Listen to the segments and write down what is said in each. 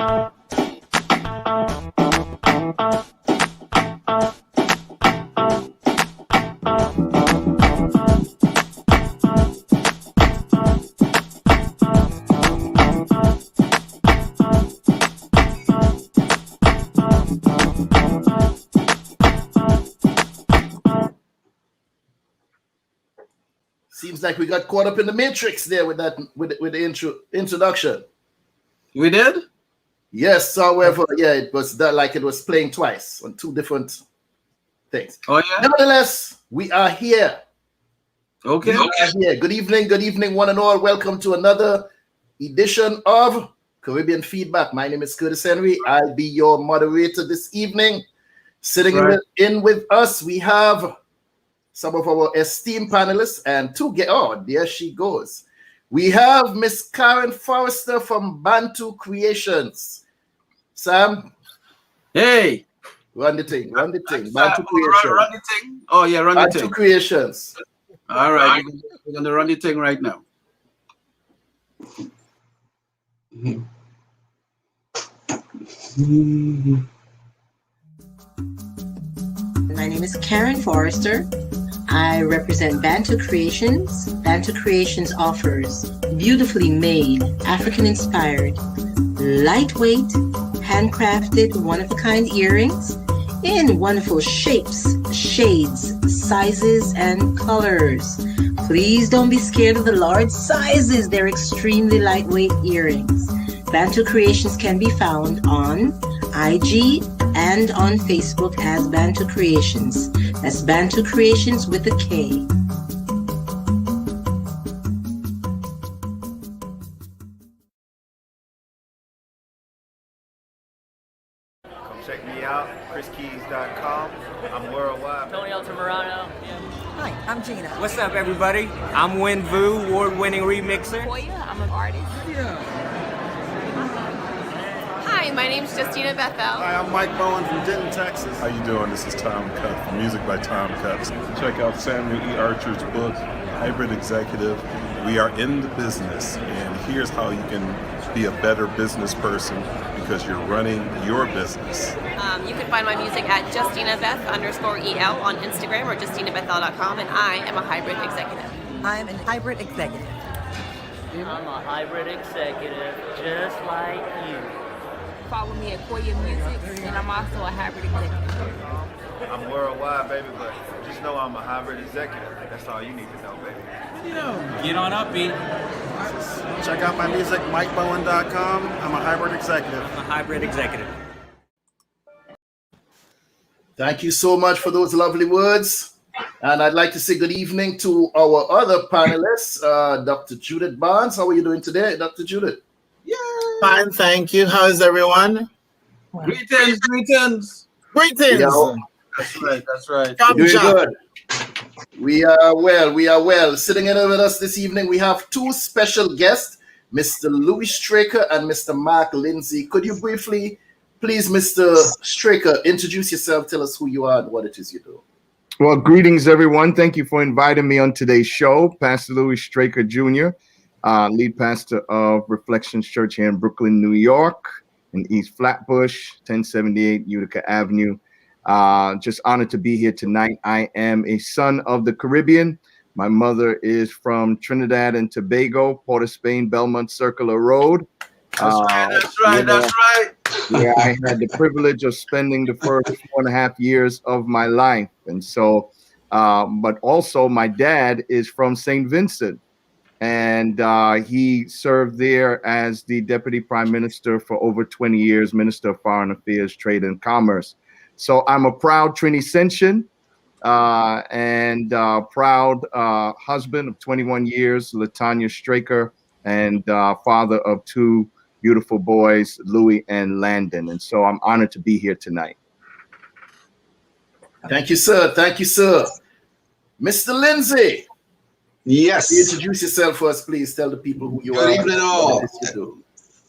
Seems like we got caught up in the matrix there with that with the introduction. We did? Yes, however, yeah, it was that like it was playing twice on two different things. Oh yeah. Nevertheless, we are here. Okay. We are here. Good evening, one and all. Welcome to another edition of Caribbean Feedback. My name is Curtis Henry. I'll be your moderator this evening. Sitting in with us, we have some of our esteemed panelists and there she goes. We have Miss Karin Forrester from BantuKreations. Sam? Hey. Run the thing. BantuKreations. Run the thing. Oh yeah, run the thing. BantuKreations. All right, we're gonna run the thing right now. My name is Karin Forrester. I represent BantuKreations. BantuKreations offers beautifully made, African-inspired, lightweight, handcrafted, one-of-a-kind earrings in wonderful shapes, shades, sizes, and colors. Please don't be scared of the large sizes. They're extremely lightweight earrings. BantuKreations can be found on IG and on Facebook as BantuKreations. That's BantuKreations with a K. Come check me out, chriskeys.com. I'm worldwide. Tony Altamirano. Hi, I'm Gina. What's up, everybody? I'm Win Vu, award-winning remixer. I'm an artist. Hi, my name's Justina Bethel. Hi, I'm Mike Bowen from Denton, Texas. How you doing? This is Tom Cutt from Music by Tom Cutt. Check out Samuel E. Archer's book, Hybrid Executive. We are in the business, and here's how you can be a better business person because you're running your business. You can find my music at JustinaBeth_EL on Instagram or JustinaBethel.com, and I am a hybrid executive. I'm a hybrid executive. I'm a hybrid executive, just like you. Follow me at Koya Music, and I'm also a hybrid executive. I'm worldwide, baby, but just know I'm a hybrid executive. That's all you need to know, baby. Get on up, B. Check out my music, MikeBowen.com. I'm a hybrid executive. I'm a hybrid executive. Thank you so much for those lovely words. And I'd like to say good evening to our other panelists, Dr. Judith Barnes. How are you doing today, Dr. Judith? Yeah. Fine, thank you. How is everyone? Greetings. Yeah. That's right. Doing good. We are well. Sitting in with us this evening, we have two special guests, Mr. Louis Straker and Mr. Mark Lindsay. Could you briefly, please, Mr. Straker, introduce yourself, tell us who you are and what it is you do. Well, greetings, everyone. Thank you for inviting me on today's show. Pastor Louis Straker Jr., lead pastor of Reflections Church here in Brooklyn, New York, in East Flatbush, 1078 Utica Avenue. Just honored to be here tonight. I am a son of the Caribbean. My mother is from Trinidad and Tobago, Port of Spain, Belmont Circular Road. That's right. Yeah, I had the privilege of spending the first 4.5 years of my life. And so, but also my dad is from St. Vincent. And he served there as the deputy prime minister for over 20 years, Minister of Foreign Affairs, Trade and Commerce. So I'm a proud Trinidadian and proud husband of 21 years, LaTanya Straker, and father of two beautiful boys, Louis and Landon. And so I'm honored to be here tonight. Thank you, sir. Mr. Lindsay. Yes. Introduce yourself first, please. Tell the people who you are. Good evening, all.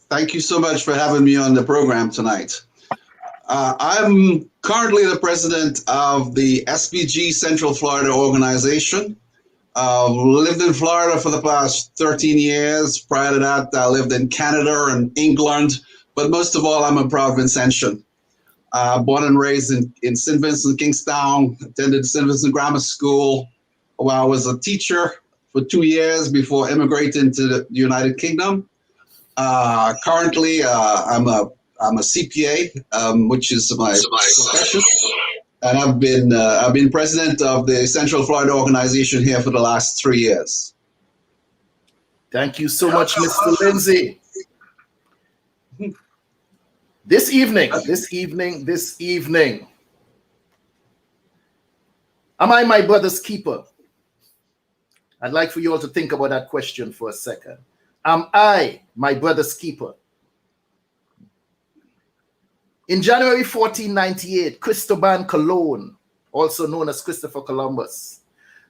Thank you so much for having me on the program tonight. I'm currently the president of the SPG Central Florida organization. Lived in Florida for the past 13 years. Prior to that, I lived in Canada and England but most of all, I'm a proud Vincentian. Born and raised in St. Vincent, Kingstown, attended St. Vincent Grammar School, where I was a teacher for 2 years before immigrating to the United Kingdom. Currently, I'm a CPA, which is my profession, and I've been president of the Central Florida organization here for the last 3 years. Thank you so much, Mr. Lindsay. This evening, am I my brother's keeper? I'd like for you all to think about that question for a second. Am I my brother's keeper? In January 1498, Cristobal Colon, also known as Christopher Columbus,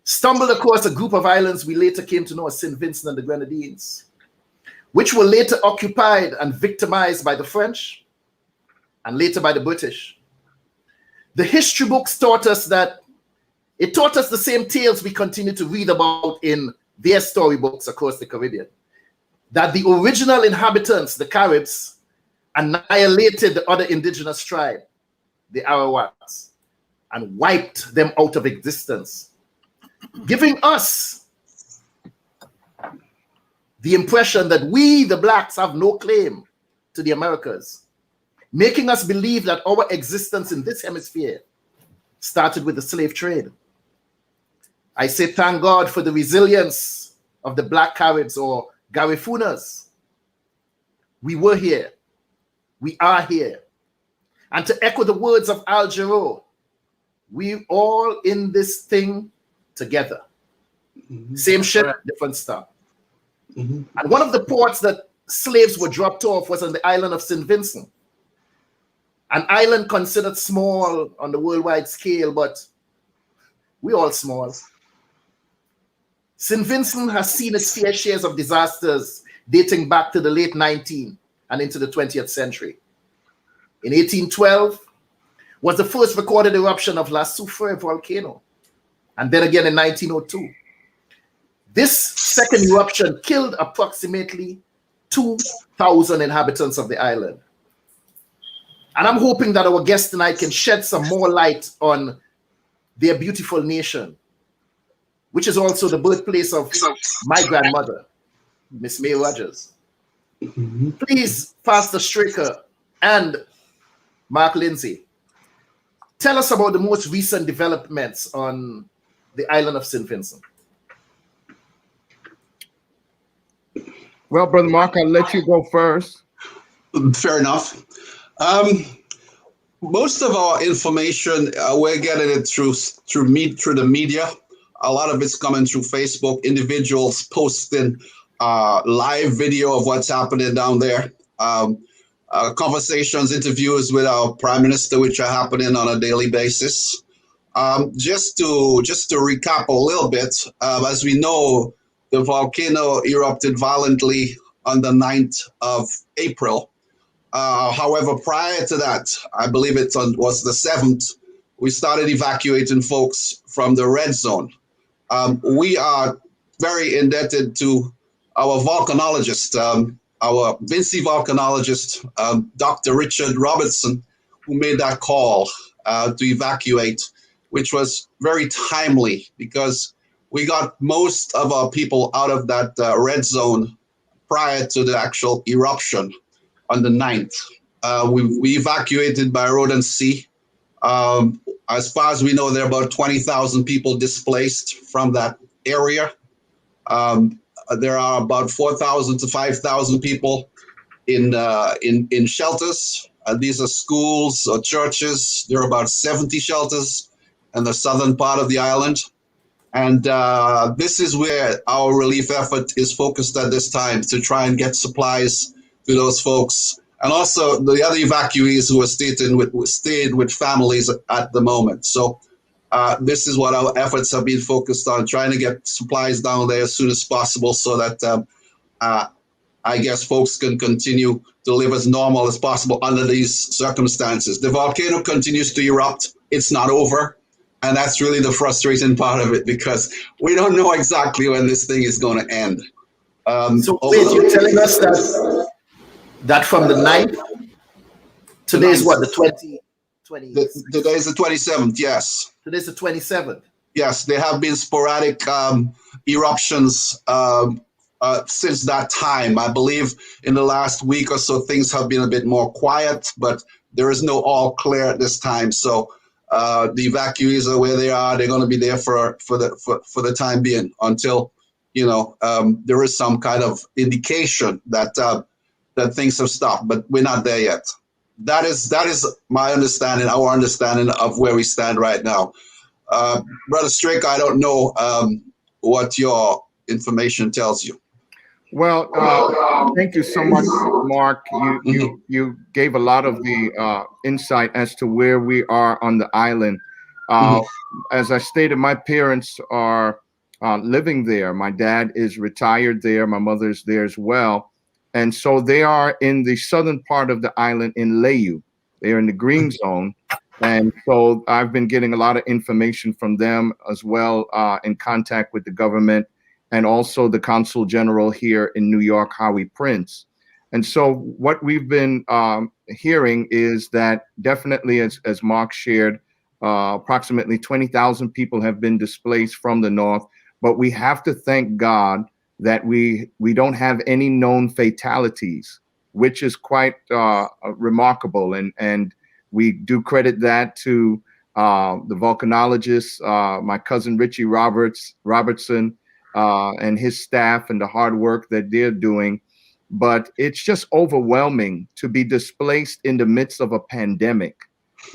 stumbled across a group of islands we later came to know as St. Vincent and the Grenadines, which were later occupied and victimized by the French and later by the British. The history books taught us the same tales we continue to read about in their storybooks across the Caribbean, that the original inhabitants, the Caribs, annihilated the other indigenous tribe, the Arawaks, and wiped them out of existence, giving us the impression that we, the blacks, have no claim to the Americas, making us believe that our existence in this hemisphere started with the slave trade. I say thank God for the resilience of the Black Caribs or Garifunas. We were here. We are here. And to echo the words of Al Jarreau, we all in this thing together. Same ship, different stuff. And one of the ports that slaves were dropped off was on the island of St. Vincent, an island considered small on the worldwide scale, but we all small. St. Vincent has seen its fair shares of disasters dating back to the late 19th and into the 20th century. In 1812 was the first recorded eruption of La Soufrière volcano, and then again in 1902. This second eruption killed approximately 2,000 inhabitants of the island. And I'm hoping that our guest tonight can shed some more light on their beautiful nation, which is also the birthplace of my grandmother, Miss May Rogers. Please, Pastor Straker and Mark Lindsay, tell us about the most recent developments on the island of St. Vincent. Well, Brother Mark, I'll let you go first. Fair enough. Most of our information, we're getting it through the media. A lot of it's coming through Facebook, individuals posting live video of what's happening down there. Conversations, interviews with our Prime Minister, which are happening on a daily basis. Just to recap a little bit, as we know, the volcano erupted violently on the 9th of April. However, prior to that, I believe it was the 7th, we started evacuating folks from the red zone. We are very indebted to our volcanologist, our Vinci volcanologist, Dr. Richard Robertson, who made that call to evacuate, which was very timely because we got most of our people out of that red zone prior to the actual eruption on the 9th. We evacuated by road and sea. As far as we know, there are about 20,000 people displaced from that area. There are about 4,000 to 5,000 people in shelters. These are schools or churches. There are about 70 shelters in the southern part of the island. And this is where our relief effort is focused at this time, to try and get supplies to those folks. And also the other evacuees who are staying with families at the moment. So this is what our efforts have been focused on, trying to get supplies down there as soon as possible so that I guess folks can continue to live as normal as possible under these circumstances. The volcano continues to erupt. It's not over. And that's really the frustrating part of it, because we don't know exactly when this thing is going to end. So wait, you're telling us that That from the 9th. Today's what, the 20? Today's the 27th, yes. Today's the 27th. Yes, there have been sporadic eruptions since that time. I believe in the last week or so, things have been a bit more quiet, but there is no all clear at this time. So the evacuees are where they are. They're going to be there for the time being until, there is some kind of indication that things have stopped, but we're not there yet. That is my understanding, our understanding of where we stand right now. Brother Strick, I don't know what your information tells you. Well, thank you so much, Mark. You gave a lot of the insight as to where we are on the island. As I stated, my parents are living there. My dad is retired there. My mother's there as well. And so they are in the southern part of the island in Layu. They're in the green zone. And so I've been getting a lot of information from them as well, in contact with the government and also the consul general here in New York, Howie Prince. And so what we've been hearing is that definitely, as Mark shared, approximately 20,000 people have been displaced from the north. But we have to thank God that we don't have any known fatalities, which is quite remarkable. And we do credit that to the volcanologists, my cousin Richie Robertson, and his staff and the hard work that they're doing. But it's just overwhelming to be displaced in the midst of a pandemic.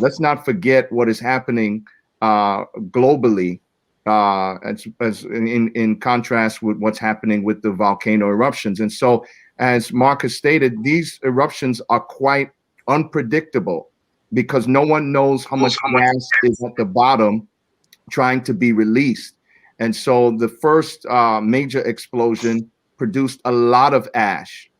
Let's not forget what is happening globally, as in contrast with what's happening with the volcano eruptions. And so, as Mark has stated, these eruptions are quite unpredictable because no one knows how much gas is at the bottom trying to be released. And so the first major explosion produced a lot of ash,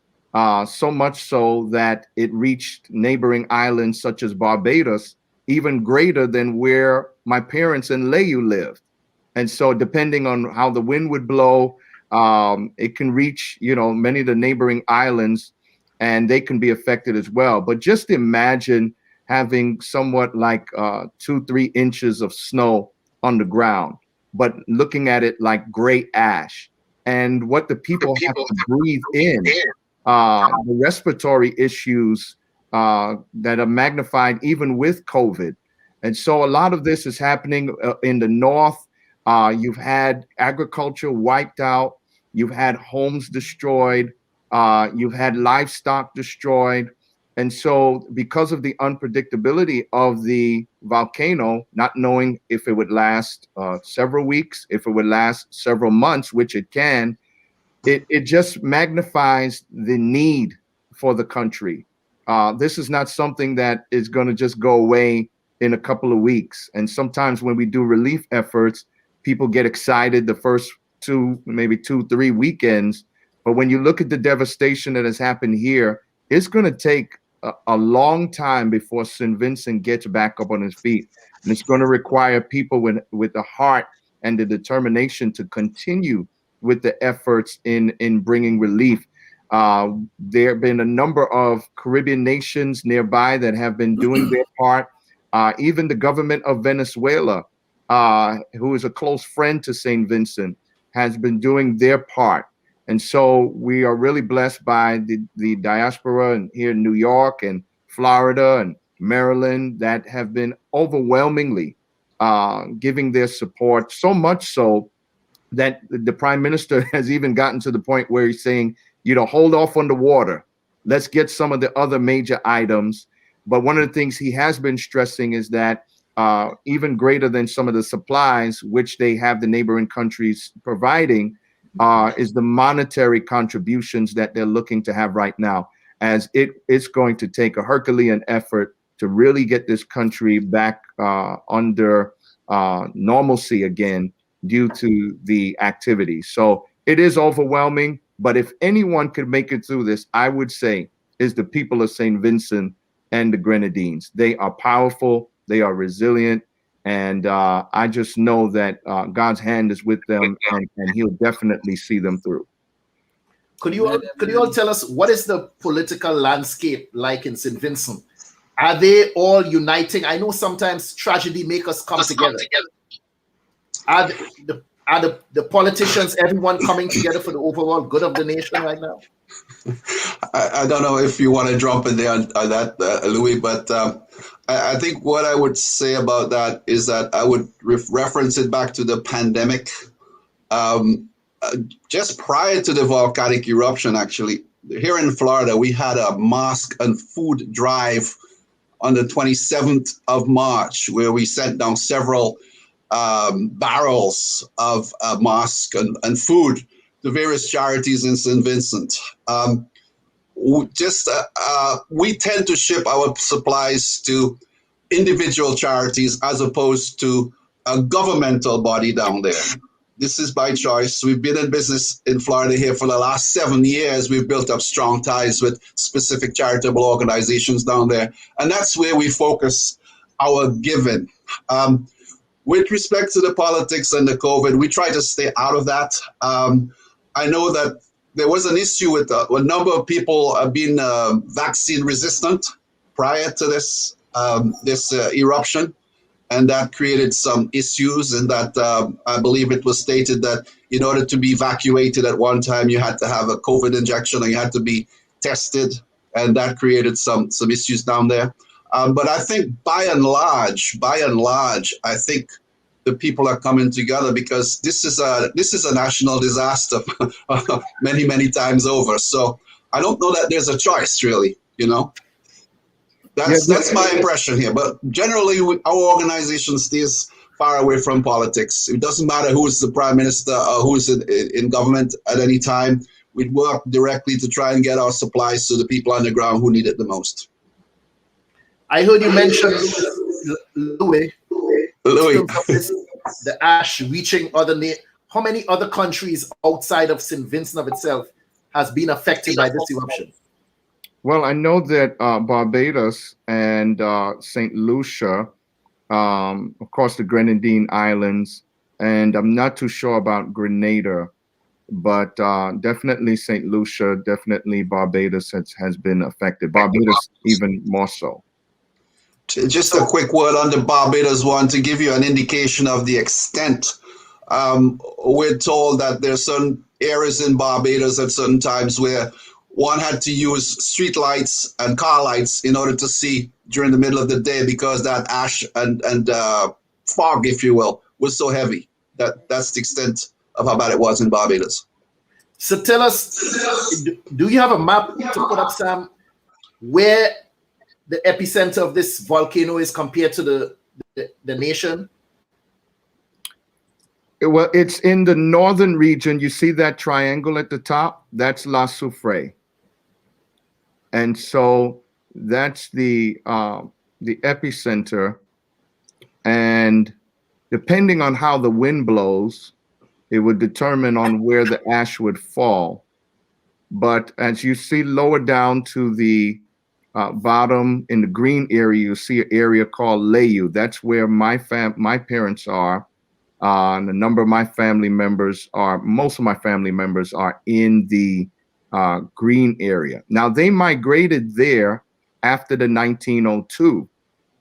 so much so that it reached neighboring islands such as Barbados, even greater than where my parents in Layu lived. And so depending on how the wind would blow, it can reach, many of the neighboring islands, and they can be affected as well. But just imagine having somewhat like 2-3 inches of snow on the ground, but looking at it like gray ash, and what the people have to breathe in, the respiratory issues that are magnified even with COVID. And so a lot of this is happening in the north. You've had agriculture wiped out. You've had homes destroyed. You've had livestock destroyed. And so because of the unpredictability of the volcano, not knowing if it would last several weeks, if it would last several months, which it can, it just magnifies the need for the country. This is not something that is going to just go away in a couple of weeks. And sometimes when we do relief efforts, people get excited the first 2-3 weekends. But when you look at the devastation that has happened here, it's going to take a long time before St. Vincent gets back up on his feet. And it's going to require people with the heart and the determination to continue with the efforts in bringing relief. There have been a number of Caribbean nations nearby that have been doing their part. Even the government of Venezuela, who is a close friend to St. Vincent, has been doing their part. And so we are really blessed by the diaspora and here in New York and Florida and Maryland that have been overwhelmingly giving their support, so much so that the prime minister has even gotten to the point where he's saying, hold off on the water. Let's get some of the other major items. But one of the things he has been stressing is that even greater than some of the supplies which they have the neighboring countries providing is the monetary contributions that they're looking to have right now, as it's going to take a Herculean effort to really get this country back under normalcy again due to the activity. So it is overwhelming, but if anyone could make it through this, I would say is the people of St. Vincent and the Grenadines. They are powerful, they are resilient, and I just know that God's hand is with them, and he'll definitely see them through. Could you all tell us what is the political landscape like in St. Vincent? Are they all uniting? I know sometimes tragedy make us come together. Are the politicians, everyone coming together for the overall good of the nation right now? I don't know if you want to jump in there on that, Louis, but I think what I would say about that is that I would reference it back to the pandemic. Just prior to the volcanic eruption, actually, here in Florida, we had a mask and food drive on the 27th of March, where we sent down several barrels of masks and food to various charities in St. Vincent. We tend to ship our supplies to individual charities as opposed to a governmental body down there. This is by choice. We've been in business in Florida here for the last 7 years. We've built up strong ties with specific charitable organizations down there. And that's where we focus our giving. With respect to the politics and the COVID, we try to stay out of that. I know that there was an issue with a number of people being vaccine resistant prior to this eruption. And that created some issues, and that I believe it was stated that in order to be evacuated at one time, you had to have a COVID injection and you had to be tested, and that created some issues down there. But I think by and large, I think the people are coming together because this is a national disaster many times over. So I don't know that there's a choice really, you know. That's my impression here. But generally, our organization stays far away from politics. It doesn't matter who is the prime minister or who is in government at any time. We work directly to try and get our supplies to the people on the ground who need it the most. I heard you mention Louis. The ash reaching how many other countries outside of St. Vincent of itself has been affected by this eruption? Well, I know that Barbados and St. Lucia, of course, the Grenadine Islands, and I'm not too sure about Grenada, but definitely St. Lucia, definitely Barbados has been affected. Barbados even more so. Just a quick word on the Barbados one to give you an indication of the extent. We're told that there's certain areas in Barbados at certain times where one had to use street lights and car lights in order to see during the middle of the day because that ash and fog, if you will, was so heavy. That's the extent of how bad it was in Barbados. So tell us, do you have a map to put up, Sam, where the epicenter of this volcano is compared to the nation? Well, it's in the northern region. You see that triangle at the top? That's La Soufrière. And so that's the epicenter. And depending on how the wind blows, it would determine on where the ash would fall. But as you see lower down to the bottom in the green area, you see an area called Layu. That's where my parents are. And a number of my family members most of my family members are in the green area. Now, they migrated there after the 1902,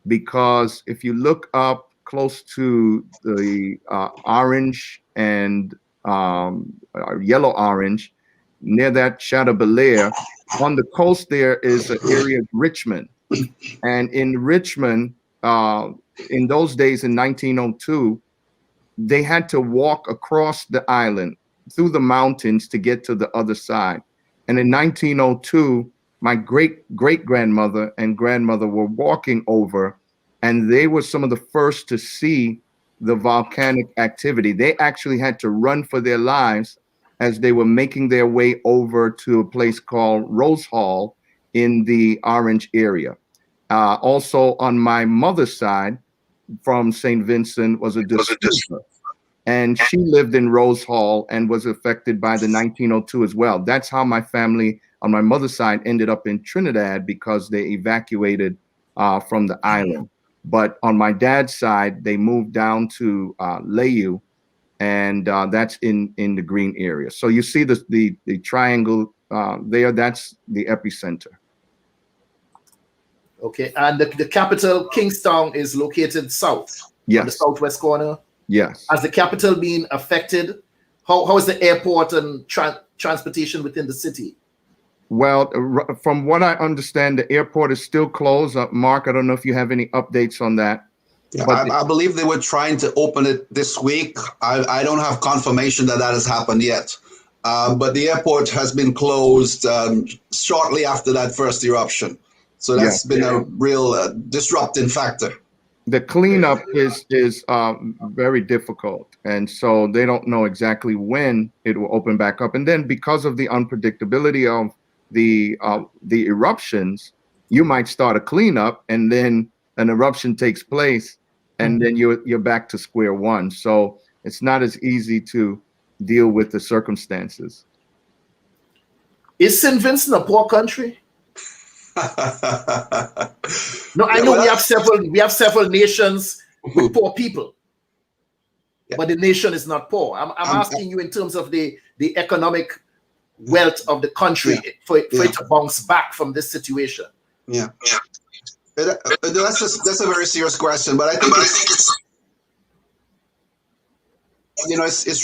because if you look up close to the orange and yellow-orange, near that Chateau Belair, on the coast there is an area of Richmond. And in Richmond, in those days in 1902, they had to walk across the island through the mountains to get to the other side. And in 1902, my great-great-grandmother and grandmother were walking over, and they were some of the first to see the volcanic activity. They actually had to run for their lives as they were making their way over to a place called Rose Hall in the Orange area. Also on my mother's side, from St. Vincent, was a disputer, and she lived in Rose Hall and was affected by the 1902 as well. That's how my family on my mother's side ended up in Trinidad, because they evacuated from the island. But on my dad's side, they moved down to Layu, and that's in the green area. So you see the triangle that's the epicenter. Okay, and the capital, Kingstown, is located south, yes, on the southwest corner. Yes. Has the capital been affected? How is the airport and transportation within the city? Well, from what I understand, the airport is still closed. Mark, I don't know if you have any updates on that. Yeah, I believe they were trying to open it this week. I don't have confirmation that has happened yet. But the airport has been closed shortly after that first eruption. So that's been a real disrupting factor. The cleanup is very difficult, and so they don't know exactly when it will open back up. And then because of the unpredictability of the eruptions, you might start a cleanup, and then an eruption takes place, and then you're back to square one. So it's not as easy to deal with the circumstances. Is St. Vincent a poor country? No, I know we have several nations with poor people, but the nation is not poor. I'm asking you in terms of the economic wealth of the country for it to bounce back from this situation. Yeah, that's a very serious question, but I think it's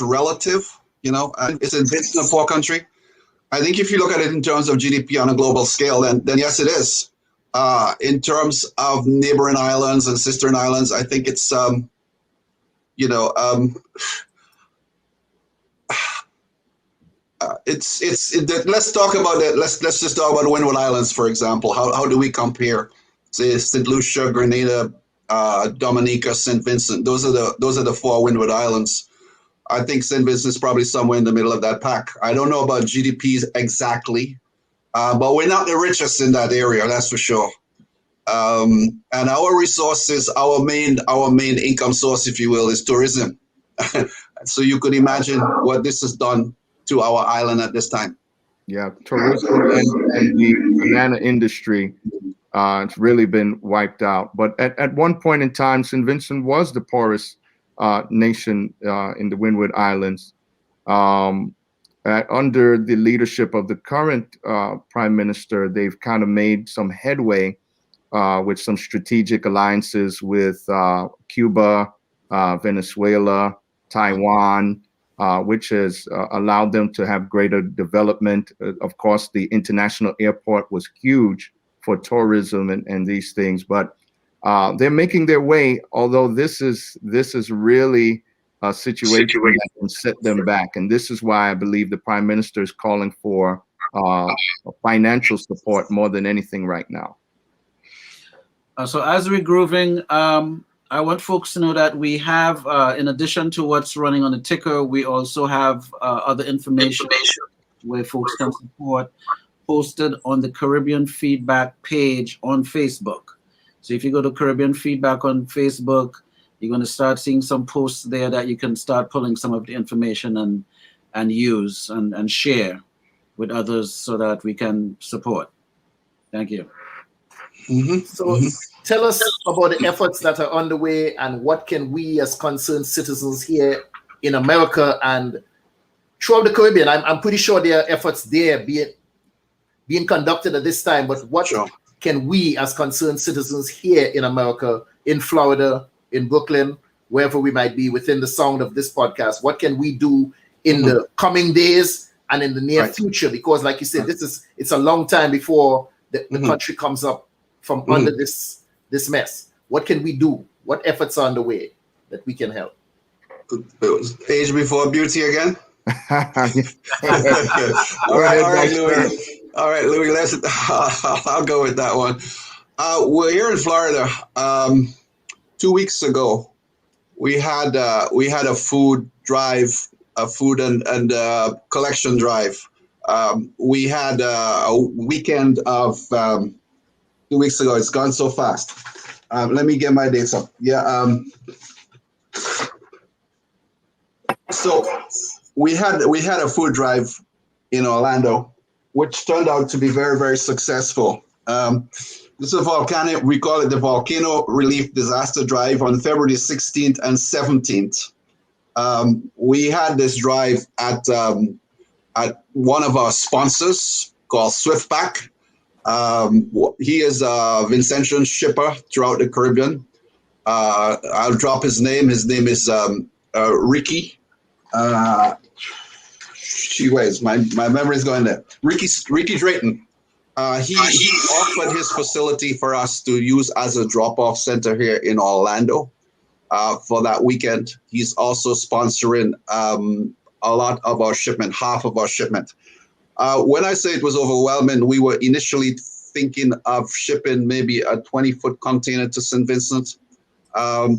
relative. It's St. Vincent a poor country? I think if you look at it in terms of GDP on a global scale, then yes, it is. In terms of neighboring islands and sister islands, I think it's let's talk about it. Let's just talk about Windward Islands, for example. How do we compare? Say St. Lucia, Grenada, Dominica, St. Vincent. Those are the four Windward Islands. I think St. Vincent is probably somewhere in the middle of that pack. I don't know about GDPs exactly, but we're not the richest in that area, that's for sure. And our resources, our main income source, if you will, is tourism. So you could imagine what this has done to our island at this time. Yeah, tourism and the banana industry, it's really been wiped out. But at one point in time, St. Vincent was the poorest nation in the Windward Islands. Under the leadership of the current prime minister, they've kind of made some headway with some strategic alliances with Cuba, Venezuela, Taiwan, which has allowed them to have greater development. Of course, the international airport was huge for tourism and these things, but they're making their way, although this is really a situation that can set them back. And this is why I believe the prime minister is calling for financial support more than anything right now. So as we're grooving, I want folks to know that we have, in addition to what's running on the ticker, we also have other information where folks can support posted on the Caribbean Feedback page on Facebook. So if you go to Caribbean Feedback on Facebook, you're going to start seeing some posts there that you can start pulling some of the information and use and share with others so that we can support. Thank you. So tell us about the efforts that are underway and what can we as concerned citizens here in America and throughout the Caribbean. I'm pretty sure there are efforts there being conducted at this time, but what can we as concerned citizens here in America, in Florida, in Brooklyn, wherever we might be within the sound of this podcast, what can we do in the coming days and in the near future? Because like you said, it's a long time before the country comes up from under this mess. What can we do? What efforts are underway that we can help? Age before beauty again? All right, Louis. All right, Louis, I'll go with that one. We're here in Florida. 2 weeks ago, we had a food drive, a food and collection drive. We had a weekend of 2 weeks ago. It's gone so fast. Let me get my dates up. Yeah. So we had a food drive in Orlando, which turned out to be very, very successful. This is a volcano, we call it the Volcano Relief Disaster Drive on February 16th and 17th. We had this drive at at one of our sponsors called Swiftback. He is a Vincentian shipper throughout the Caribbean. I'll drop his name. His name is Ricky. My memory's going there. Ricky Drayton. He offered his facility for us to use as a drop-off center here in Orlando for that weekend. He's also sponsoring a lot of our shipment, half of our shipment. When I say it was overwhelming, we were initially thinking of shipping maybe a 20-foot container to St. Vincent.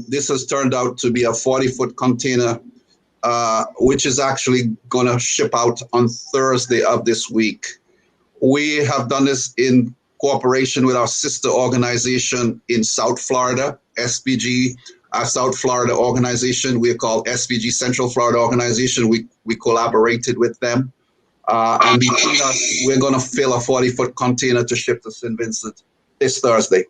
This has turned out to be a 40-foot container, which is actually going to ship out on Thursday of this week. We have done this in cooperation with our sister organization in South Florida, SPG, our South Florida organization. We are called SPG Central Florida Organization. We collaborated with them. And between us, we're going to fill a 40-foot container to ship to St. Vincent this Thursday.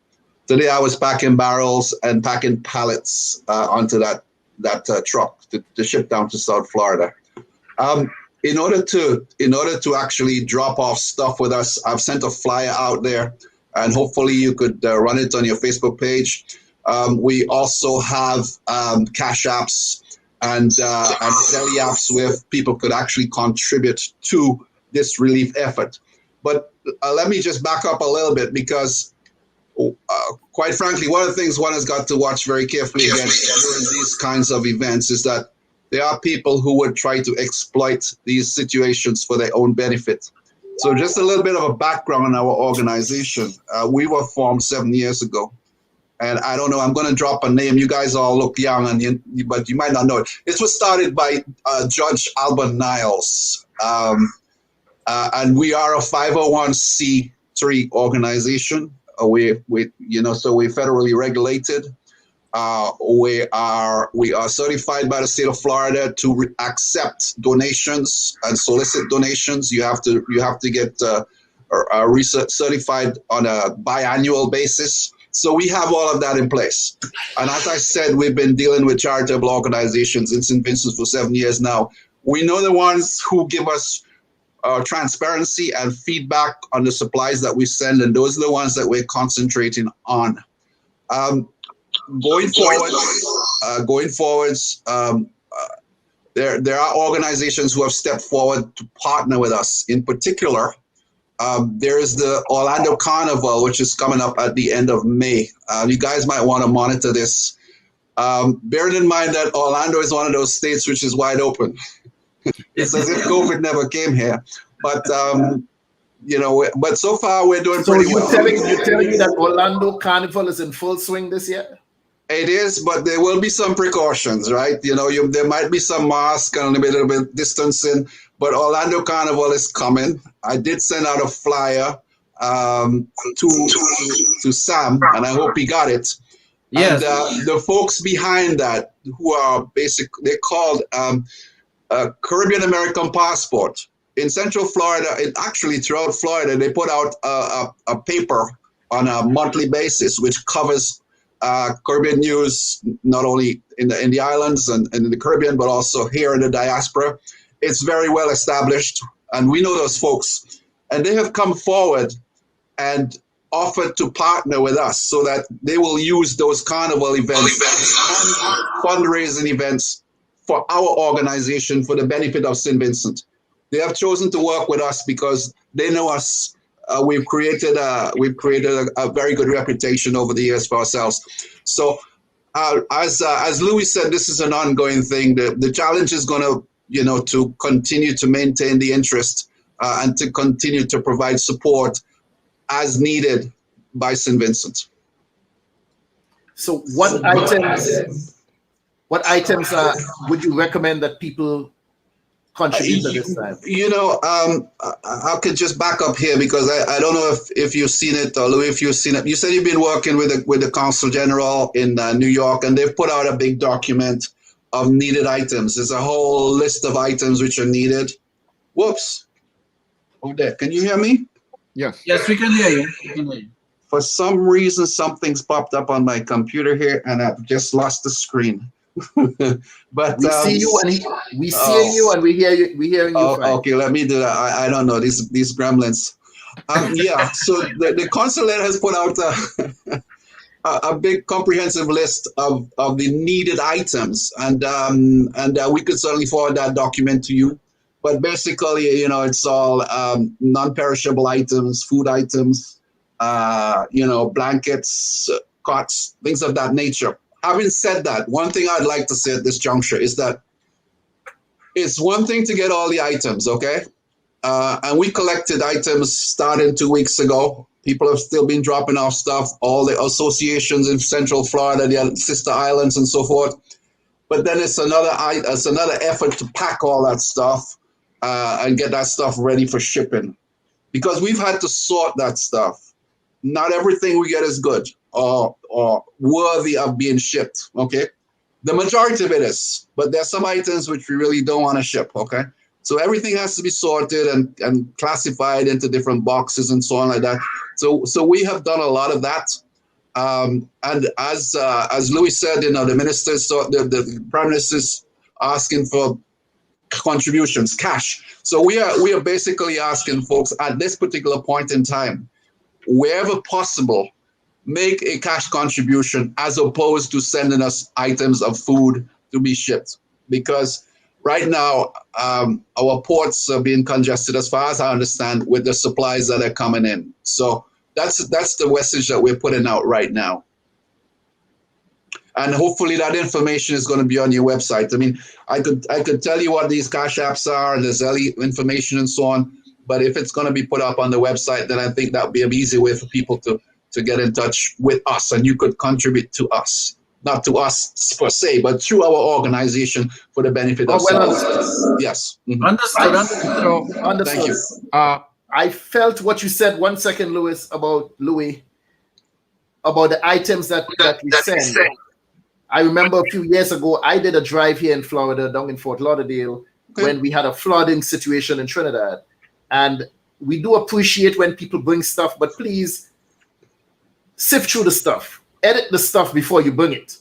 Today, I was packing barrels and packing pallets onto that truck to ship down to South Florida. In order to actually drop off stuff with us, I've sent a flyer out there, and hopefully you could run it on your Facebook page. We also have cash apps and Zelly apps where people could actually contribute to this relief effort. But let me just back up a little bit, because quite frankly, one of the things one has got to watch very carefully against during these kinds of events is that there are people who would try to exploit these situations for their own benefit. So just a little bit of a background on our organization. We were formed 7 years ago. And I don't know, I'm going to drop a name. You guys all look young, but you might not know it. This was started by Judge Albert Niles. And we are a 501c3 organization. So we're federally regulated. We are certified by the state of Florida to accept donations and solicit donations. You have to get research certified on a biannual basis. So we have all of that in place. And as I said, we've been dealing with charitable organizations in St. Vincent for 7 years now. We know the ones who give us transparency and feedback on the supplies that we send, and those are the ones that we're concentrating on. Going forwards, there are organizations who have stepped forward to partner with us. In particular, there is the Orlando Carnival, which is coming up at the end of May. You guys might want to monitor this. Bearing in mind that Orlando is one of those states which is wide open. It's as if COVID never came here. But but so far we're doing pretty well. You're telling me that Orlando Carnival is in full swing this year? It is, but there will be some precautions, right? There might be some masks and a little bit distancing, but Orlando Carnival is coming. I did send out a flyer to Sam, and I hope he got it. Yes. And the folks behind that, who are they're called Caribbean American Passport. In Central Florida, and actually throughout Florida, they put out a paper on a monthly basis which covers Caribbean news, not only in the islands and in the Caribbean, but also here in the diaspora. It's very well established, and we know those folks. And they have come forward and offered to partner with us so that they will use those carnival events and fundraising events for our organization for the benefit of St. Vincent. They have chosen to work with us because they know us. We've created a very good reputation over the years for ourselves. So as Louis said, this is an ongoing thing. The challenge is going to continue to maintain the interest and to continue to provide support as needed by St. Vincent. So what items would you recommend that people contribute to this time? I could just back up here because I don't know if you've seen it, or Louis, if you've seen it. You said you've been working with the Consul General in New York, and they've put out a big document of needed items. There's a whole list of items which are needed. Whoops. Oh, there. Can you hear me? Yes. Yes, we can hear you. For some reason, something's popped up on my computer here, and I've just lost the screen. But we see you and we seeing you and we hear you. We hearing you. Frank. Okay, let me do that. I don't know these gremlins. Yeah. So the consulate has put out a big comprehensive list of the needed items, and we could certainly forward that document to you. But basically, it's all non-perishable items, food items, blankets, cots, things of that nature. Having said that, one thing I'd like to say at this juncture is that it's one thing to get all the items, okay? And we collected items starting 2 weeks ago. People have still been dropping off stuff, all the associations in Central Florida, the sister islands and so forth. But then it's another effort to pack all that stuff and get that stuff ready for shipping. Because we've had to sort that stuff. Not everything we get is good or worthy of being shipped, okay? The majority of it is, but there's some items which we really don't want to ship, okay? So everything has to be sorted and classified into different boxes and so on like that. So we have done a lot of that. And as Louis said, the ministers, the prime minister's asking for contributions, cash. So we are basically asking folks at this particular point in time, wherever possible, make a cash contribution as opposed to sending us items of food to be shipped. Because right now, our ports are being congested, as far as I understand, with the supplies that are coming in. So that's the message that we're putting out right now. And hopefully that information is going to be on your website. I mean, I could tell you what these cash apps are and the Zelly information and so on. But if it's going to be put up on the website, then I think that would be an easy way for people to get in touch with us, and you could contribute to us. Not to us per se, but through our organization for the benefit of understood. Yes. Mm-hmm. Understood. Understood. Thank you. I felt what you said 1 second, Louis, about the items that we send. I remember a few years ago, I did a drive here in Florida, down in Fort Lauderdale, when we had a flooding situation in Trinidad. And we do appreciate when people bring stuff, but please sift through the stuff. Edit the stuff before you bring it.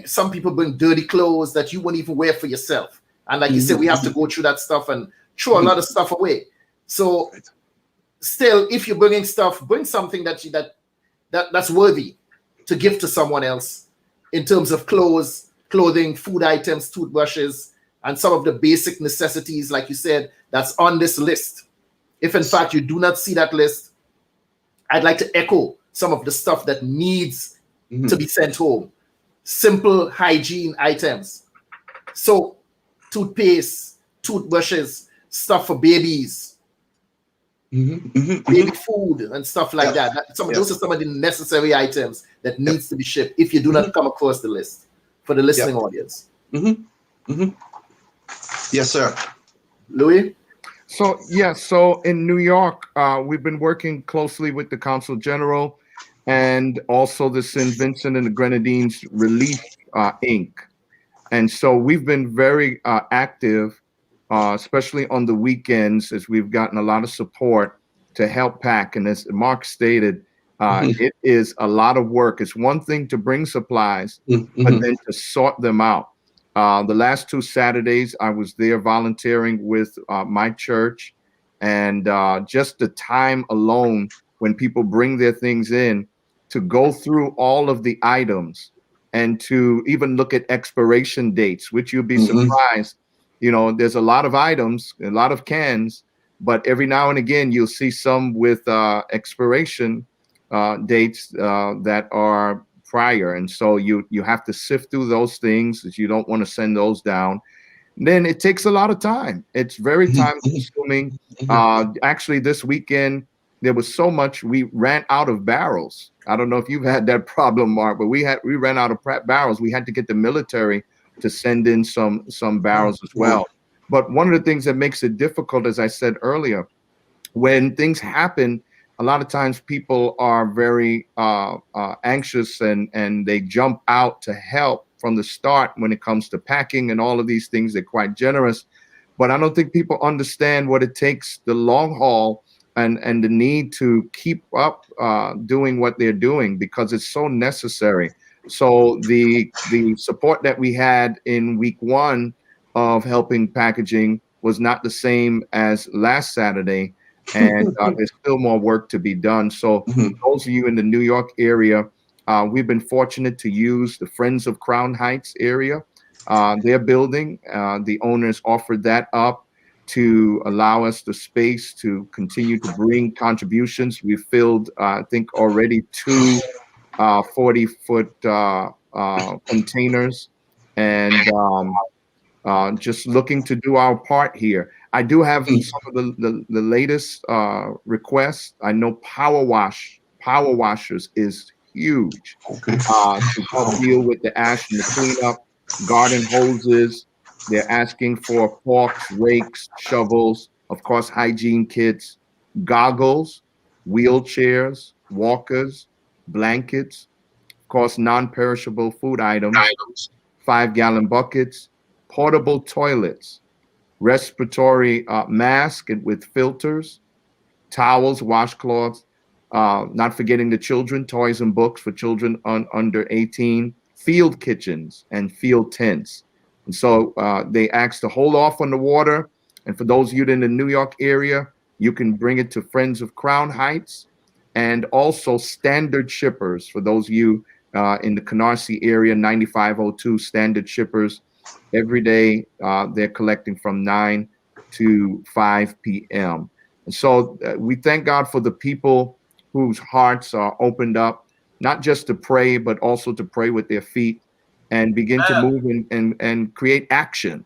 Some people bring dirty clothes that you wouldn't even wear for yourself. And like you said, we have to go through that stuff and throw a lot of stuff away. So still, if you're bringing stuff, bring something that's worthy to give to someone else in terms of clothing, food items, toothbrushes, and some of the basic necessities, like you said, that's on this list. If in fact you do not see that list, I'd like to echo some of the stuff that needs to be sent home. Simple hygiene items. So toothpaste, toothbrushes, stuff for babies, baby food and stuff like that. Those are some of the necessary items that needs to be shipped if you do not come across the list for the listening audience. Yes, sir. Louis? So in New York, we've been working closely with the Consul General and also the St. Vincent and the Grenadines Relief Inc. And so we've been very active, especially on the weekends, as we've gotten a lot of support to help pack. And as Mark stated, it is a lot of work. It's one thing to bring supplies, but then to sort them out. The last 2 Saturdays, I was there volunteering with my church, and just the time alone when people bring their things in to go through all of the items and to even look at expiration dates, which you'll be surprised. There's a lot of items, a lot of cans, but every now and again, you'll see some with expiration dates that are prior. And so you have to sift through those things, as you don't want to send those down. Then it takes a lot of time. It's very time consuming. Actually, this weekend, there was so much, we ran out of barrels. I don't know if you've had that problem, Mark, but we ran out of barrels. We had to get the military to send in some barrels as well. But one of the things that makes it difficult, as I said earlier, when things happen, a lot of times people are very anxious and they jump out to help from the start when it comes to packing and all of these things. They're quite generous, but I don't think people understand what it takes, the long haul and the need to keep up doing what they're doing, because it's so necessary. So the support that we had in week 1 of helping packaging was not the same as last Saturday, and there's still more work to be done. So those of you in the New York area, we've been fortunate to use the Friends of Crown Heights area. Their building, the owners offered that up to allow us the space to continue to bring contributions. We filled, I think, already 2 40-foot containers, and just looking to do our part here. I do have some of the latest requests. I know power washers is huge to help deal with the ash and the cleanup. Garden hoses. They're asking for forks, rakes, shovels, of course, hygiene kits, goggles, wheelchairs, walkers, blankets, of course, non-perishable food items, 5-gallon buckets, portable toilets, respiratory mask with filters, towels, washcloths, not forgetting the children, toys and books for children under 18, field kitchens and field tents. And so they asked to hold off on the water. And for those of you in the New York area, you can bring it to Friends of Crown Heights, and also standard shippers. For those of you in the Canarsie area, 9502 standard shippers. Every day they're collecting from 9 to 5 p.m. And so we thank God for the people whose hearts are opened up, not just to pray, but also to pray with their feet and begin to move and create action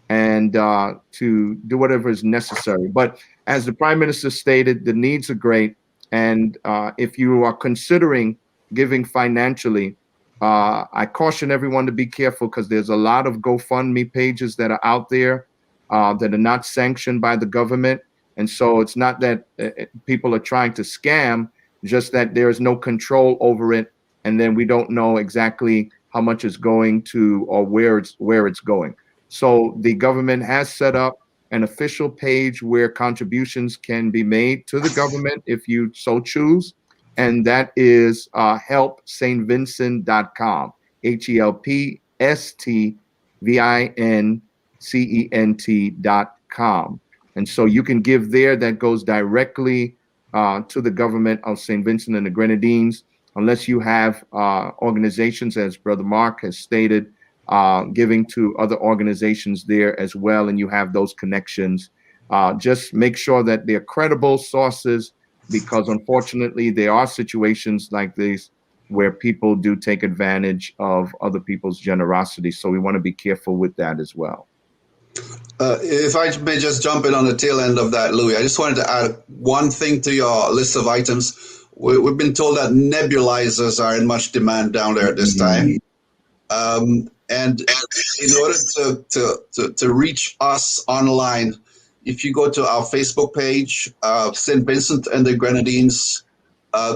and to do whatever is necessary. But as the Prime Minister stated, the needs are great. And if you are considering giving financially, I caution everyone to be careful, because there's a lot of GoFundMe pages that are out there that are not sanctioned by the government. And so it's not that people are trying to scam, just that there is no control over it. And then we don't know exactly how much is going to or where it's going. So the government has set up an official page where contributions can be made to the government if you so choose. And that is helpstvincent.com, helpstvincent.com. And so you can give there. That goes directly to the government of St. Vincent and the Grenadines, unless you have organizations, as Brother Mark has stated, giving to other organizations there as well, and you have those connections. Just make sure that they're credible sources, because unfortunately there are situations like this where people do take advantage of other people's generosity. So we want to be careful with that as well. If I may just jump in on the tail end of that, Louis, I just wanted to add one thing to your list of items. We've been told that nebulizers are in much demand down there at this time. And in order to reach us online, if you go to our Facebook page, St. Vincent and the Grenadines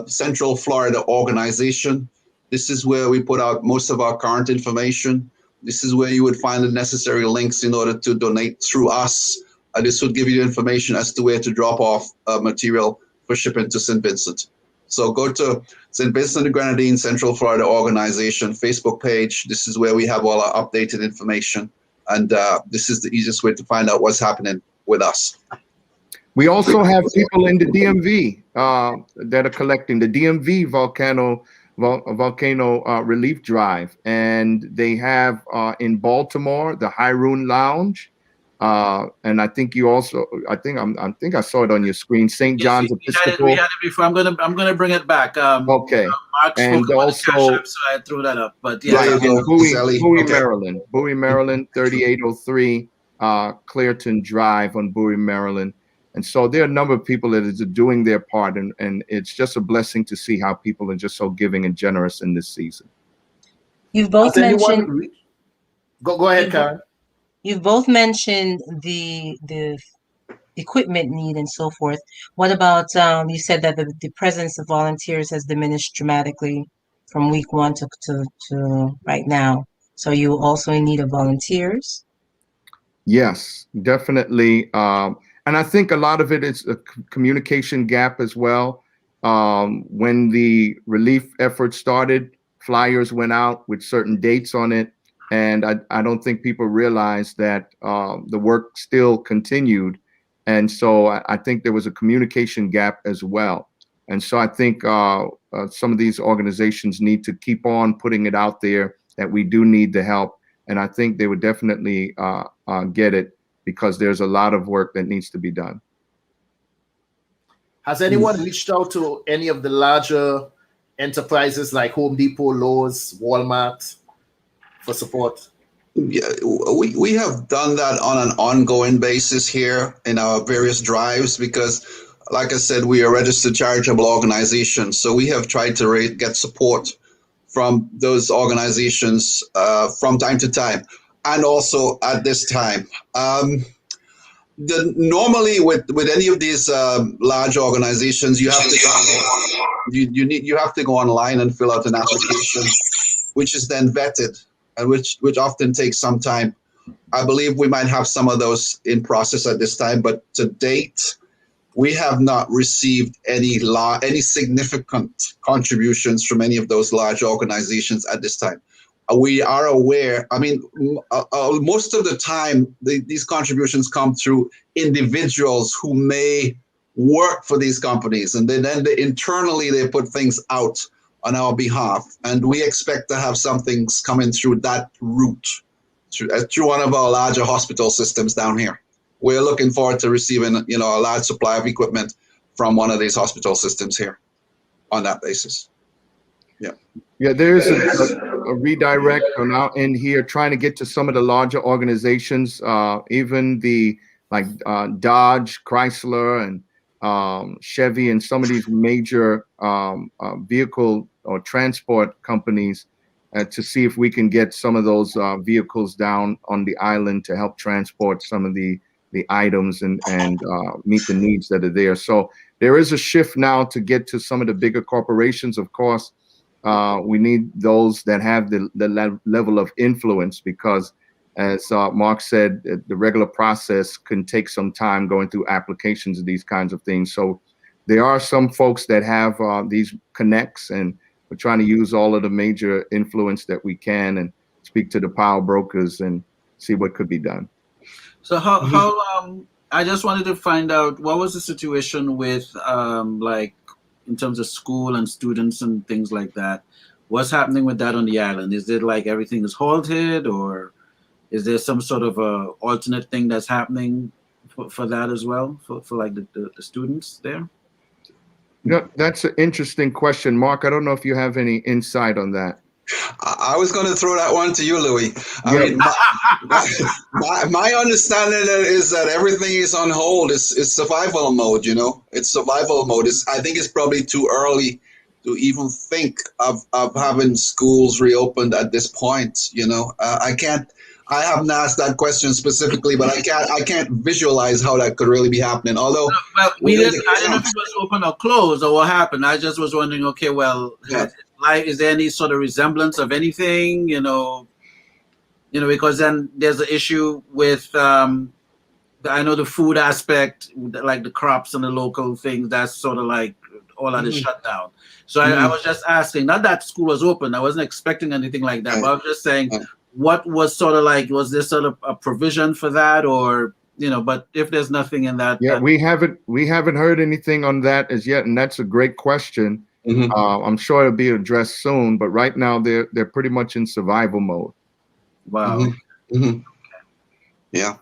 Central Florida Organization, this is where we put out most of our current information. This is where you would find the necessary links in order to donate through us. This would give you information as to where to drop off material for shipping to St. Vincent. So go to St. Vincent and the Grenadines Central Florida Organization Facebook page. This is where we have all our updated information. And this is the easiest way to find out what's happening with us. We also have people in the DMV that are collecting the DMV volcano relief drive, and they have in Baltimore the Hyroon Lounge, and I think you also, I think I saw it on your screen, St. John's Episcopal. We had it before. I'm gonna bring it back. Okay. Mark And spoke about also, the cash app, so I threw that up. But yeah, right, and Bowie, Okay. Bowie, Maryland, 3803 Clearton Drive on Bowie, Maryland. And so there are a number of people that are doing their part, and it's just a blessing to see how people are just so giving and generous in this season. You've both mentioned. Go ahead, Karin. You've both mentioned the equipment need and so forth. What about you said that the presence of volunteers has diminished dramatically from week 1 to right now. So you also in need of volunteers? Yes, definitely. And I think a lot of it is a communication gap as well. When the relief effort started, flyers went out with certain dates on it. And I don't think people realized that the work still continued. And so I think there was a communication gap as well. And so I think some of these organizations need to keep on putting it out there that we do need the help. And I think they would definitely get it, because there's a lot of work that needs to be done. Has anyone reached out to any of the larger enterprises like Home Depot, Lowe's, Walmart for support? Yeah, we have done that on an ongoing basis here in our various drives because, like I said, we are a registered charitable organization. So we have tried to get support from those organizations from time to time, and also at this time. Normally with any of these large organizations, you have to go online and fill out an application, which is then vetted, and which often takes some time. I believe we might have some of those in process at this time, but to date, we have not received any significant contributions from any of those large organizations at this time. We are aware, I mean, most of the time, these contributions come through individuals who may work for these companies, and then internally they put things out on our behalf. And we expect to have something coming through that route, through one of our larger hospital systems down here. We're looking forward to receiving, a large supply of equipment from one of these hospital systems here on that basis. Yeah. Yeah, there's a redirect on our end here, trying to get to some of the larger organizations, even the Dodge, Chrysler, and Chevy, and some of these major vehicle or transport companies, to see if we can get some of those vehicles down on the island to help transport some of the items and meet the needs that are there. So there is a shift now to get to some of the bigger corporations. Of course, we need those that have the level of influence, because as Mark said, the regular process can take some time going through applications of these kinds of things. So there are some folks that have these connects, and we're trying to use all of the major influence that we can and speak to the power brokers and see what could be done. So how I just wanted to find out, what was the situation with in terms of school and students and things like that? What's happening with that on the island? Is it like everything is halted, or is there some sort of a alternate thing that's happening for that as well, for like the students there? Yeah, that's an interesting question. Mark, I don't know if you have any insight on that. I was going to throw that one to you, Louis. I mean, my understanding is that everything is on hold. It's survival mode, It's survival mode. I think it's probably too early to even think of having schools reopened at this point, I haven't asked that question specifically, but I can't visualize how that could really be happening. Although, I didn't know if it was open or closed or what happened. I just was wondering, okay, well, is there any sort of resemblance of anything, because then there's an issue with, I know the food aspect, like the crops and the local things, that's sort of like all of the shutdown. So I was just asking, not that school was open, I wasn't expecting anything like that, but I was just saying, what was sort of like, was there sort of a provision for that, or, but if there's nothing in that. Yeah, we haven't heard anything on that as yet, and that's a great question. I'm sure it'll be addressed soon, but right now they're pretty much in survival mode. Wow. Yeah.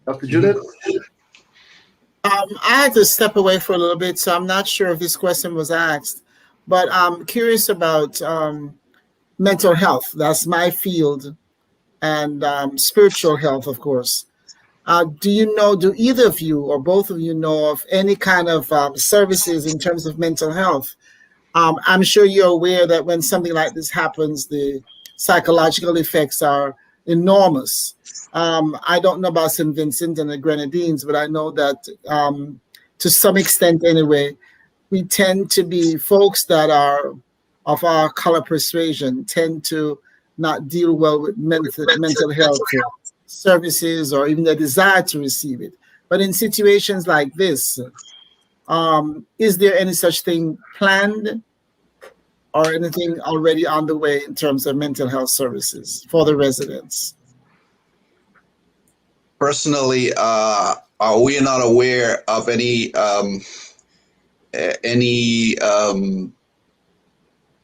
Dr. Judith? I had to step away for a little bit, so I'm not sure if this question was asked, but I'm curious about mental health. That's my field, and spiritual health, of course. Do either of you or both of you know of any kind of services in terms of mental health? I'm sure you're aware that when something like this happens, the psychological effects are enormous. I don't know about St. Vincent and the Grenadines, but I know that to some extent anyway, we tend to be folks that are of our color persuasion tend to not deal well with mental health services or even the desire to receive it. But in situations like this, is there any such thing planned? or anything already on the way in terms of mental health services for the residents? Personally, we are not aware of any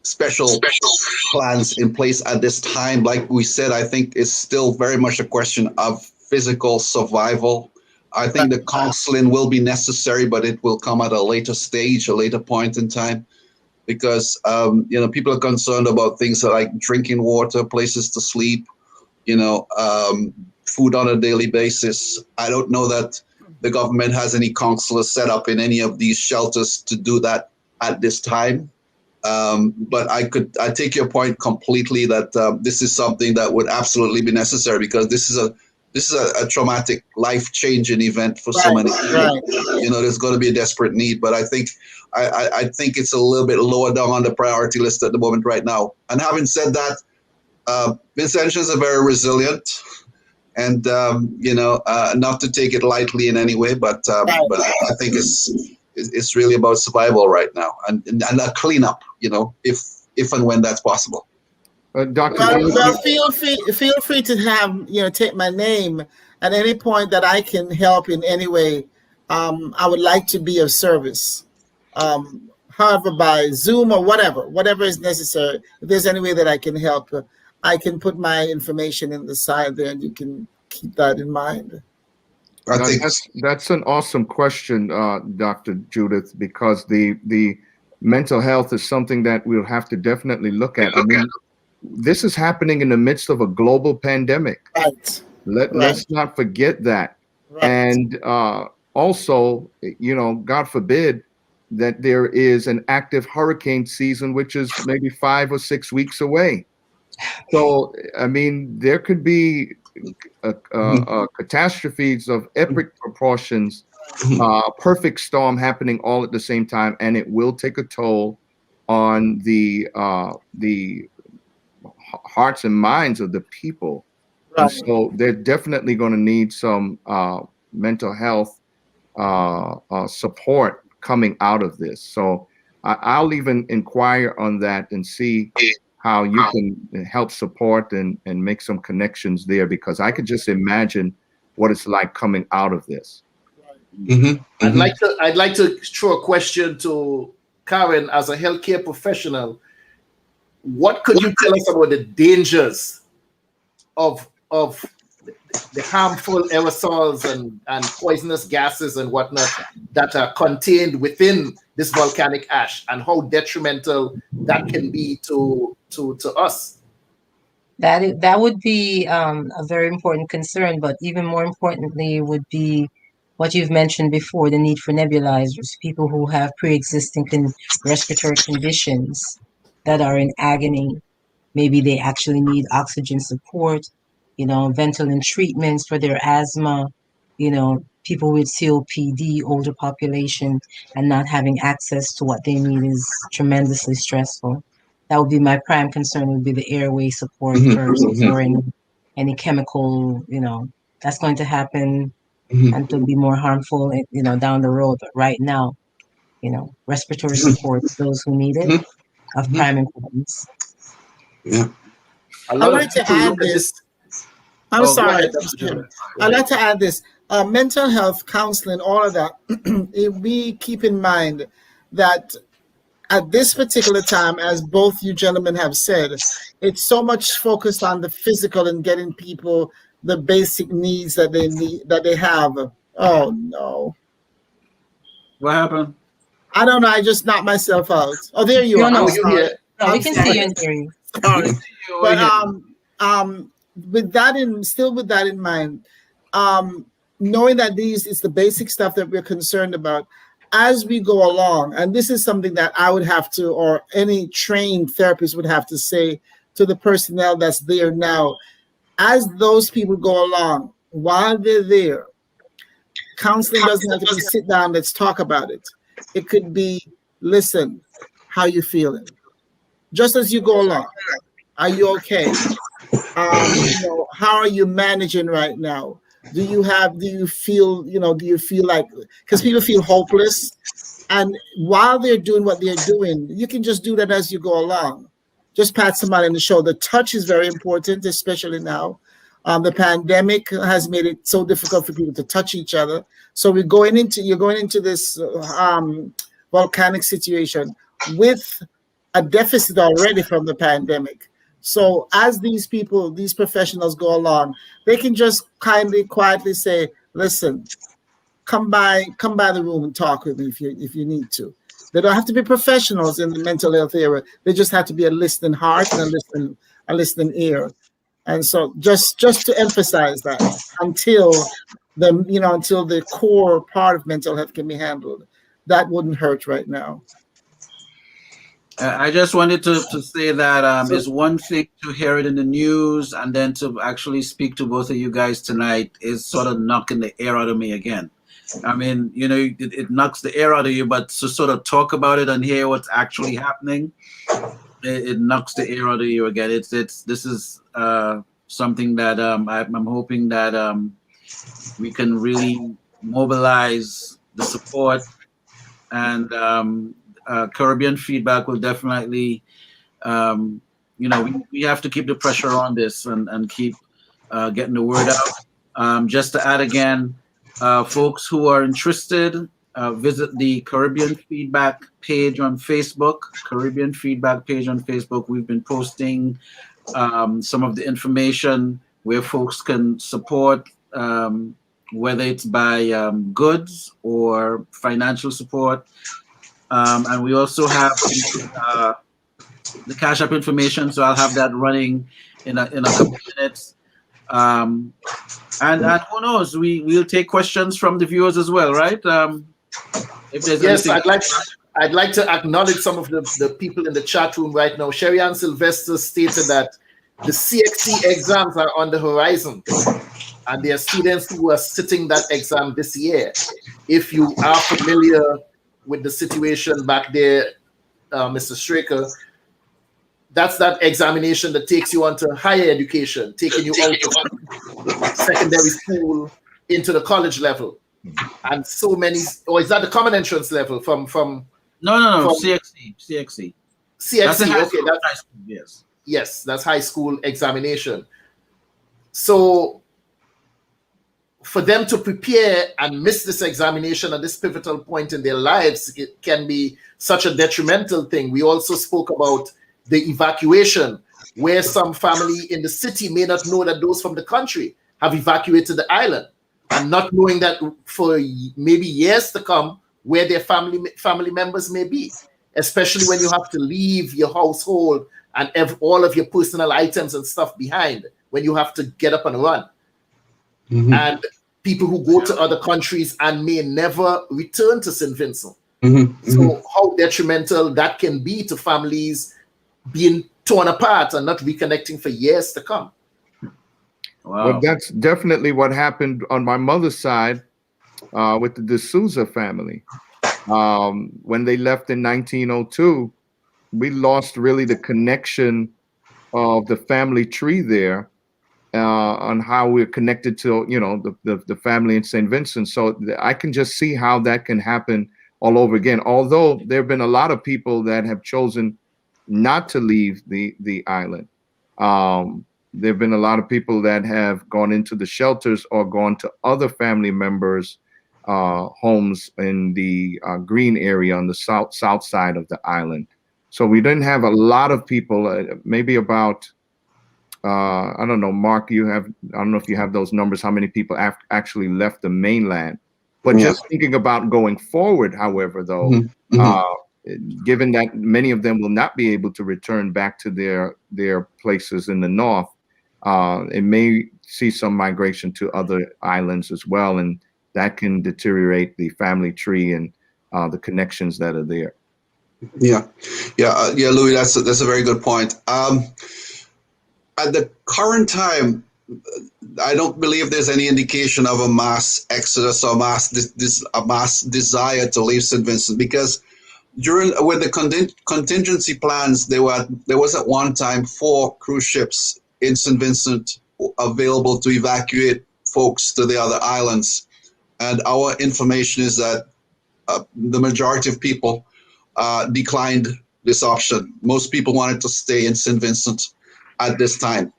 special plans in place at this time. Like we said, I think it's still very much a question of physical survival. I think the counseling will be necessary, but it will come at a later stage, a later point in time, because people are concerned about things like drinking water, places to sleep, food on a daily basis. I don't know that the government has any counselors set up in any of these shelters to do that at this time. But I take your point completely that this is something that would absolutely be necessary, because this is a traumatic, life-changing event for so many people. Right. There's going to be a desperate need, but I think it's a little bit lower down on the priority list at the moment right now. And having said that, Vincentians are very resilient, and not to take it lightly in any way, but I think it's really about survival right now and a cleanup, if and when that's possible. Dr. Well, feel free to have take my name at any point that I can help in any way. I would like to be of service, however, by Zoom or whatever is necessary. If there's any way that I can help, I can put my information in the side there, and you can keep that in mind. I think that's an awesome question, Dr. Judith, because the mental health is something that we'll have to definitely look at. I mean, this is happening in the midst of a global pandemic. Right. Let's not forget that. Right. And also, God forbid that there is an active hurricane season, which is maybe 5 or 6 weeks away. So, I mean, there could be catastrophes of epic proportions, perfect storm happening all at the same time, and it will take a toll on the hearts and minds of the people. Right. And so they're definitely going to need some mental health support coming out of this. So I'll even inquire on that and see how you can help support and make some connections there, because I could just imagine what it's like coming out of this. Mm-hmm. I'd like to throw a question to Karin as a healthcare professional. What could you tell us about the dangers of the harmful aerosols and poisonous gases and whatnot that are contained within this volcanic ash, and how detrimental that can be to us? That would be a very important concern, but even more importantly would be what you've mentioned before, the need for nebulizers, people who have pre-existing respiratory conditions that are in agony. Maybe they actually need oxygen support, Ventolin treatments for their asthma, people with COPD, older population, and not having access to what they need is tremendously stressful. That would be my prime concern, would be the airway support first before any chemical, that's going to happen and to be more harmful, down the road. But right now, respiratory support, those who need it, of prime importance. Yeah. I'd like to add this. I'm sorry. I'd like to add this. Mental health counseling, all of that, we keep in mind that at this particular time, as both you gentlemen have said, it's so much focused on the physical and getting people the basic needs that they need, that they have. Oh no. What happened? I don't know. I just knocked myself out. Oh, there you are. No, we can see you and hear you. Sorry. But with that in mind, knowing that these is the basic stuff that we're concerned about as we go along, and this is something that I would have to, or any trained therapist would have to say to the personnel that's there now, as those people go along, while they're there, counseling doesn't have to be sit down, let's talk about it. It could be, listen, how you feeling? Just as you go along, are you okay? How are you managing right now? Do you feel like, because people feel hopeless, and while they're doing what they're doing, you can just do that as you go along. Just pat somebody on the shoulder. Touch is very important, especially now. The pandemic has made it so difficult for people to touch each other. So you're going into this volcanic situation with a deficit already from the pandemic. So as these professionals go along, they can just quietly say, listen, come by the room and talk with me if you need to. They don't have to be professionals in the mental health area. They just have to be a listening heart and a listening ear. And so just to emphasize that until the core part of mental health can be handled, that wouldn't hurt right now. I just wanted to say that it's one thing to hear it in the news, and then to actually speak to both of you guys tonight is sort of knocking the air out of me again. I mean, it knocks the air out of you, but to sort of talk about it and hear what's actually happening, it knocks the air out of you again. This is something that I'm hoping that we can really mobilize the support, and Caribbean Feedback will definitely, we have to keep the pressure on this and keep getting the word out. Just to add again, folks who are interested, visit the Caribbean Feedback page on Facebook. Caribbean Feedback page on Facebook. We've been posting some of the information where folks can support, whether it's by goods or financial support. And we also have the Cash App information, so I'll have that running in a couple of minutes. And who knows, we'll take questions from the viewers as well, right? If there's anything. I'd like to acknowledge some of the people in the chat room right now. Sherry Ann Sylvester stated that the CXC exams are on the horizon, and there are students who are sitting that exam this year. If you are familiar with the situation back there, Mr. Straker, that's that examination that takes you on to higher education, taking you out of secondary school into the college level. And so many, or is that the common entrance level from No, CXC. CXC, okay, that's high school, yes. Yes, that's high school examination. So for them to prepare and miss this examination at this pivotal point in their lives, it can be such a detrimental thing. We also spoke about the evacuation, where some family in the city may not know that those from the country have evacuated the island, and not knowing that for maybe years to come, where their family members may be, especially when you have to leave your household and all of your personal items and stuff behind, when you have to get up and run. Mm-hmm. And people who go to other countries and may never return to St. Vincent. Mm-hmm. So how detrimental that can be to families being torn apart and not reconnecting for years to come. Wow. Well, that's definitely what happened on my mother's side with the D'Souza family. When they left in 1902, we lost really the connection of the family tree there. On how we're connected to, the family in St. Vincent. So I can just see how that can happen all over again. Although there have been a lot of people that have chosen not to leave the island. There have been a lot of people that have gone into the shelters or gone to other family members' homes in the green area on the south side of the island. So we didn't have a lot of people, maybe about I don't know, Mark, I don't know if you have those numbers, how many people actually left the mainland. But just thinking about going forward, however, though, given that many of them will not be able to return back to their places in the north, it may see some migration to other islands as well. And that can deteriorate the family tree and the connections that are there. Yeah, Louis, that's a very good point. At the current time, I don't believe there's any indication of a mass exodus or a mass desire to leave St. Vincent, because with the contingency plans, there was at one time 4 cruise ships in St. Vincent available to evacuate folks to the other islands. And our information is that the majority of people declined this option. Most people wanted to stay in St. Vincent at this time.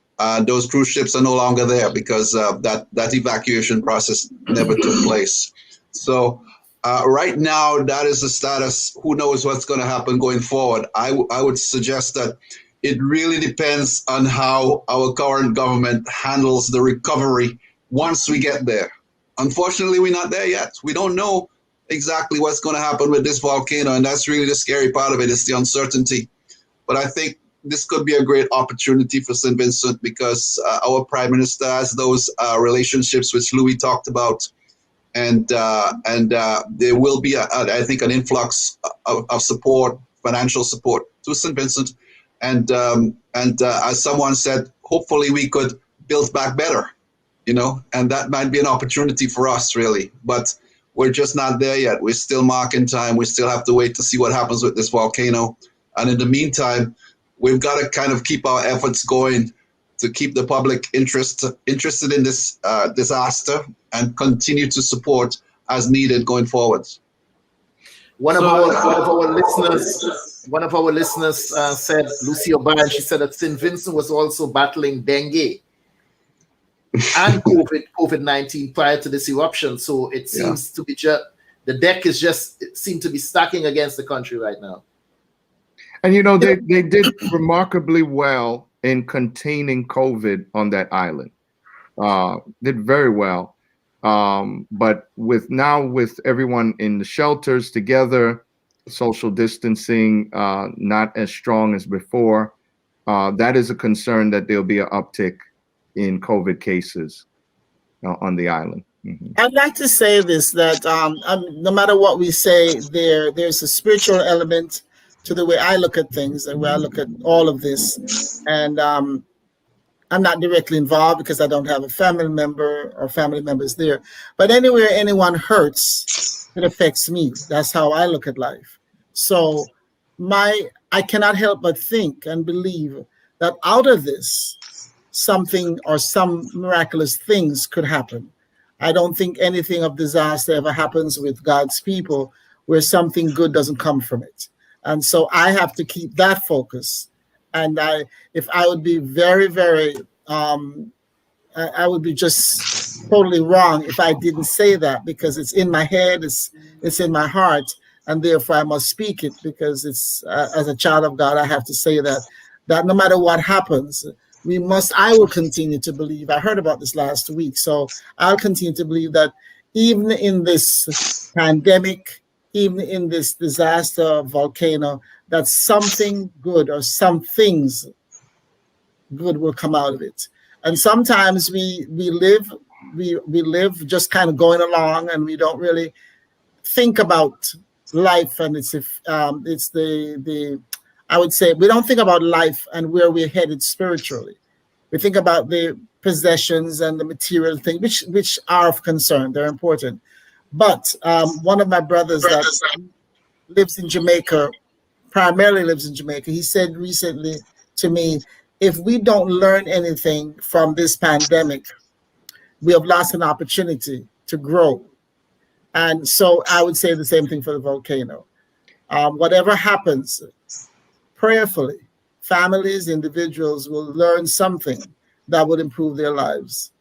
Those cruise ships are no longer there because that evacuation process never took place. So right now, that is the status. Who knows what's going to happen going forward? I would suggest that it really depends on how our current government handles the recovery once we get there. Unfortunately, we're not there yet. We don't know exactly what's going to happen with this volcano, and that's really the scary part of it, is the uncertainty. But I think this could be a great opportunity for St. Vincent because our Prime Minister has those relationships which Louis talked about, and there will be, I think, an influx of support, financial support to St. Vincent, and as someone said, hopefully we could build back better, and that might be an opportunity for us, really. But we're just not there yet. We're still marking time. We still have to wait to see what happens with this volcano, and in the meantime, we've got to kind of keep our efforts going to keep the public interested in this disaster and continue to support as needed going forward. One of our listeners said, Lucy O'Brien, she said that St. Vincent was also battling dengue and COVID-19 prior to this eruption. So it seems to be the deck is it seemed to be stacking against the country right now. And they did remarkably well in containing COVID on that island. Did very well. But with everyone in the shelters together, social distancing not as strong as before, that is a concern that there'll be an uptick in COVID cases on the island. Mm-hmm. I'd like to say this, that no matter what we say, there's a spiritual element to the way I look at things and where I look at all of this. And I'm not directly involved because I don't have a family member or family members there. But anywhere anyone hurts, it affects me. That's how I look at life. So I cannot help but think and believe that out of this, something or some miraculous things could happen. I don't think anything of disaster ever happens with God's people where something good doesn't come from it. And so I have to keep that focus. And if I would be very, very, I would be just totally wrong if I didn't say that, because it's in my head, it's in my heart, and therefore I must speak it, because it's as a child of God, I have to say that no matter what happens, I will continue to believe. I heard about this last week, so I'll continue to believe that even in this pandemic, even in this disaster volcano, that something good or some things good will come out of it. And sometimes we live just kind of going along, and we don't really think about life. And I would say we don't think about life and where we're headed spiritually. We think about the possessions and the material things, which are of concern. They're important. But one of my brothers that lives in Jamaica, primarily lives in Jamaica, he said recently to me, if we don't learn anything from this pandemic, we have lost an opportunity to grow. And so I would say the same thing for the volcano. Whatever happens, prayerfully, families, individuals will learn something that would improve their lives.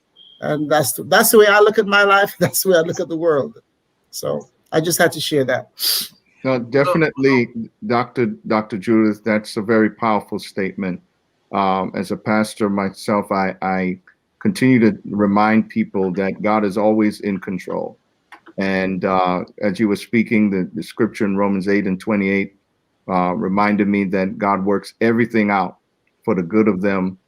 And that's the way I look at my life. That's the way I look at the world. So I just had to share that. No, definitely, Dr. Judith, that's a very powerful statement. As a pastor myself, I continue to remind people that God is always in control. And as you were speaking, the scripture in Romans 8:28 reminded me that God works everything out for the good of them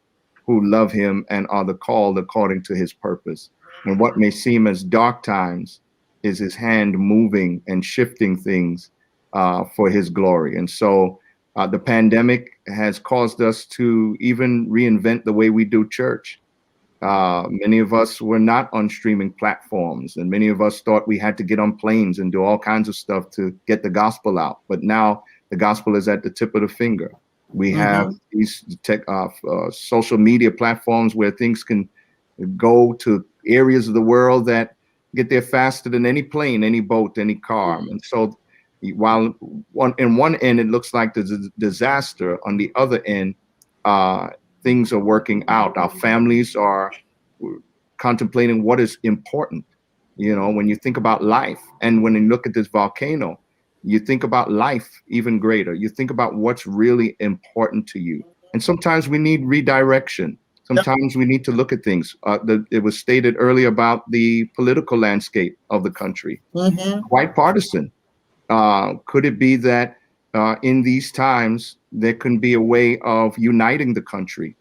who love him and are the called according to his purpose. And what may seem as dark times is his hand moving and shifting things for his glory. And so the pandemic has caused us to even reinvent the way we do church. Many of us were not on streaming platforms, and many of us thought we had to get on planes and do all kinds of stuff to get the gospel out. But now the gospel is at the tip of the finger. We have these social media platforms where things can go to areas of the world that get there faster than any plane, any boat, any car. And so while in one end it looks like there's a disaster, on the other end, things are working out. Our families are contemplating what is important. You know, when you think about life, and when you look at this volcano, you think about life even greater. You think about what's really important to you. And sometimes we need redirection. Sometimes we need to look at things. It was stated earlier about the political landscape of the country, quite partisan. Could it be that in these times, there can be a way of uniting the country,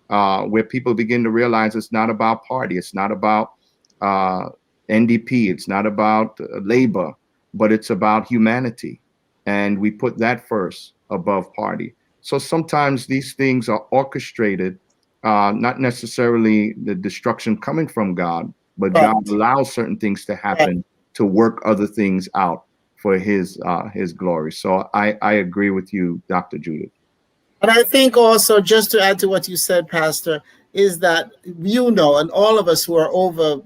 where people begin to realize it's not about party, it's not about NDP, it's not about labor, but it's about humanity. And we put that first above party. So sometimes these things are orchestrated, not necessarily the destruction coming from God, but God allows certain things to happen to work other things out for his glory. So I agree with you, Dr. Judith. And I think also, just to add to what you said, Pastor, is that you know, and all of us who are over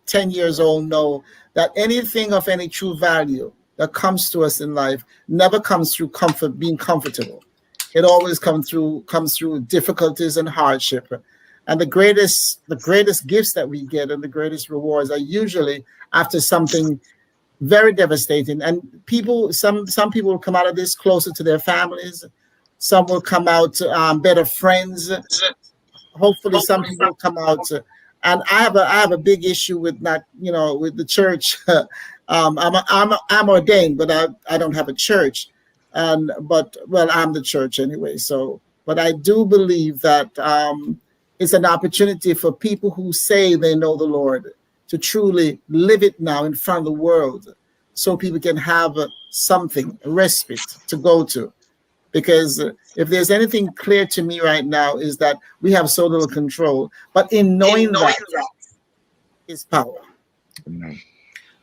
10 years old know that anything of any true value that comes to us in life never comes through comfort, being comfortable. It always comes through difficulties and hardship. And the greatest gifts that we get and the greatest rewards are usually after something very devastating. And some people will come out of this closer to their families. Some will come out better friends. Hopefully, some people will come out. And I have a big issue with with the church. I'm ordained, but I don't have a church. I'm the church anyway. So, but I do believe that it's an opportunity for people who say they know the Lord to truly live it now in front of the world, so people can have something, a respite to go to. Because if there's anything clear to me right now is that we have so little control, but in knowing that is power.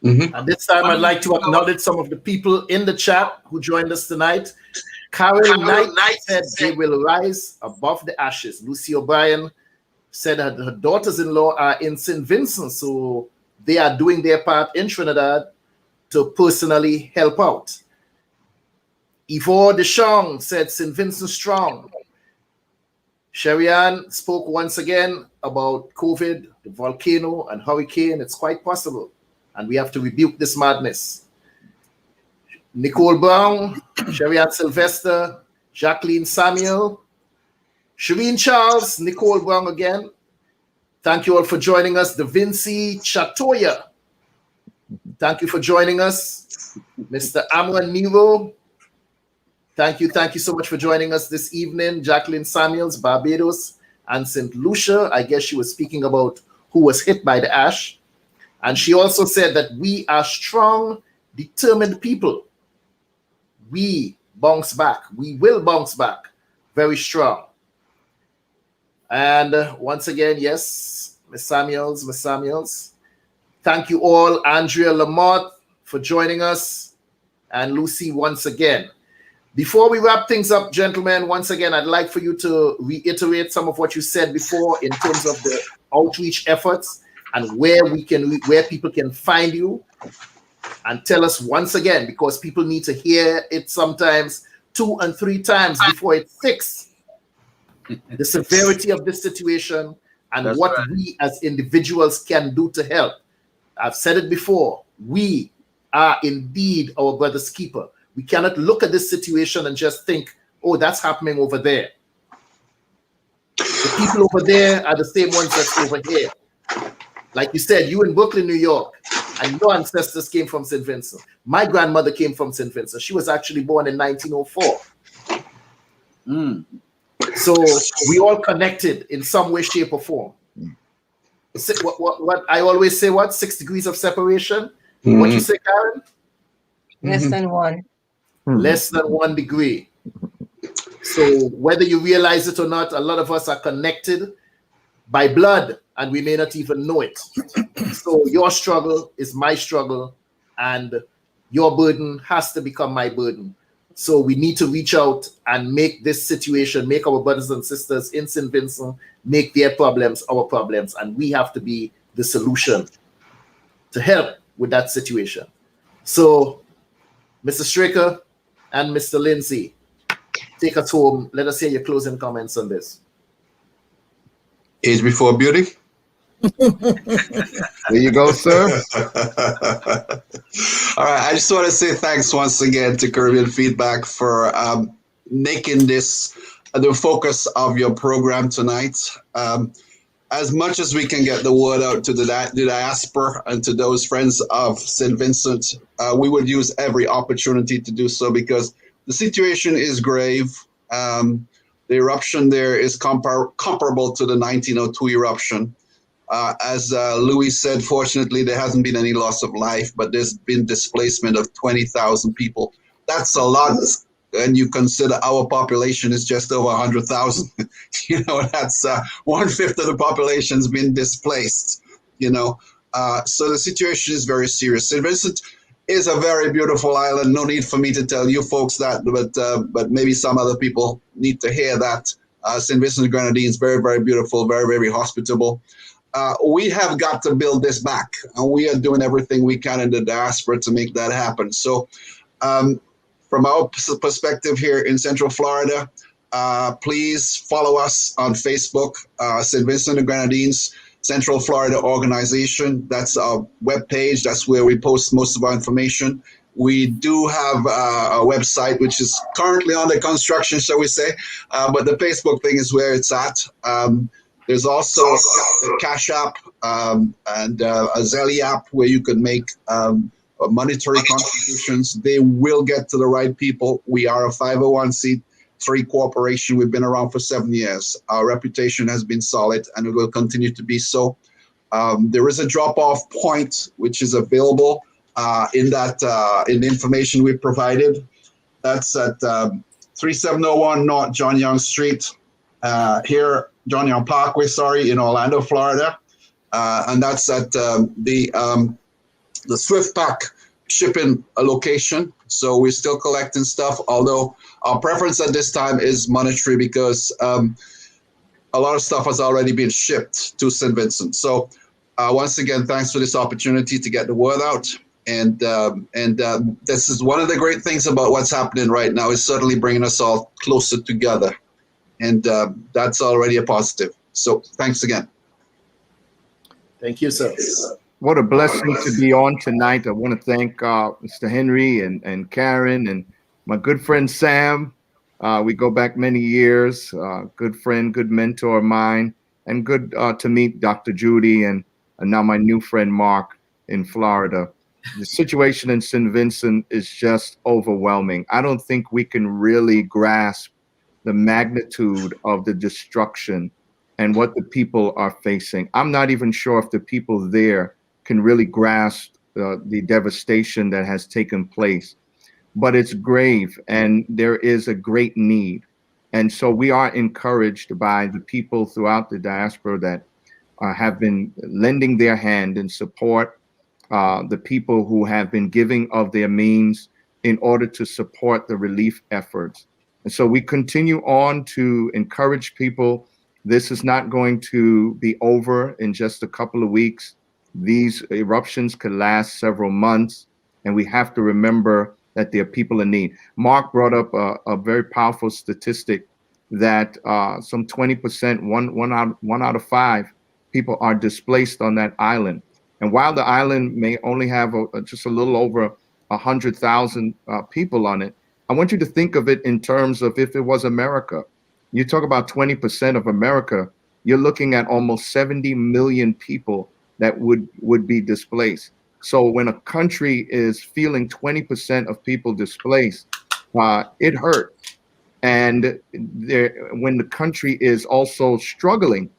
At this time, I'd like to acknowledge some of the people in the chat who joined us tonight. Karin Knight said they will rise above the ashes. Lucy O'Brien said that her daughters-in-law are in St. Vincent, so they are doing their part in Trinidad to personally help out. Yvonne Deschamps said St. Vincent strong. Sherry-Ann spoke once again about COVID, the volcano, and hurricane. It's quite possible, and we have to rebuke this madness. Nicole Brown, Sherry-Ann Sylvester, Jacqueline Samuel, Shireen Charles, Nicole Brown again. Thank you all for joining us. Da Vinci Chatoya, thank you for joining us. Mr. Amran Nero, thank you so much for joining us this evening. Jacqueline Samuels, Barbados, and St. Lucia. I guess she was speaking about who was hit by the ash. And she also said that we are strong, determined people. We bounce back. We will bounce back very strong. And once again, yes, Miss Samuels. Thank you all. Andrea Lamott for joining us. And Lucy once again. Before we wrap things up, gentlemen, once again, I'd like for you to reiterate some of what you said before in terms of the outreach efforts and where people can find you, and tell us once again, because people need to hear it sometimes 2 and 3 times before it sticks, the severity of this situation and that's what we as individuals can do to help. I've said it before, we are indeed our brother's keeper. We cannot look at this situation and just think, oh, that's happening over there. The people over there are the same ones that's over here. Like you said, you in Brooklyn, New York, and your ancestors came from St. Vincent. My grandmother came from St. Vincent. She was actually born in 1904. So we all connected in some way, shape, or form. What I always say, 6 degrees of separation? What you say, Karin? Less than 1. Less than 1 degree. So whether you realize it or not, a lot of us are connected by blood, and we may not even know it. So your struggle is my struggle, and your burden has to become my burden. So we need to reach out and make this situation, make our brothers and sisters in St. Vincent, make their problems our problems, and we have to be the solution to help with that situation. So, Mr. Straker and Mr. Lindsay, take us home. Let us hear your closing comments on this. Age before beauty. There you go, sir. All right. I just want to say thanks once again to Caribbean Feedback for making this the focus of your program tonight. As much as we can get the word out to the diaspora and to those friends of St. Vincent, we would use every opportunity to do so because the situation is grave. The eruption there is comparable to the 1902 eruption. As Louis said, fortunately, there hasn't been any loss of life, but there's been displacement of 20,000 people. That's a lot. And you consider our population is just over 100,000. That's 1/5 of the population's been displaced, So the situation is very serious. St. Vincent is a very beautiful island. No need for me to tell you folks that, but maybe some other people need to hear that. St. Vincent and Grenadines, very, very beautiful, very, very hospitable. We have got to build this back, and we are doing everything we can in the diaspora to make that happen. So from our perspective here in Central Florida, please follow us on Facebook, St. Vincent and Grenadines Central Florida Organization. That's our webpage. That's where we post most of our information. We do have a website, which is currently under construction, shall we say, but the Facebook thing is where it's at. There's also a Cash App and a Zelle app where you can make monetary contributions. They will get to the right people. We are a 501c3 corporation. We've been around for 7 years. Our reputation has been solid and it will continue to be so. There is a drop-off point which is available in the information we provided. That's at 3701 North John Young Street, John Young Parkway, in Orlando, Florida. And that's at the Swift Pack shipping location. So we're still collecting stuff, although our preference at this time is monetary because a lot of stuff has already been shipped to St. Vincent. So once again, thanks for this opportunity to get the word out. And this is one of the great things about what's happening right now is certainly bringing us all closer together. And that's already a positive. So thanks again. Thank you, sir. What a blessing to be on tonight. I want to thank Mr. Henry and Karin and my good friend Sam. We go back many years. Good friend, good mentor of mine, and good to meet Dr. Judy and now my new friend Mark in Florida. The situation in St. Vincent is just overwhelming. I don't think we can really grasp the magnitude of the destruction and what the people are facing. I'm not even sure if the people there can really grasp the devastation that has taken place, but it's grave and there is a great need. And so we are encouraged by the people throughout the diaspora that have been lending their hand in support, the people who have been giving of their means in order to support the relief efforts. And so we continue on to encourage people. This is not going to be over in just a couple of weeks. These eruptions could last several months, and we have to remember that there are people in need. Mark brought up a very powerful statistic that some 20%, one out of 5 people are displaced on that island. And while the island may only have just a little over 100,000 people on it, I want you to think of it in terms of if it was America. You talk about 20% of America, you're looking at almost 70 million people that would be displaced. So when a country is feeling 20% of people displaced, it hurts. And when the country is also struggling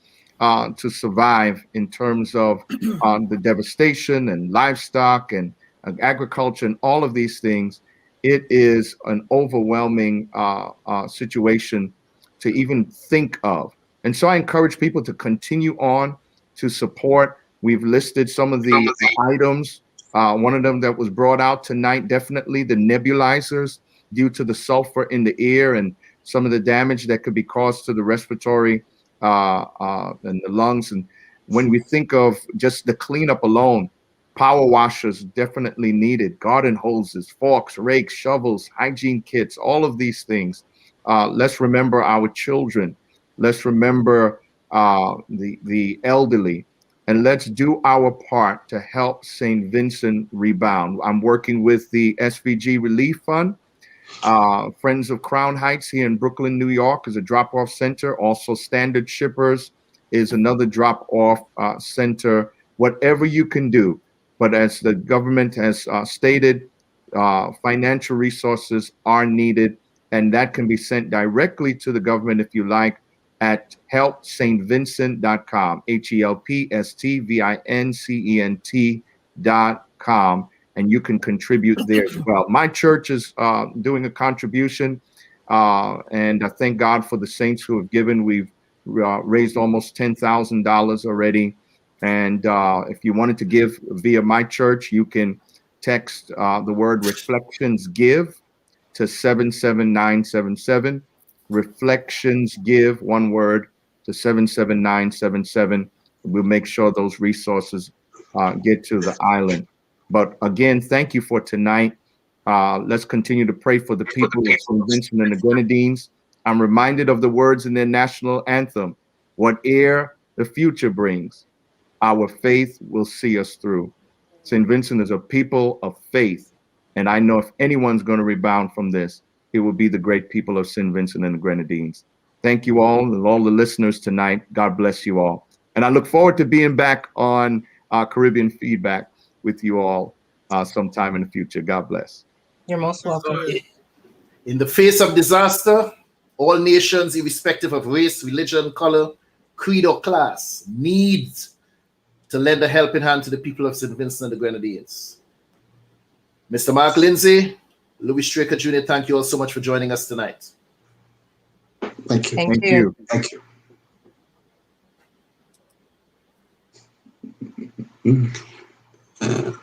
to survive in terms of the devastation and livestock and agriculture and all of these things, it is an overwhelming situation to even think of. And so I encourage people to continue on to support. We've listed some of the items. One of them that was brought out tonight, definitely the nebulizers due to the sulfur in the air and some of the damage that could be caused to the respiratory and the lungs. And When we think of just the cleanup alone, power washers definitely needed, garden hoses, forks, rakes, shovels, hygiene kits, all of these things. Let's remember our children. Let's remember the elderly. And let's do our part to help St. Vincent rebound. I'm working with the SVG Relief Fund. Friends of Crown Heights here in Brooklyn, New York is a drop-off center. Also Standard Shippers is another drop-off center. Whatever you can do. But as the government has stated, financial resources are needed, and that can be sent directly to the government if you like at helpstvincent.com, helpstvincent.com, and you can contribute there as well. My church is doing a contribution, and I thank God for the saints who have given. We've raised almost $10,000 already. And if you wanted to give via my church, you can text the word Reflections Give to 77977. Reflections Give, one word, to 77977. We'll make sure those resources get to the island. But again, thank you for tonight. Let's continue to pray for the people of St. Vincent and the Grenadines. I'm reminded of the words in their national anthem, whate'er the future brings, our faith will see us through. St. Vincent is a people of faith, and I know if anyone's going to rebound from this, it will be the great people of St. Vincent and the Grenadines. Thank you all and all the listeners tonight. God bless you all. And I look forward to being back on Caribbean Feedback with you all sometime in the future. God bless. You're most welcome. In the face of disaster, all nations, irrespective of race, religion, color, creed, or class, need to lend a helping hand to the people of St. Vincent and the Grenadines. Mr. Mark Lindsay, Louis Straker Jr., thank you all so much for joining us tonight. Thank you. Thank you. Thank you.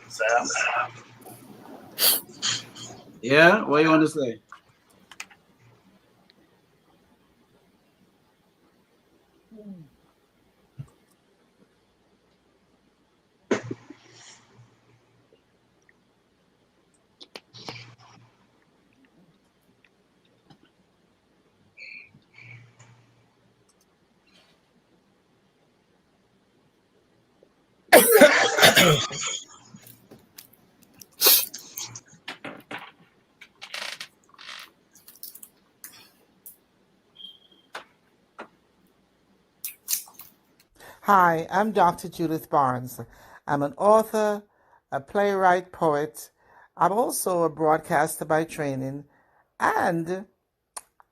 Sam? Yeah, what do you want to say? Hi, I'm Dr. Judith Barnes. I'm an author, a playwright, poet. I'm also a broadcaster by training, and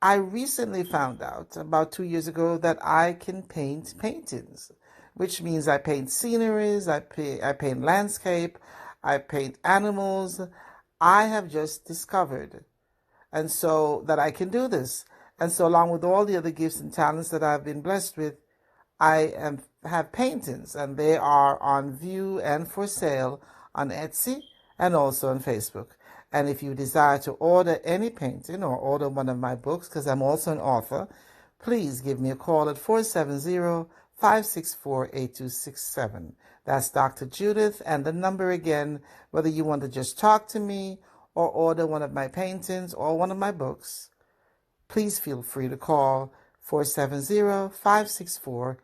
I recently found out about 2 years ago that I can paint paintings, which means I paint sceneries, I paint landscape, I paint animals. I have just discovered, and so that I can do this. And so along with all the other gifts and talents that I've been blessed with, I have paintings, and they are on view and for sale on Etsy and also on Facebook. And if you desire to order any painting or order one of my books, because I'm also an author, please give me a call at 470-564-8267. That's Dr. Judith, and the number again, whether you want to just talk to me or order one of my paintings or one of my books, please feel free to call 470-564-8267.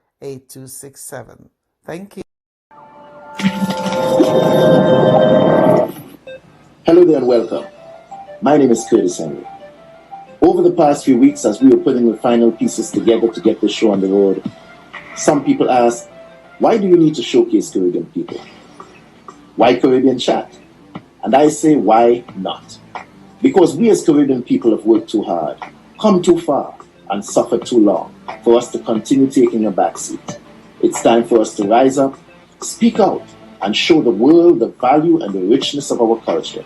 Thank you. Hello there and welcome. My name is Curtis Henry. Over the past few weeks, as we were putting the final pieces together to get the show on the road, some people asked, why do you need to showcase Caribbean people? Why Caribbean Chat? And I say, why not? Because we as Caribbean people have worked too hard, come too far, and suffered too long for us to continue taking a backseat. It's time for us to rise up, speak out, and show the world the value and the richness of our culture.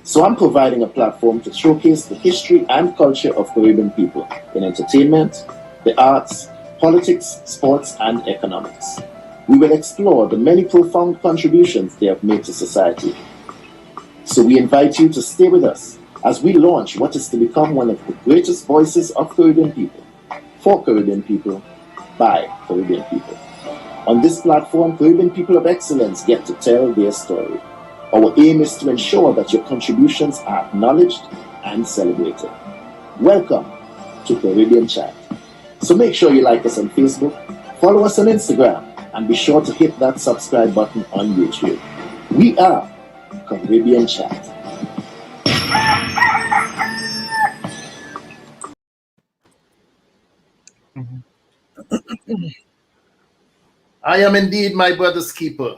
So I'm providing a platform to showcase the history and culture of Caribbean people in entertainment, the arts, politics, sports, and economics. We will explore the many profound contributions they have made to society. So we invite you to stay with us as we launch what is to become one of the greatest voices of Caribbean people, for Caribbean people, by Caribbean people. On this platform, Caribbean people of excellence get to tell their story. Our aim is to ensure that your contributions are acknowledged and celebrated. Welcome to Caribbean Chat. So make sure you like us on Facebook, follow us on Instagram, and be sure to hit that subscribe button on YouTube. We are Caribbean Chat. I am indeed my brother's keeper.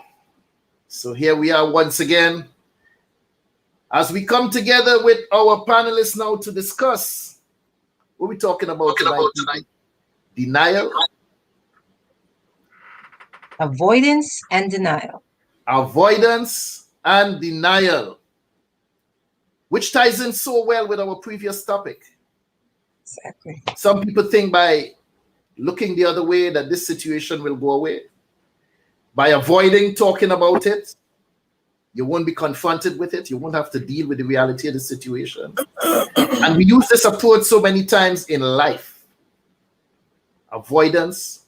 So here we are once again, as we come together with our panelists now to discuss what we're talking about tonight. Denial. Avoidance and denial. Avoidance and denial, which ties in so well with our previous topic. Exactly. Some people think by looking the other way that this situation will go away. By avoiding talking about it, you won't be confronted with it. You won't have to deal with the reality of the situation. And we use this approach so many times in life. Avoidance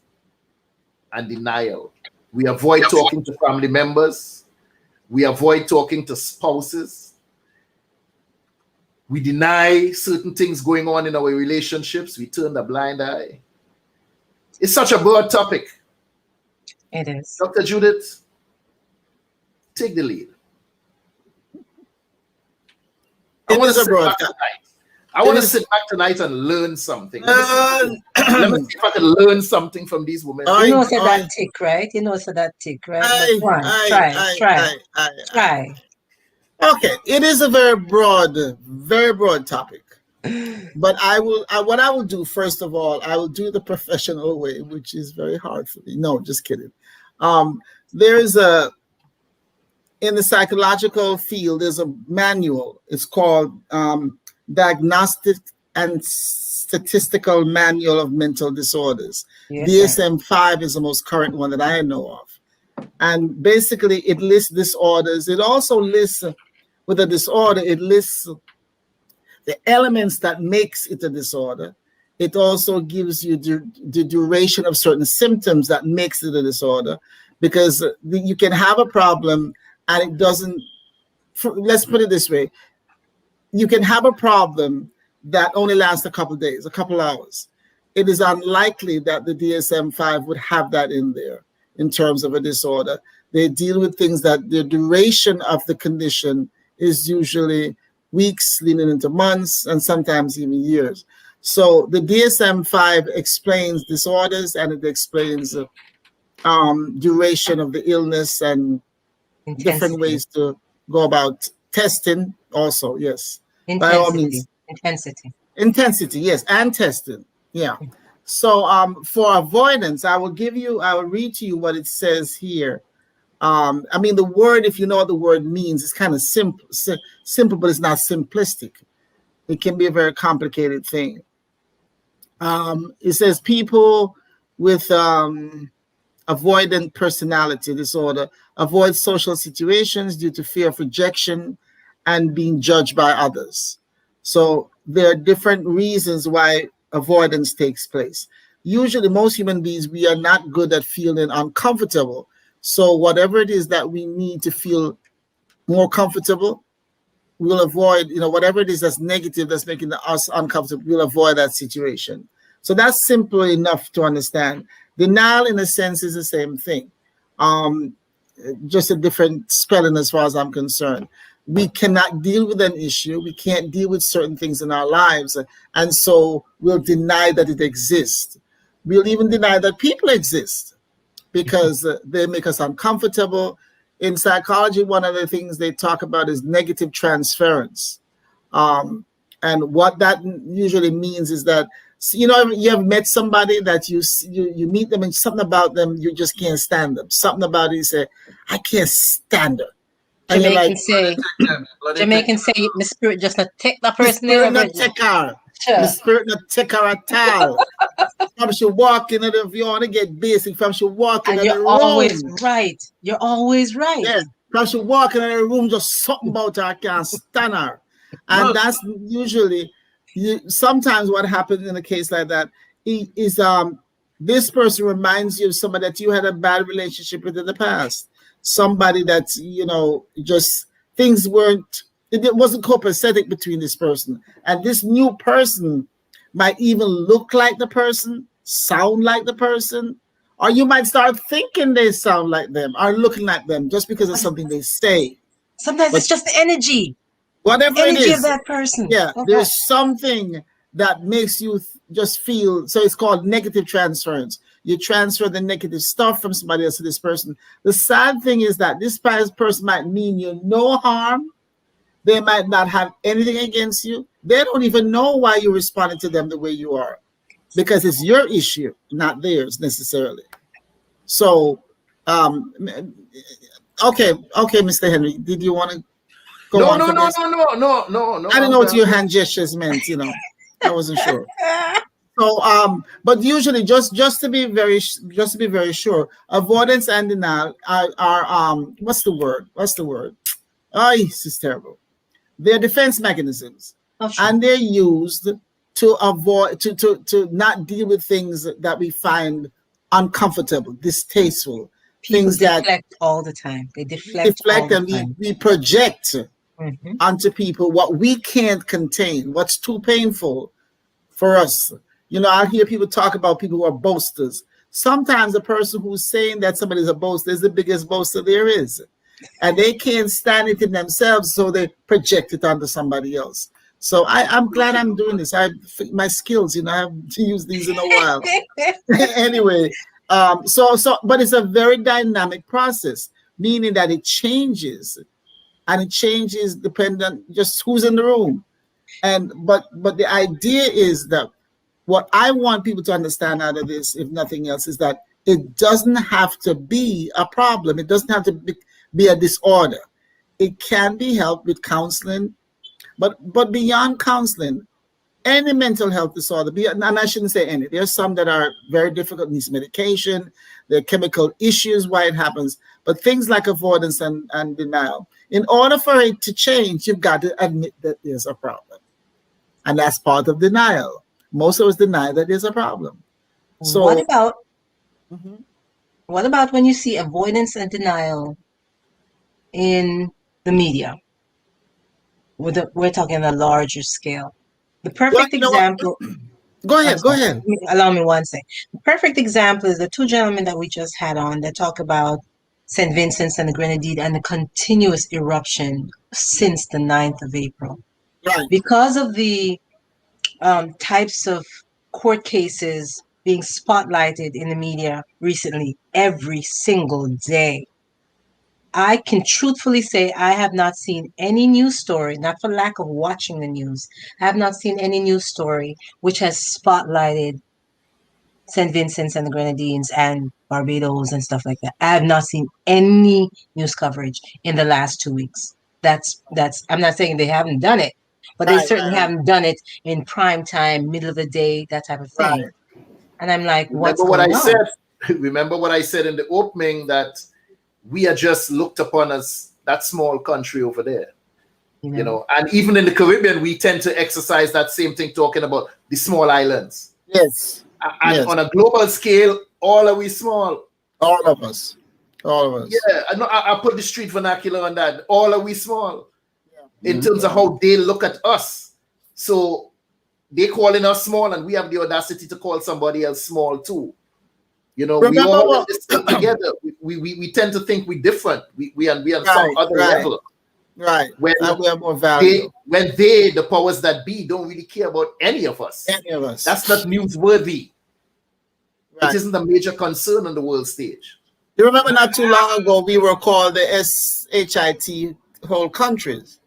and denial. We avoid talking to family members. We avoid talking to spouses. We deny certain things going on in our relationships. We turn a blind eye. It's such a broad topic. It is. Dr. Judith, take the lead. I want to sit back tonight and learn something. Let me see if I can learn something from these women. You know, so that tick, right? You know, so that tick, right? Try. Okay, it is a very broad topic. But what I will do, first of all, I will do the professional way, which is very hard for me. No, just kidding. There's in the psychological field, there's a manual. It's called Diagnostic and Statistical Manual of Mental Disorders. Yes, DSM-5 is the most current one that I know of. And basically, it lists disorders. It also lists, with a disorder, it lists the elements that makes it a disorder. It also gives you the duration of certain symptoms that makes it a disorder, because you can have a problem and it doesn't, let's put it this way, you can have a problem that only lasts a couple of days, a couple hours. It is unlikely that the DSM-5 would have that in there in terms of a disorder. They deal with things that the duration of the condition is usually weeks leading into months and sometimes even years. So the DSM-5 explains disorders, and it explains duration of the illness and different ways to go about testing also, yes. By all means. Intensity, yes, and testing, yeah. So for avoidance, I will read to you what it says here. I mean, the word, if you know what the word means, it's kind of simple, but it's not simplistic. It can be a very complicated thing. It says people with avoidant personality disorder avoid social situations due to fear of rejection and being judged by others. So there are different reasons why avoidance takes place. Usually, most human beings, we are not good at feeling uncomfortable. So whatever it is that we need to feel more comfortable, we'll avoid, whatever it is that's negative, that's making us uncomfortable, we'll avoid that situation. So that's simple enough to understand. Denial, in a sense, is the same thing. Just a different spelling as far as I'm concerned. We cannot deal with an issue. We can't deal with certain things in our lives. And so we'll deny that it exists. We'll even deny that people exist, because they make us uncomfortable. In psychology, one of the things they talk about is negative transference. And what that usually means is that, you have met somebody that you meet them and something about them, you just can't stand them. Something about it, you say, I can't stand her. And Jamaican say, my spirit just not take that person. My spirit not take her. Sure. My spirit not take her at all. From she walk in, if you want to get basic, from she walk in the room. You're always right. You're always right. Yeah. From she walk in the room, just something about her, I can't stand her. And that's usually, sometimes what happens in a case like that is this person reminds you of somebody that you had a bad relationship with in the past. Somebody that, just things weren't, it wasn't copacetic between this person. And this new person might even look like the person, sound like the person, or you might start thinking they sound like them or looking like them just because of something they say. Sometimes it's just the energy. Whatever energy it is. of that person. Yeah, Okay. there's something that makes you just feel, so it's called negative transference. You transfer the negative stuff from somebody else to this person. The sad thing is that this person might mean you no harm. They might not have anything against you. They don't even know why you responded to them the way you are, because it's your issue, not theirs necessarily. So, okay, Mr. Henry, did you want to go on? No. I didn't know what your hand gestures meant. I wasn't sure. So, but usually, just to be very sure, avoidance and denial are what's the word? Oh, this is terrible. They're defense mechanisms, and they're used to avoid to not deal with things that we find uncomfortable, distasteful. People things that deflect all the time. They deflect all the and time. we project onto people what we can't contain, what's too painful for us. I hear people talk about people who are boasters. Sometimes a person who's saying that somebody's a boaster is the biggest boaster there is. And they can't stand it in themselves, so they project it onto somebody else. So I'm glad I'm doing this. My skills, I haven't used these in a while. Anyway, but it's a very dynamic process, meaning that it changes, and it changes depending on just who's in the room. But the idea is that what I want people to understand out of this, if nothing else, is that it doesn't have to be a problem. It doesn't have to be a disorder. It can be helped with counseling, but beyond counseling, any mental health disorder, and I shouldn't say any, there's some that are very difficult, needs medication, there are chemical issues why it happens, but things like avoidance and denial, in order for it to change, you've got to admit that there's a problem. And that's part of denial. Most of us deny that there's a problem. So what about when you see avoidance and denial in the media? We're talking on a larger scale. The perfect example. Go ahead. Allow me one second. The perfect example is the two gentlemen that we just had on that talk about St. Vincent's and the Grenadines and the continuous eruption since the 9th of April. Right. Because of the types of court cases being spotlighted in the media recently, every single day, I can truthfully say I have not seen any news story, not for lack of watching the news, I have not seen any news story which has spotlighted St. Vincent's and the Grenadines and Barbados and stuff like that. I have not seen any news coverage in the last 2 weeks. That's I'm not saying they haven't done it, but they certainly haven't done it in prime time, middle of the day, that type of thing. Right. And I'm like, what's going on? Remember what I said in the opening, that we are just looked upon as that small country over there. And even in the Caribbean, we tend to exercise that same thing, talking about the small islands. Yes. And on a global scale, all are we small? All of us. Yeah, I put the street vernacular on that. All are we small? Yeah. In terms of how they look at us. So they calling us small, and we have the audacity to call somebody else small too. We all stick together. We tend to think we're different. We on some other level. Right. When we have more value. When the powers that be, don't really care about any of us. That's not newsworthy. Right. It isn't a major concern on the world stage. You remember not too long ago, we were called the SHIT whole countries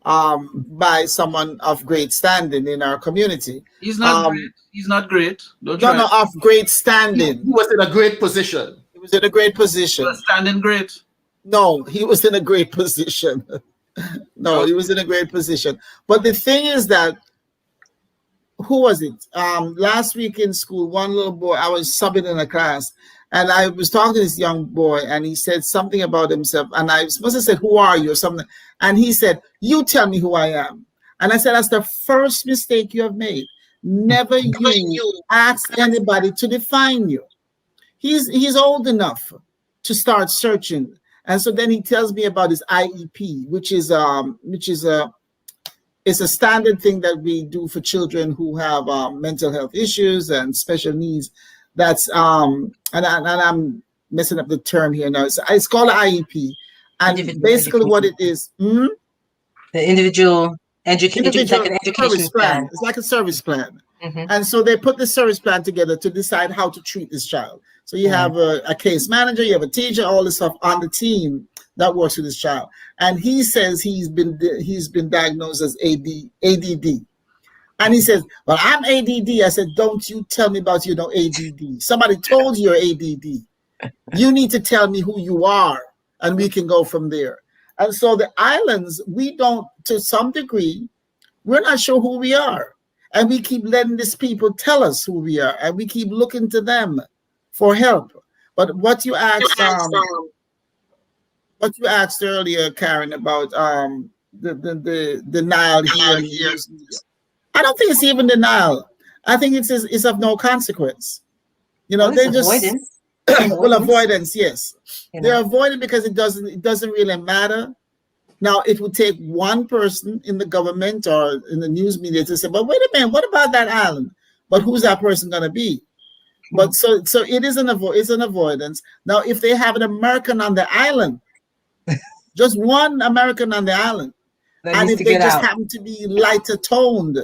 by someone of great standing in our community. He's not great. He's not great. No, of great standing. He was in a great position. He was in a great position. He was standing great. No, he was in a great position. He was in a great position. But the thing is that, who was it? Last week in school, one little boy, I was subbing in a class, and I was talking to this young boy, and he said something about himself, and I must have said, "Who are you?" or something. And he said, "You tell me who I am." And I said, "That's the first mistake you have made." never you ask anybody to define you. He's old enough to start searching. And so then he tells me about his IEP, which is it's a standard thing that we do for children who have mental health issues and special needs. That's and I'm messing up the term here now. It's called IEP, and basically what it is. The individual education. It's like an education plan. It's like a service plan. Mm-hmm. And so they put the service plan together to decide how to treat this child. So you have a case manager, you have a teacher, all this stuff on the team that works with this child. And he says he's been diagnosed as ADD. And he says, well, I'm ADD. I said, don't you tell me about ADD. Somebody told you you're ADD. You need to tell me who you are, and we can go from there. And so the islands, we don't, to some degree, we're not sure who we are. And we keep letting these people tell us who we are, and we keep looking to them for help. But what you asked earlier, Karin, about the denial here, I don't think it's even denial. I think it's of no consequence. They just avoidance. Avoidance, yes. They're avoiding because it doesn't really matter. Now, it would take one person in the government or in the news media to say, but wait a minute, what about that island? But who's that person going to be? But so it is it's an avoidance. Now, if they have an American on the island, just one American on the island, and if they just happen to be lighter toned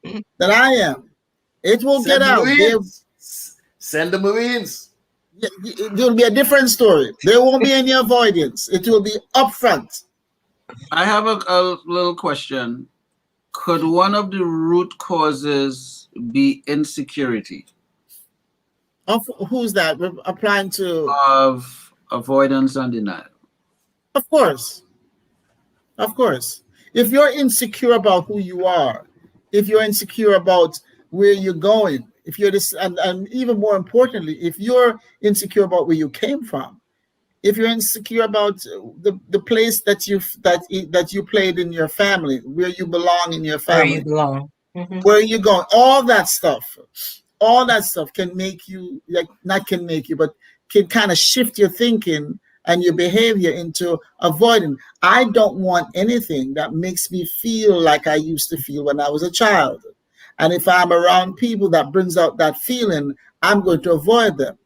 than I am, it will get out. Send the Marines. It will be a different story. There won't be any avoidance. It will be upfront. I have a little question. Could one of the root causes be insecurity? Of who's that? We're applying to of avoidance and denial. Of course. Of course. If you're insecure about who you are, if you're insecure about where you're going, if you're this, and even more importantly, if you're insecure about where you came from, if you're insecure about the place that you played in your family, where you belong in your family, where you belong, where you going, all that stuff can make you, not can make you, but can kind of shift your thinking and your behavior into avoiding. I don't want anything that makes me feel like I used to feel when I was a child. And if I'm around people that brings out that feeling, I'm going to avoid them.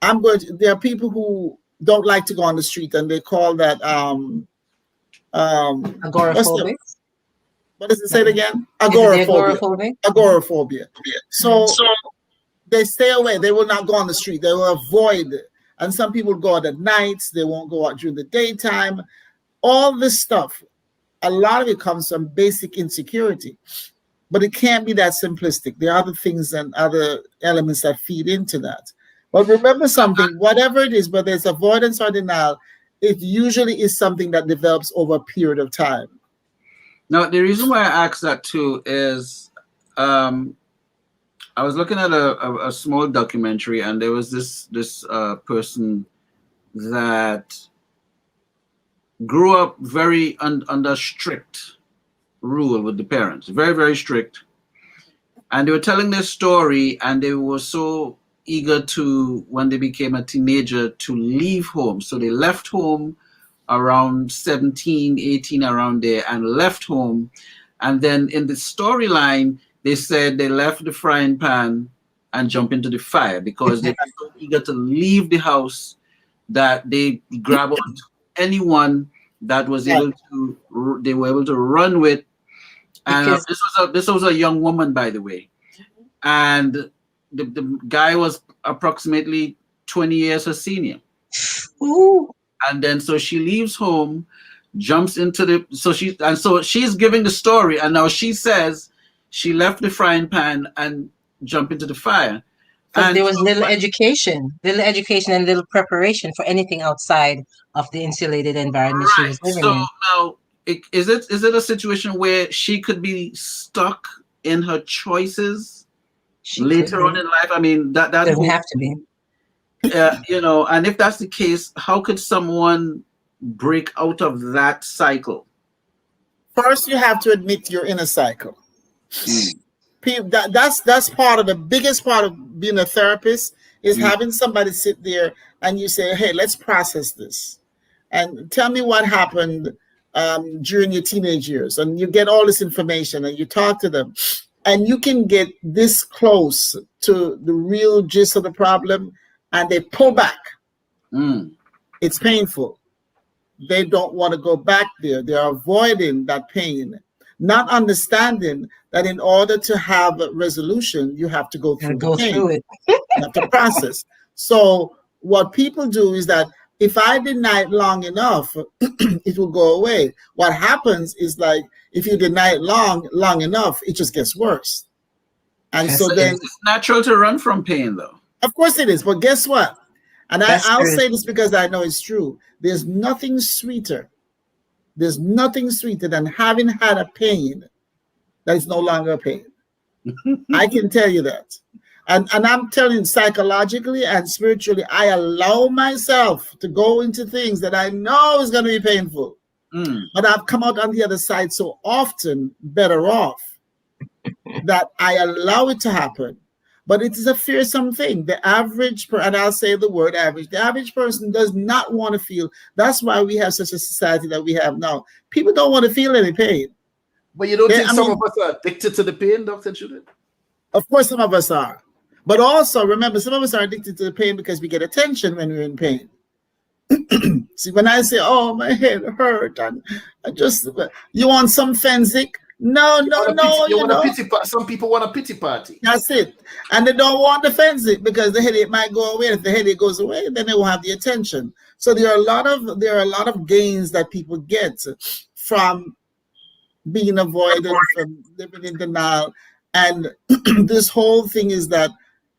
There are people who don't like to go on the street, and they call that agoraphobic. What does it say again? Agoraphobia. Agoraphobia. So they stay away. They will not go on the street. They will avoid it. And some people go out at nights. They won't go out during the daytime. All this stuff, a lot of it comes from basic insecurity. But it can't be that simplistic. There are other things and other elements that feed into that. But remember something, whatever it is, whether it's avoidance or denial, it usually is something that develops over a period of time. Now, the reason why I asked that too is I was looking at a small documentary, and there was this person that grew up very under strict rule with the parents, very, very strict. And they were telling their story, and they were so eager to, when they became a teenager, to leave home. So they left home around 17, 18, around there, and left home. And then in the storyline, they said they left the frying pan and jumped into the fire because they were so eager to leave the house that they grabbed onto anyone that was able to, they were able to run with. And this was a young woman, by the way. And the guy was approximately 20 years her senior. Ooh. And then so she leaves home, jumps into the, so she's giving the story, and now she says she left the frying pan and jumped into the fire. But there was little education and little preparation for anything outside of the insulated environment she was living in. So now, is it a situation where she could be stuck in her choices later on in life? I mean, that doesn't have to be. And if that's the case, how could someone break out of that cycle? First, you have to admit you're in a cycle. That's part of the biggest part of being a therapist is having somebody sit there and you say, hey, let's process this and tell me what happened during your teenage years, and you get all this information and you talk to them and you can get this close to the real gist of the problem, and they pull back. It's painful. They don't want to go back there. They're avoiding that pain, not understanding that in order to have a resolution, you have to go through the pain. through it. You have to process. So what people do is that if I deny it long enough, it will go away. What happens is, like, if you deny it long enough, it just gets worse. And so then it's natural to run from pain, though. Of course it is. But guess what? And I'll say this because I know it's true. There's nothing sweeter. There's nothing sweeter than having had a pain that is no longer a pain. I can tell you that. And I'm telling you, psychologically and spiritually, I allow myself to go into things that I know is going to be painful. But I've come out on the other side so often better off that I allow it to happen. But it is a fearsome thing. The average, and I'll say the word average, the average person does not want to feel. That's why we have such a society that we have now. People don't want to feel any pain. But you don't think some of us are addicted to the pain, Dr. Judith? Of course, some of us are. But also, remember, some of us are addicted to the pain because we get attention when we're in pain. See, when I say, oh, my head hurt, and I just, you want some Fenzik? No. Some people want a pity party. That's it. And they don't want the Fenzik because the headache might go away. If the headache goes away, then they will have the attention. So there are a lot of gains that people get from being avoided, from living in denial. And this whole thing is that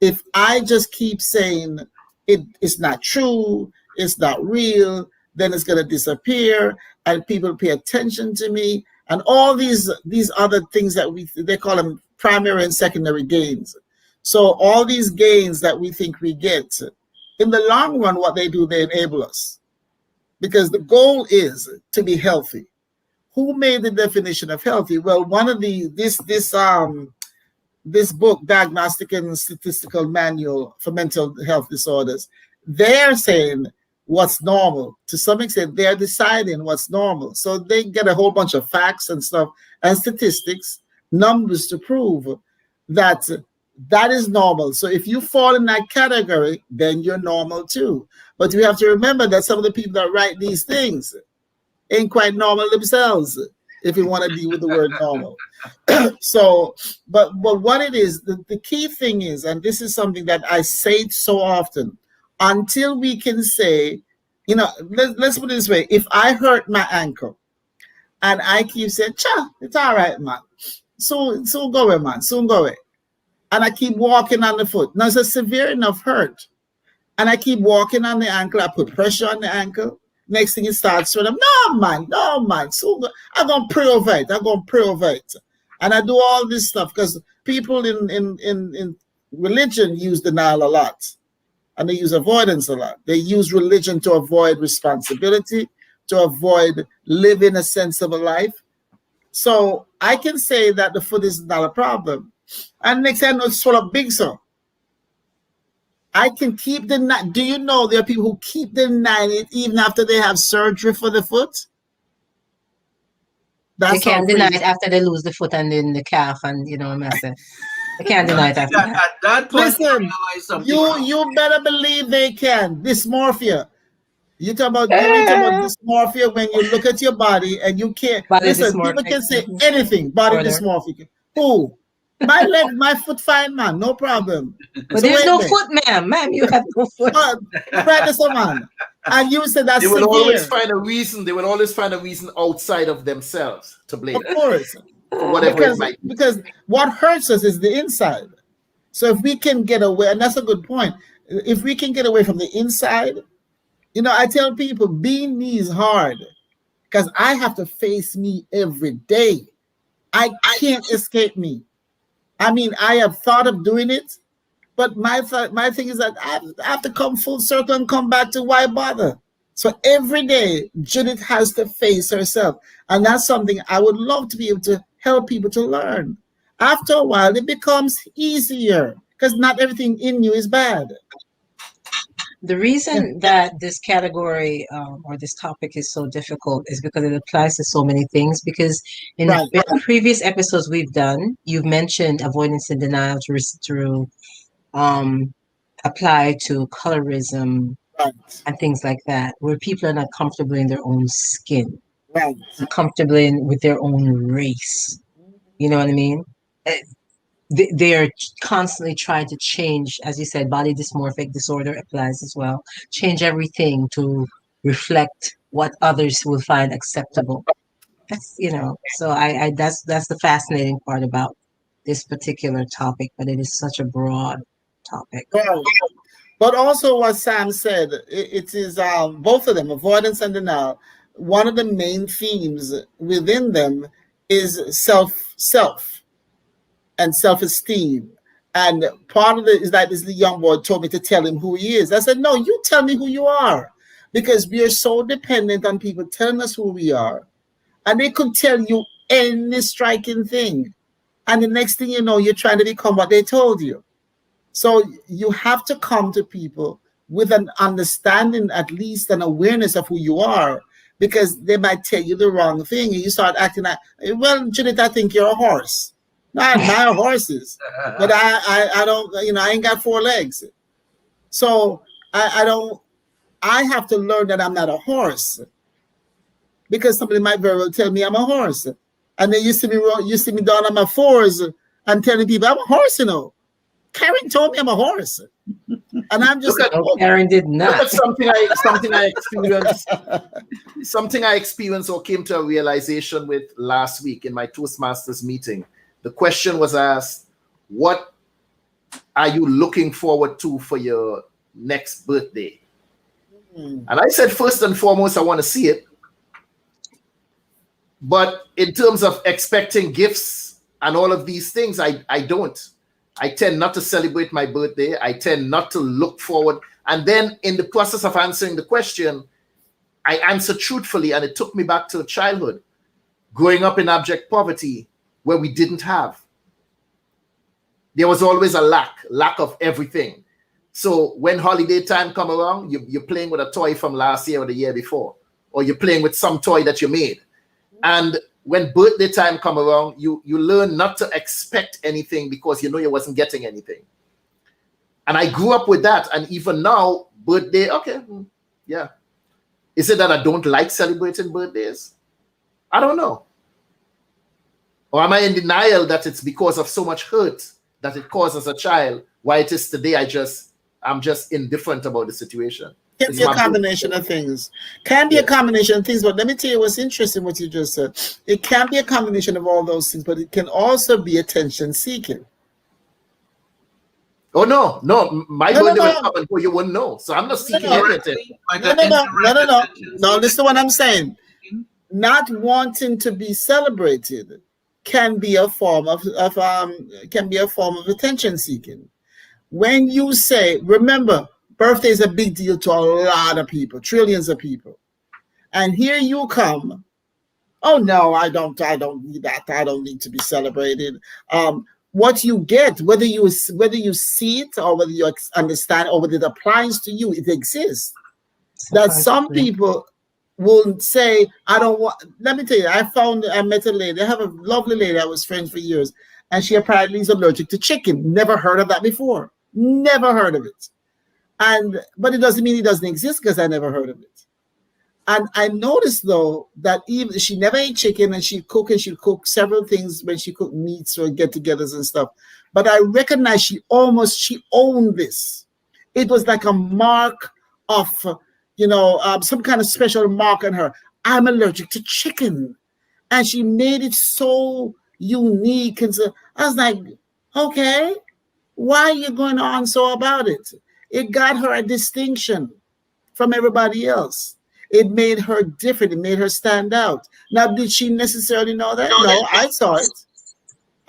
if I just keep saying it's not true, it's not real, then it's going to disappear, and people pay attention to me, and all these other things that they call them primary and secondary gains. So all these gains that we think we get, in the long run, what they do, they enable us, because the goal is to be healthy. Who made the definition of healthy? Well, one of this book, Diagnostic and Statistical Manual for Mental Health Disorders, they're saying what's normal. To some extent, they're deciding what's normal. So they get a whole bunch of facts and stuff and statistics, numbers to prove that that is normal. So if you fall in that category, then you're normal too. But we have to remember that some of the people that write these things ain't quite normal themselves, if you want to deal with the word normal. So, but what it is, the key thing is, and this is something that I say so often, until we can say, let's put it this way. If I hurt my ankle and I keep saying, it's all right, man. Soon go away, man. Soon go away. And I keep walking on the foot. Now it's a severe enough hurt. And I keep walking on the ankle. I put pressure on the ankle. Next thing it starts to them. No, man. So I'm going to pray over it. And I do all this stuff because people in religion use denial a lot. And they use avoidance a lot. They use religion to avoid responsibility, to avoid living a sensible life. So I can say that the foot is not a problem. And next time it's full of big so. I can keep denying. Do you know there are people who keep denying it even after they have surgery for the foot? They can't deny it after they lose the foot and then the calf and messing. They can't deny it after that. At that point, listen, you better believe they can. Dysmorphia. You talk about dysmorphia when you look at your body and you can't. Listen, people can say anything. Body dysmorphia. Who? My leg, my foot fine, man. No problem. But there's no foot, ma'am. Ma'am, you have no foot. Practice, man. And you said that's They will severe. always find a reason. They will always find a reason outside of themselves to blame. Of course. Whatever it might be. Because what hurts us is the inside. So if we can get away, and that's a good point, if we can get away from the inside, I tell people being me is hard because I have to face me every day. I can't escape me. I mean, I have thought of doing it, but my thing is that I have to come full circle and come back to why bother. So every day, Judith has to face herself. And that's something I would love to be able to help people to learn. after a while, it becomes easier because not everything in you is bad. The reason that this category or this topic is so difficult is because it applies to so many things. Because in previous episodes we've done, you've mentioned avoidance and denial to apply to colorism and things like that, where people are not comfortable in their own skin, comfortable with their own race. You know what I mean? They are constantly trying to change, as you said, body dysmorphic disorder applies as well. Change everything to reflect what others will find acceptable. That's so I that's the fascinating part about this particular topic, but it is such a broad topic. Right. But also what Sam said, it is both of them, avoidance and denial. One of the main themes within them is self and self-esteem. And part of it is that this young boy told me to tell him who he is. I said, no, you tell me who you are. Because we are so dependent on people telling us who we are. And they could tell you any striking thing. And the next thing you know, you're trying to become what they told you. So you have to come to people with an understanding, at least an awareness of who you are, because they might tell you the wrong thing. And you start acting like, well, Judith, I think you're a horse. No, I admire horses, but I don't, I ain't got 4 legs. So I have to learn that I'm not a horse, because somebody might very well tell me I'm a horse. And then you see me down on my 4s and telling people I'm a horse, Karin told me I'm a horse. And I'm just Karin did not. Look at something I experienced or came to a realization with last week in my Toastmasters meeting. The question was asked, what are you looking forward to for your next birthday? And I said, first and foremost, I want to see it. But in terms of expecting gifts and all of these things, I don't. I tend not to celebrate my birthday. I tend not to look forward. And then in the process of answering the question, I answered truthfully, and it took me back to childhood, growing up in abject poverty, where we didn't have. There was always a lack of everything. So when holiday time come around, you're playing with a toy from last year or the year before, or you're playing with some toy that you made. And when birthday time come around, you learn not to expect anything because you know you wasn't getting anything. And I grew up with that. And even now, birthday, okay, yeah. Is it that I don't like celebrating birthdays? I don't know. Or am I in denial that it's because of so much hurt that it caused as a child, why it is today I'm just indifferent about the situation? Can be a combination of things. Can be a combination of things, but let me tell you what's interesting what you just said. It can be a combination of all those things, but it can also be attention seeking. Oh no, my birthday will come and go, you wouldn't know. So I'm not seeking anything. No, listen to what I'm saying. Not wanting to be celebrated can be a form of attention seeking. When you say, remember, birthday is a big deal to a lot of people, trillions of people. And here you come. Oh no, I don't need that. I don't need to be celebrated. What you get, whether you see it or whether you understand or whether it applies to you, it exists. That some people will say, I don't want, let me tell you, I met a lady, I have a lovely lady I was friends for years, and she apparently is allergic to chicken. Never heard of that before. Never heard of it. But it doesn't mean it doesn't exist because I never heard of it. And I noticed though that even she never ate chicken, and she'd cook several things when she cooked meats or get-togethers and stuff. But I recognized she owned this. It was like a mark of, some kind of special mark on her. I'm allergic to chicken. And she made it so unique. And so I was like, okay, why are you going on so about it? It got her a distinction from everybody else. It made her different. It made her stand out. Now, did she necessarily know that? No, I saw it.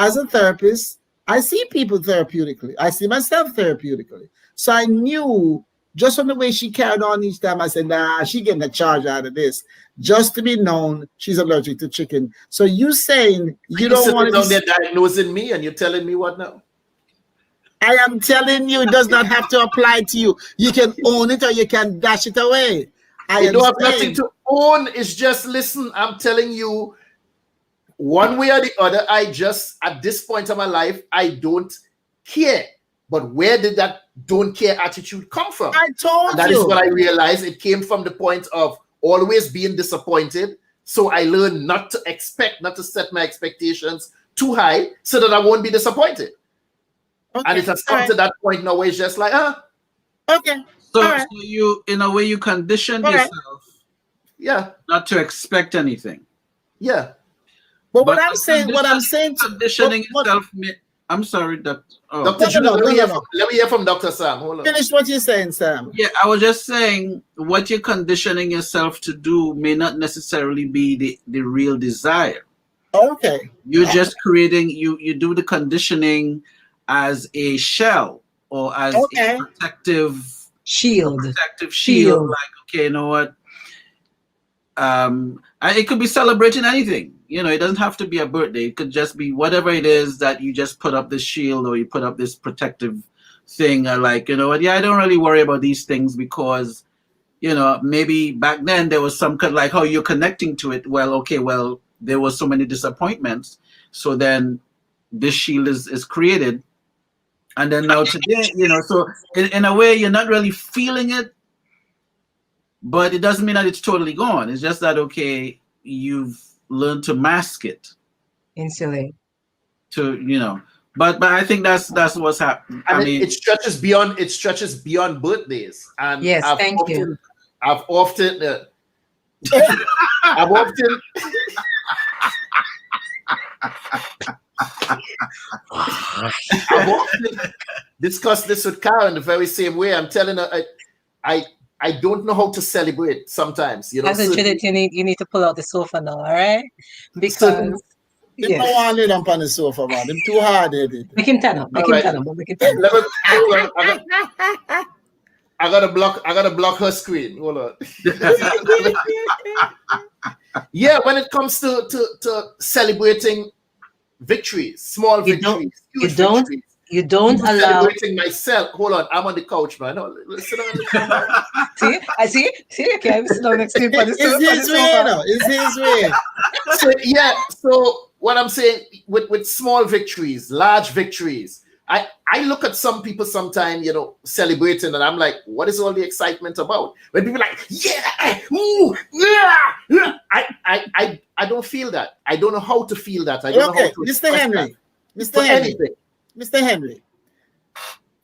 As a therapist, I see people therapeutically. I see myself therapeutically. So I knew Just from the way she carried on each time, I said, nah, she getting a charge out of this. Just to be known, she's allergic to chicken. So you saying you don't want to... They're diagnosing me and you're telling me what now? I am telling you, it does not have to apply to you. You can own it or you can dash it away. You don't have nothing to own. It's just, listen, I'm telling you, one way or the other, I just, at this point of my life, I don't care. But where did that don't care attitude come from? I told you. That is what I realized. It came from the point of always being disappointed. So I learned not to expect, not to set my expectations too high so that I won't be disappointed. Okay. And it has come to that point now where it's just like, okay. So you, in a way, you conditioned yourself, not to expect anything. Yeah. But what I'm saying, conditioning yourself. I'm sorry, Dr. Oh. Dr. Judith, let me hear from Dr. Sam. Hold on. Finish what you're saying, Sam. Yeah, I was just saying what you're conditioning yourself to do may not necessarily be the real desire. Okay. You're just creating, you do the conditioning as a shell or as a protective shield. Like, okay, you know what? It could be celebrating anything. You know, it doesn't have to be a birthday. It could just be whatever it is that you just put up this shield or you put up this protective thing. Like, you know what? Yeah, I don't really worry about these things because, you know, maybe back then there was some kind of like how you're connecting to it. Well, okay, well, there was so many disappointments. So then this shield is created. And then now today, you know, so in a way, you're not really feeling it, but it doesn't mean that it's totally gone. It's just that, okay, you've learned to mask it. Insulate. To, you know, but I think that's what's happening. I mean, it stretches beyond birthdays. And yes, thank you. I've often discussed this with Karin the very same way. I'm telling her I don't know how to celebrate sometimes. You know, Judith, you need to pull out the sofa now, all right? Because you don't want to on the sofa, man. Them too hard headed. Make him turn up. I gotta block her screen. Hold on. Yeah, when it comes to celebrating victories, small victories, you don't allow celebrating myself. Hold on, I'm on the couch, man. Sit on the couch. see, okay, sit down next to him. It's his way, no. It's his way. So yeah, so what I'm saying with small victories, large victories, I look at some people sometimes, you know, celebrating, and I'm like, what is all the excitement about? When people are like, yeah, ooh, yeah, I don't feel that. I don't know how to feel that. I don't know how to Mr. Henry,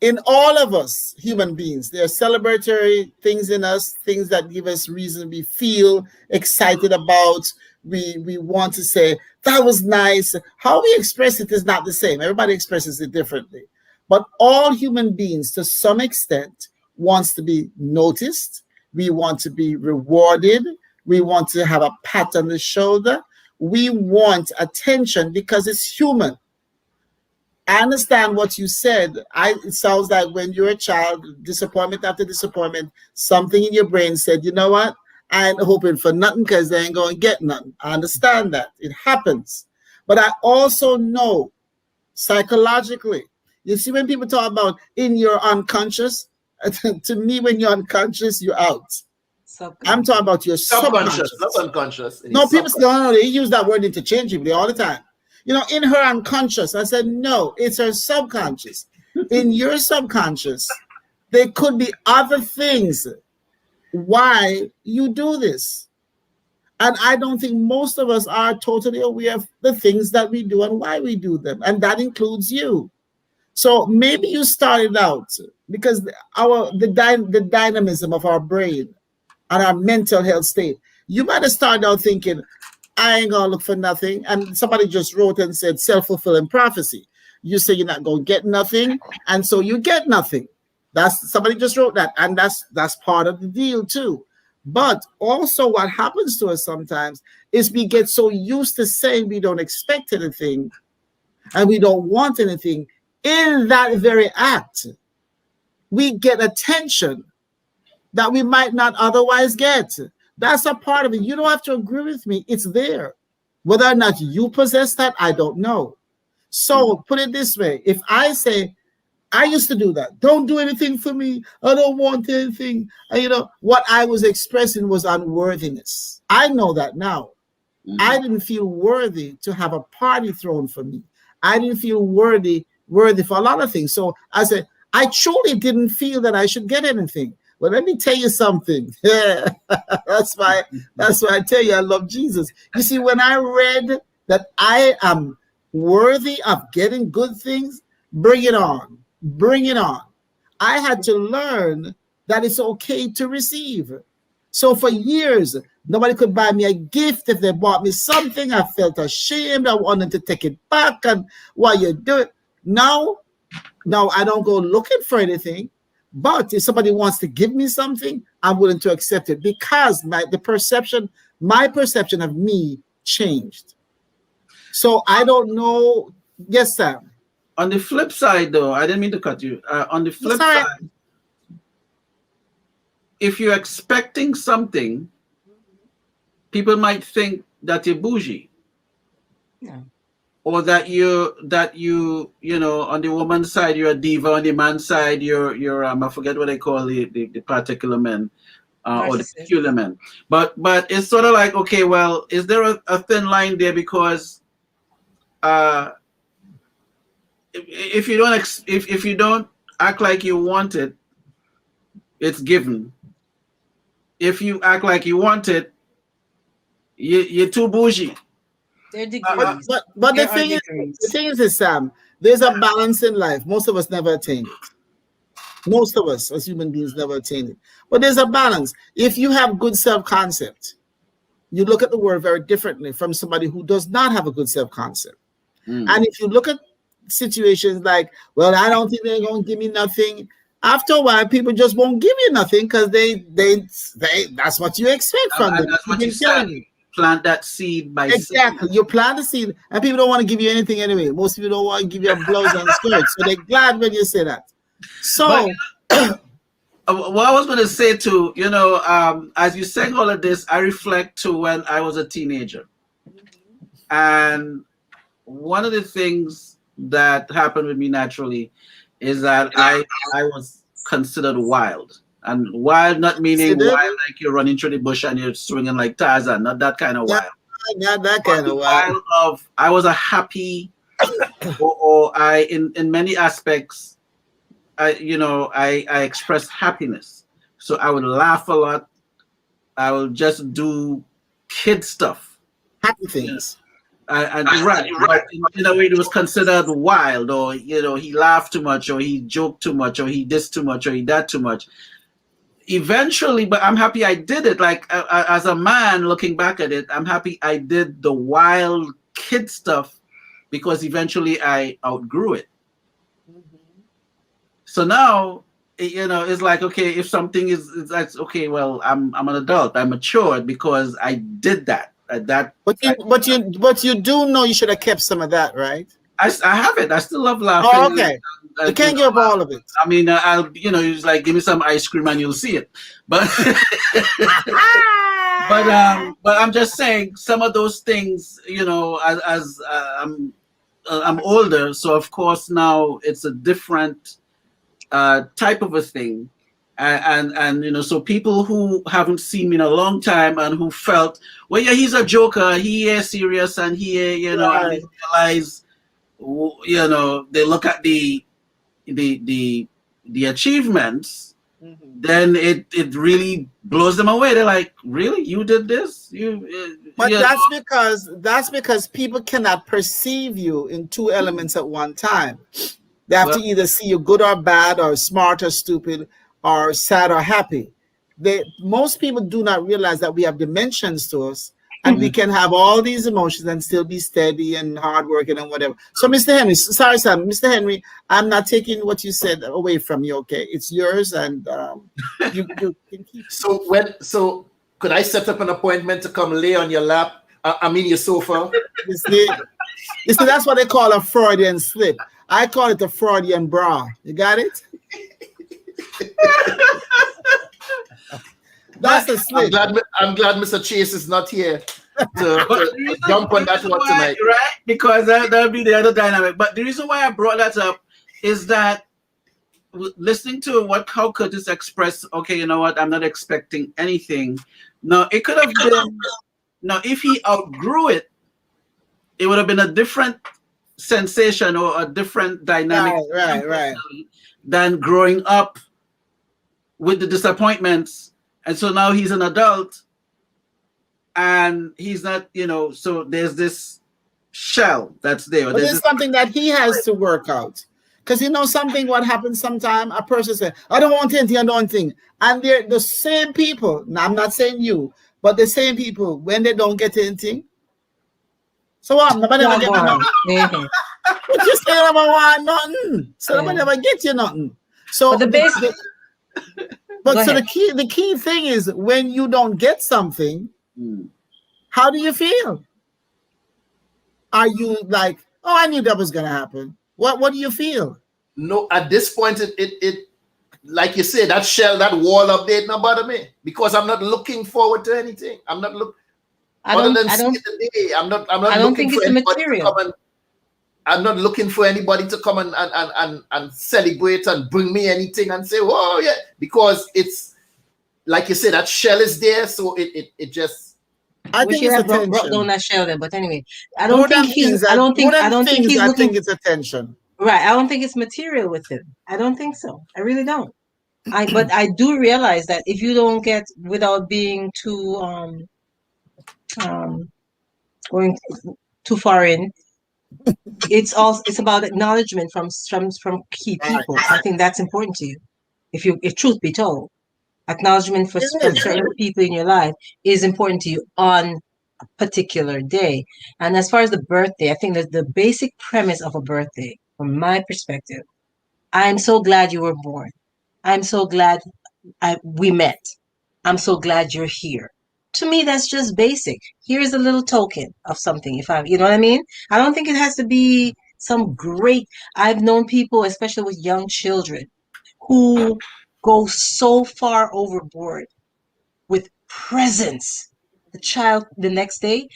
in all of us human beings, there are celebratory things in us, things that give us reason we feel excited about. We want to say, that was nice. How we express it is not the same. Everybody expresses it differently. But all human beings, to some extent, wants to be noticed. We want to be rewarded. We want to have a pat on the shoulder. We want attention because it's human. I understand what you said. It sounds like when you're a child, disappointment after disappointment, something in your brain said, you know what? I ain't hoping for nothing because they ain't going to get nothing. I understand that. It happens. But I also know psychologically, you see when people talk about in your unconscious, to me, when you're unconscious, you're out. I'm talking about your subconscious. Not unconscious. No, people say, no, they use that word interchangeably all the time. You know, in her unconscious, I said, no, it's her subconscious. In your subconscious, there could be other things why you do this. And I don't think most of us are totally aware of the things that we do and why we do them. And that includes you. So maybe you started out because the dynamism of our brain and our mental health state, you might have started out thinking, I ain't gonna look for nothing. And somebody just wrote and said self-fulfilling prophecy. You say you're not gonna get nothing, and so you get nothing. Somebody just wrote that, and that's part of the deal too. But also what happens to us sometimes is we get so used to saying we don't expect anything and we don't want anything. In that very act, we get attention that we might not otherwise get. That's a part of it. You don't have to agree with me. It's there. Whether or not you possess that, I don't know. So put it this way. If I say, I used to do that. Don't do anything for me. I don't want anything. And, you know, what I was expressing was unworthiness. I know that now. I didn't feel worthy to have a party thrown for me. I didn't feel worthy for a lot of things. So I said, I truly didn't feel that I should get anything. But let me tell you something. Yeah, that's why I tell you I love Jesus. You see, when I read that I am worthy of getting good things, bring it on. Bring it on. I had to learn that it's okay to receive. So for years, nobody could buy me a gift. If they bought me something, I felt ashamed. I wanted to take it back. And why you do it? Now I don't go looking for anything. But if somebody wants to give me something, I'm willing to accept it because my perception of me changed. So I don't know. Yes, Sam. On the flip side, though, I didn't mean to cut you. On the flip side, if you're expecting something, people might think that you're bougie. Yeah. Or that you know, on the woman's side you're a diva, on the man's side you're I forget what they call the particular men or the peculiar men. But it's sort of like, okay, well, is there a thin line there? Because if you don't act like you want it, it's given. If you act like you want it, you're too bougie. They're degrees. But the thing is, Sam, there's a balance in life. Most of us never attain it. Most of us as human beings never attain it. But there's a balance. If you have good self-concept, you look at the world very differently from somebody who does not have a good self-concept. And if you look at situations like, well, I don't think they're going to give me nothing. After a while, people just won't give you nothing because they that's what you expect from them. That's what you said. Plant that seed by exactly. You plant the seed, and people don't want to give you anything anyway. Most people don't want to give you a blouse and a skirt, so they're glad when you say that. So, what I was going to say too, you know, as you saying all of this, I reflect to when I was a teenager, and one of the things that happened with me naturally is that I was considered wild. And wild, not meaning wild like you're running through the bush and you're swinging like Tarzan, not that kind of wild. Not that kind of wild. I was a happy, or I in many aspects, I expressed happiness. So I would laugh a lot. I would just do kid stuff, happy things. But in a way it was considered wild, or you know, he laughed too much, or he joked too much, or he this too much, or he that too much. Eventually, but I'm happy I did it. Like as a man looking back at it, I'm happy I did the wild kid stuff because eventually I outgrew it. So now, you know, it's like, okay, if something is like, okay, well, I'm an adult, I'm matured because I did that. But you do know you should have kept some of that, right? I have it. I still love laughing. Oh, okay. You can't give all of it. I mean, I'll, you know, it's like, give me some ice cream and you'll see it. But, but I'm just saying some of those things, you know, as I'm older, so of course now it's a different type of a thing, and you know, so people who haven't seen me in a long time and who felt, well, yeah, he's a joker, he is serious, and he, you know, and they realize, you know, they look at the achievements, then it really blows them away. They're like, really, you did this? But that's because people cannot perceive you in two elements at one time. They have to either see you good or bad, or smart or stupid, or sad or happy. Most people do not realize that we have dimensions to us, and we can have all these emotions and still be steady and hardworking and whatever. So, Mr. Henry, sorry, Sam, Mr. Henry, I'm not taking what you said away from you. Okay, it's yours, and you can keep. So could I set up an appointment to come lay on your lap? I mean your sofa. You see, that's what they call a Freudian slip. I call it a Freudian bra. You got it? That's the slip. I'm glad Mr. Chase is not here to jump on that one tonight. Right? Because that'll be the other dynamic. But the reason why I brought that up is that listening to how Curtis expressed, okay, you know what, I'm not expecting anything. Now, it could have been, now, if he outgrew it, it would have been a different sensation or a different dynamic right. than growing up with the disappointments. And so now he's an adult and he's not, so there's this shell that's there. But there's something that he has to work out. Because something, what happens sometimes, a person says, I don't want anything, I don't want anything. And they're the same people, now I'm not saying you, but the same people, when they don't get anything, so what? Nobody never get nothing. But you say I want nothing. So nobody never get you nothing. So the basic. The key thing is when you don't get something, how do you feel? Are you like, oh, I knew that was gonna happen? What do you feel? No, at this point, it like you say, that shell, that wall up there, not bother me because I'm not looking forward to anything. I'm not looking. I'm not looking for anybody to come and celebrate and bring me anything and say, oh yeah, because it's like you said, that shell is there, so it just. I think it's attention. Brought down that shell there, but anyway, I don't think it's attention. Right, I don't think it's material with him. I don't think so. I really don't. But I do realize that if you don't get, without being too going too far in, it's about acknowledgement from key people. I think that's important to you. If truth be told, acknowledgement from certain people in your life is important to you on a particular day. And as far as the birthday, I think that the basic premise of a birthday, from my perspective, I'm so glad you were born. I'm so glad we met. I'm so glad you're here. To me, that's just basic. Here's a little token of something. You know what I mean? I don't think it has to be some great. I've known people, especially with young children, who go so far overboard with presents. The child, the next day,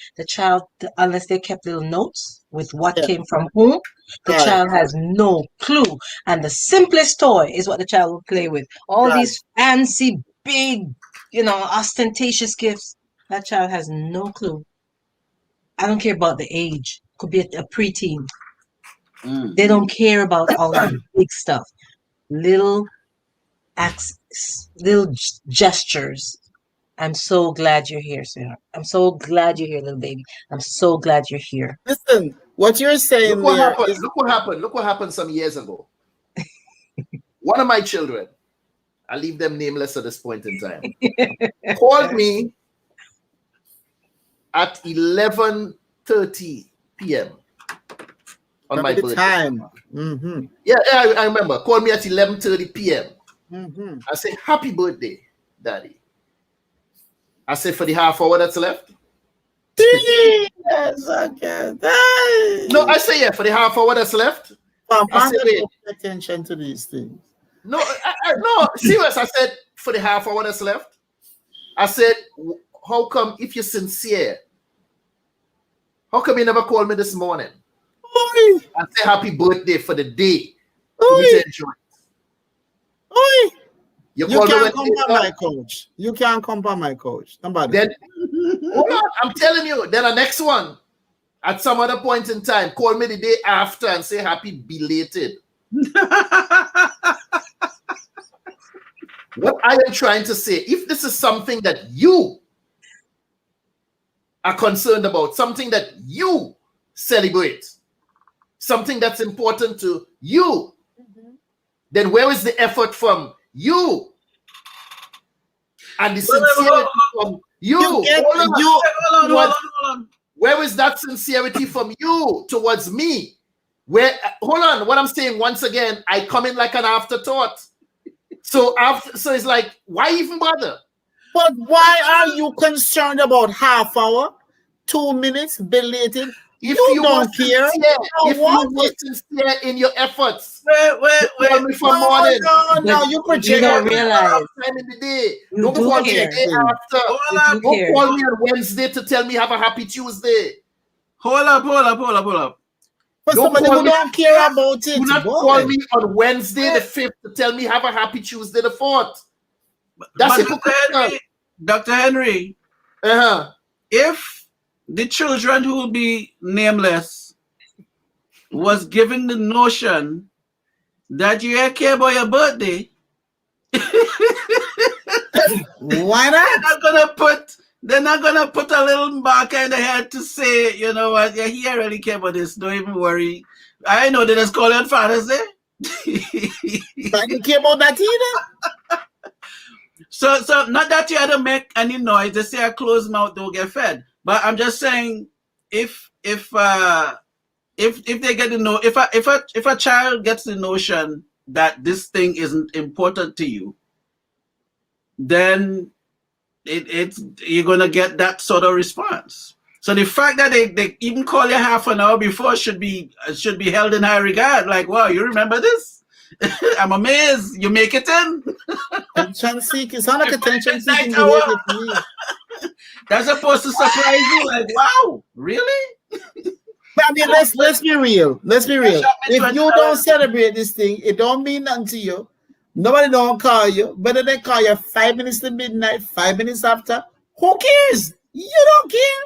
unless they kept little notes with what came from whom, the child has no clue. And the simplest toy is what the child will play with. All these fancy, big, ostentatious gifts, that child has no clue. I don't care about the age. Could be a preteen. They don't care about all that big stuff. Little acts, little gestures. I'm so glad you're here, sweetheart. I'm so glad you're here, little baby. I'm so glad you're here. Listen, what you're saying Look what happened. Look what happened some years ago. One of my children, I'll leave them nameless at this point in time, called me at 11:30 p.m. on my birthday. Time. Yeah, I remember. Called me at 11:30 p.m. I said, happy birthday, Daddy. I said, for the half hour that's left? Yes, okay. No, I say, yeah, for the half hour that's left. I said, pay attention to these things. No, no, serious. I said, for the half hour that's left. I said, how come, if you're sincere, how come you never called me this morning? Oi. And say happy birthday for the day for me to enjoy it? Oi. You can't come by my coach. You can't come by my coach. Somebody. Then, hold on, I'm telling you. Then the next one, at some other point in time, call me the day after and say happy belated. What I am trying to say, if this is something that you are concerned about, something that you celebrate, something that's important to you, then where is the effort from you? And the sincerity from you. Hold on. Where is that sincerity from you towards me? Hold on, what I'm saying once again, I come in like an afterthought. So it's like, why even bother? But why are you concerned about half hour, 2 minutes, belated? If you don't care, if you were sincere in your efforts, wait. Call me for morning. No, you project. You don't realize. Time in the day. You Don't do call me care. the day after. You Don't care. call me on Wednesday to tell me have a happy Tuesday. Hold up. For somebody who don't care about it. Do not call me on Wednesday the 5th to tell me have a happy Tuesday the 4th. That's it. Dr. Henry, if the children who will be nameless was given the notion that you care about your birthday, why not? They're not gonna put a little marker in the head to say, you know what, yeah, he really care about this. Don't even worry. I know they just call it on Father's Day. But you care about that either. So not that you had to make any noise. They say a closed mouth don't get fed. But I'm just saying, if they get to know, if a child gets the notion that this thing isn't important to you, then you're gonna get that sort of response. So the fact that they even call you half an hour before should be held in high regard. Like, wow, you remember this? I'm amazed you make it in. Attention seeking. It's not like attention seeking. That's supposed to surprise you. Like, wow, really? But I mean, let's be real. Let's be real. If you don't celebrate this thing, it don't mean nothing to you. Nobody don't call you. Whether they call you 5 minutes to midnight, 5 minutes after, who cares? You don't care.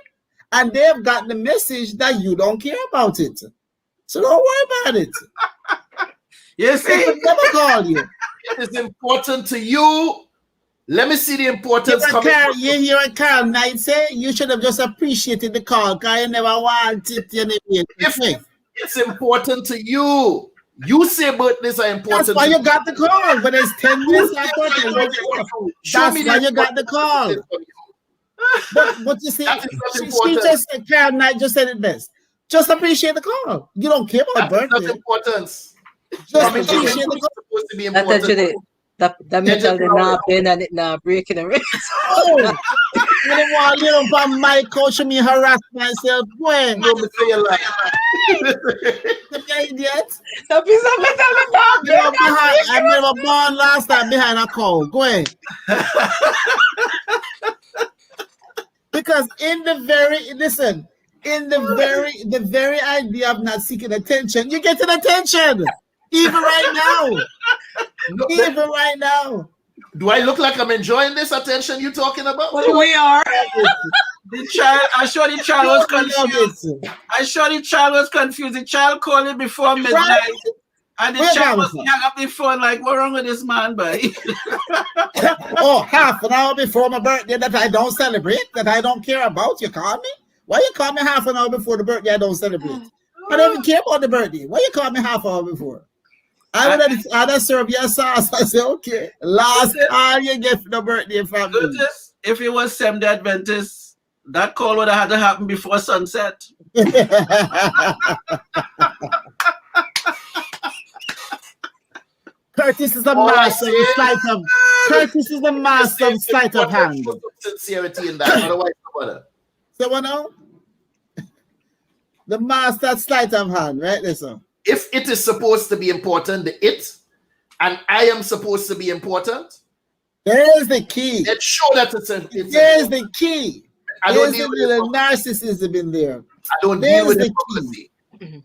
And they've got the message that you don't care about it. So don't worry about it. You see? They never call you. It is important to you. Let me see the importance. You hear a Carl Knight say you should have just appreciated the call because you never wanted it anyway. If it's important to you, you say birthdays are important. That's why you got the call. But it's 10 minutes after. That's why you got the call. But you see, she just said, Carl Knight just said it best. Just appreciate the call. You don't care about birthday. Importance. Just appreciate the call. Supposed to be important. That's actually that metal they not bend and it not breaking the wrist. Oh, I don't want to live on my coach me harass myself. When? Don't say you lie. You idiot. The piece of metal I never born last time behind a call. Go ahead. Because in the very idea of not seeking attention, you get an attention. Even right now. Even right now. Do I look like I'm enjoying this attention you're talking about? Well, we are. I'm sure the child was confused. I'm sure the child was confused. The child called it before midnight. Right. And the child was hang up the phone like, what's wrong with this man, boy? Oh, half an hour before my birthday that I don't celebrate, that I don't care about, you call me? Why you call me half an hour before the birthday I don't celebrate? I don't even care about the birthday. Why you call me half an hour before? I would have served your sauce. I said, okay, last call you get for the birthday family. If it was Seventh-day Adventist, that call would have had to happen before sunset. Curtis is a master of sleight of Curtis is a master of sleight of hand. Sincerity in that. Otherwise, so what now? The master sleight of hand, right? Listen. If it is supposed to be important, and I am supposed to be important, there's the key. Let's show that it's there's the key. There's a little narcissism in there. I don't deal with hypocrisy.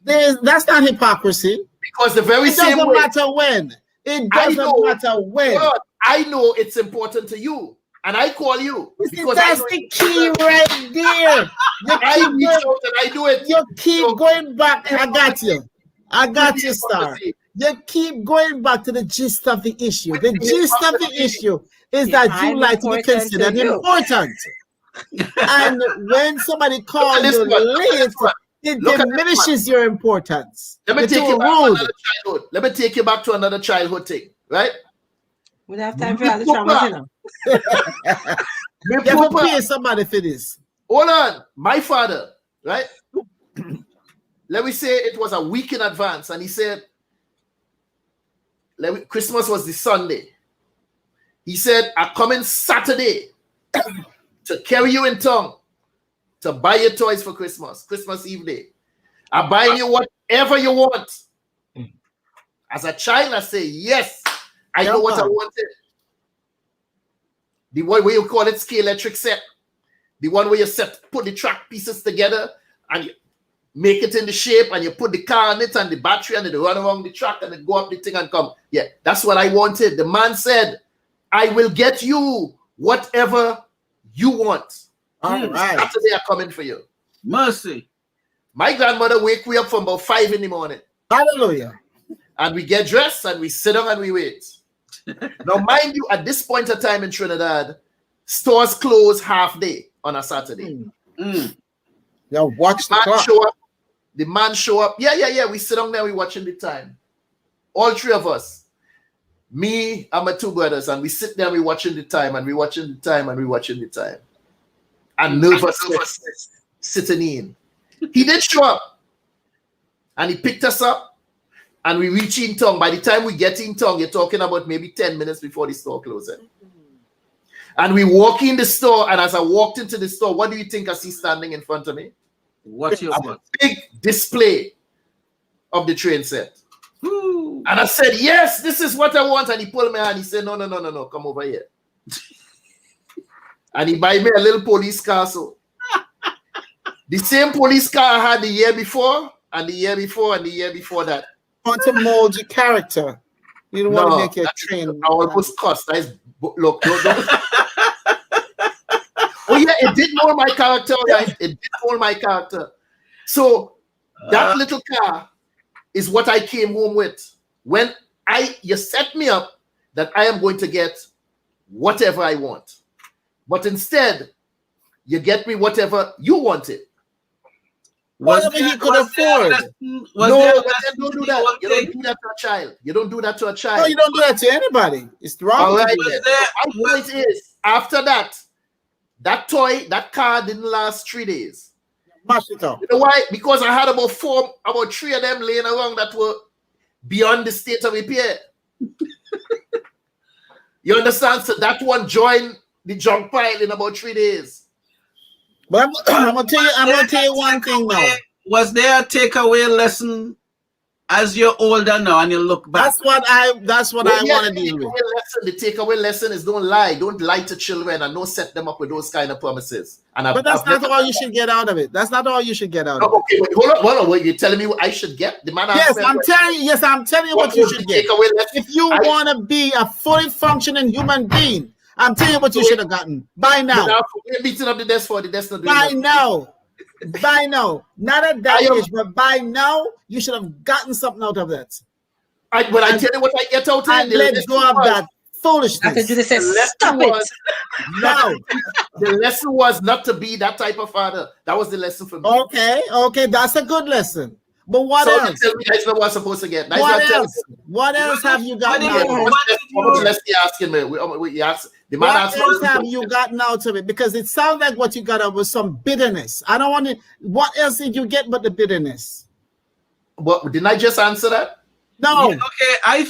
That's not hypocrisy. Because the very same way. It doesn't matter when. It doesn't matter when. God, I know it's important to you. And I call you. Because that's the key right there. I reach out and I do it. You keep going back. I got you. I got you, Star. You keep going back to the gist of the issue. The gist of the issue is that you like to be considered important. And when somebody calls you late, it diminishes your importance. Let me take you back to another childhood. Let me take you back to another childhood thing, right? We don't have time for all the trauma. You have to pay somebody for this. Hold on. My father, right? Let me say it was a week in advance, and he said, Christmas was the Sunday. He said, I'm coming Saturday to carry you in town to buy your toys for Christmas Eve day. I'm buying you whatever you want. As a child, I say, yes, I know what I wanted. The one where you call it scale electric set. The one where you put the track pieces together and you make it in the shape and you put the car on it and the battery and it run around the track and it go up the thing and come. Yeah, that's what I wanted. The man said, I will get you whatever you want. All right. Saturday are coming for you. Mercy. My grandmother wake me up from about 5 in the morning. Hallelujah. And we get dressed and we sit down and we wait. Now, mind you, at this point of time in Trinidad, stores close half day on a Saturday. Yeah, watch the clock. The man show up. Yeah. We sit down there, we watching the time. All three of us. Me and my two brothers, and we sit there, we watching the time, and we watching the time, and we watching the time. And nervous sitting in. He did show up. And he picked us up. And we reach in town. By the time we get in town, you're talking about maybe 10 minutes before the store closes. And we walk in the store, and as I walked into the store, what do you think I see standing in front of me? What's your A big display of the train set. And I said, yes, this is what I want. And he pulled me and he said, no, come over here. And he buy me a little police car. So the same police car I had the year before, and the year before, and the year before that. Want to mold your character. You don't want to make your train. I almost cussed. Look. Oh yeah, it did mold my character, right? It did mold my character. So that little car is what I came home with. When you set me up that I am going to get whatever I want. But instead, you get me whatever you wanted. Whatever he could afford. No, but then don't do that. You don't do that to a child. You don't do that to a child. No, you don't do that to anybody. It's wrong. All right. My point is, after that, that car didn't last 3 days. Mash it up. You know why? Because I had about 3 of them laying around that were beyond the state of repair. You understand? So that one joined the junk pile in about 3 days. But I'm gonna tell you one thing now. Was there a takeaway lesson as you're older now and you look back? That's what I want to deal with. The takeaway lesson is don't lie to children and don't set them up with those kind of promises. But that's not all you should get out of it. That's not all you should get out of it. Okay, wait, hold on. Wait, you're telling me what I should get? The man I'm telling you what you should get. If you want to be a fully functioning human being, I'm telling you what you should have gotten. By now. We're beating up the desk for the desk. By now. Not at that age, but by now, you should have gotten something out of that. But I tell you what I get out of it. Let go of that foolishness. Dr. Judith says, stop it. No. The lesson was not to be that type of father. That was the lesson for me. Okay, that's a good lesson. But what else? Tell me that's not what I'm supposed to get. What else have you gotten out of it? How much less you asking me? What else have you gotten out of it? Because it sounds like what you got out was some bitterness. I don't want to. What else did you get but the bitterness? What didn't I just answer that? No. Okay, I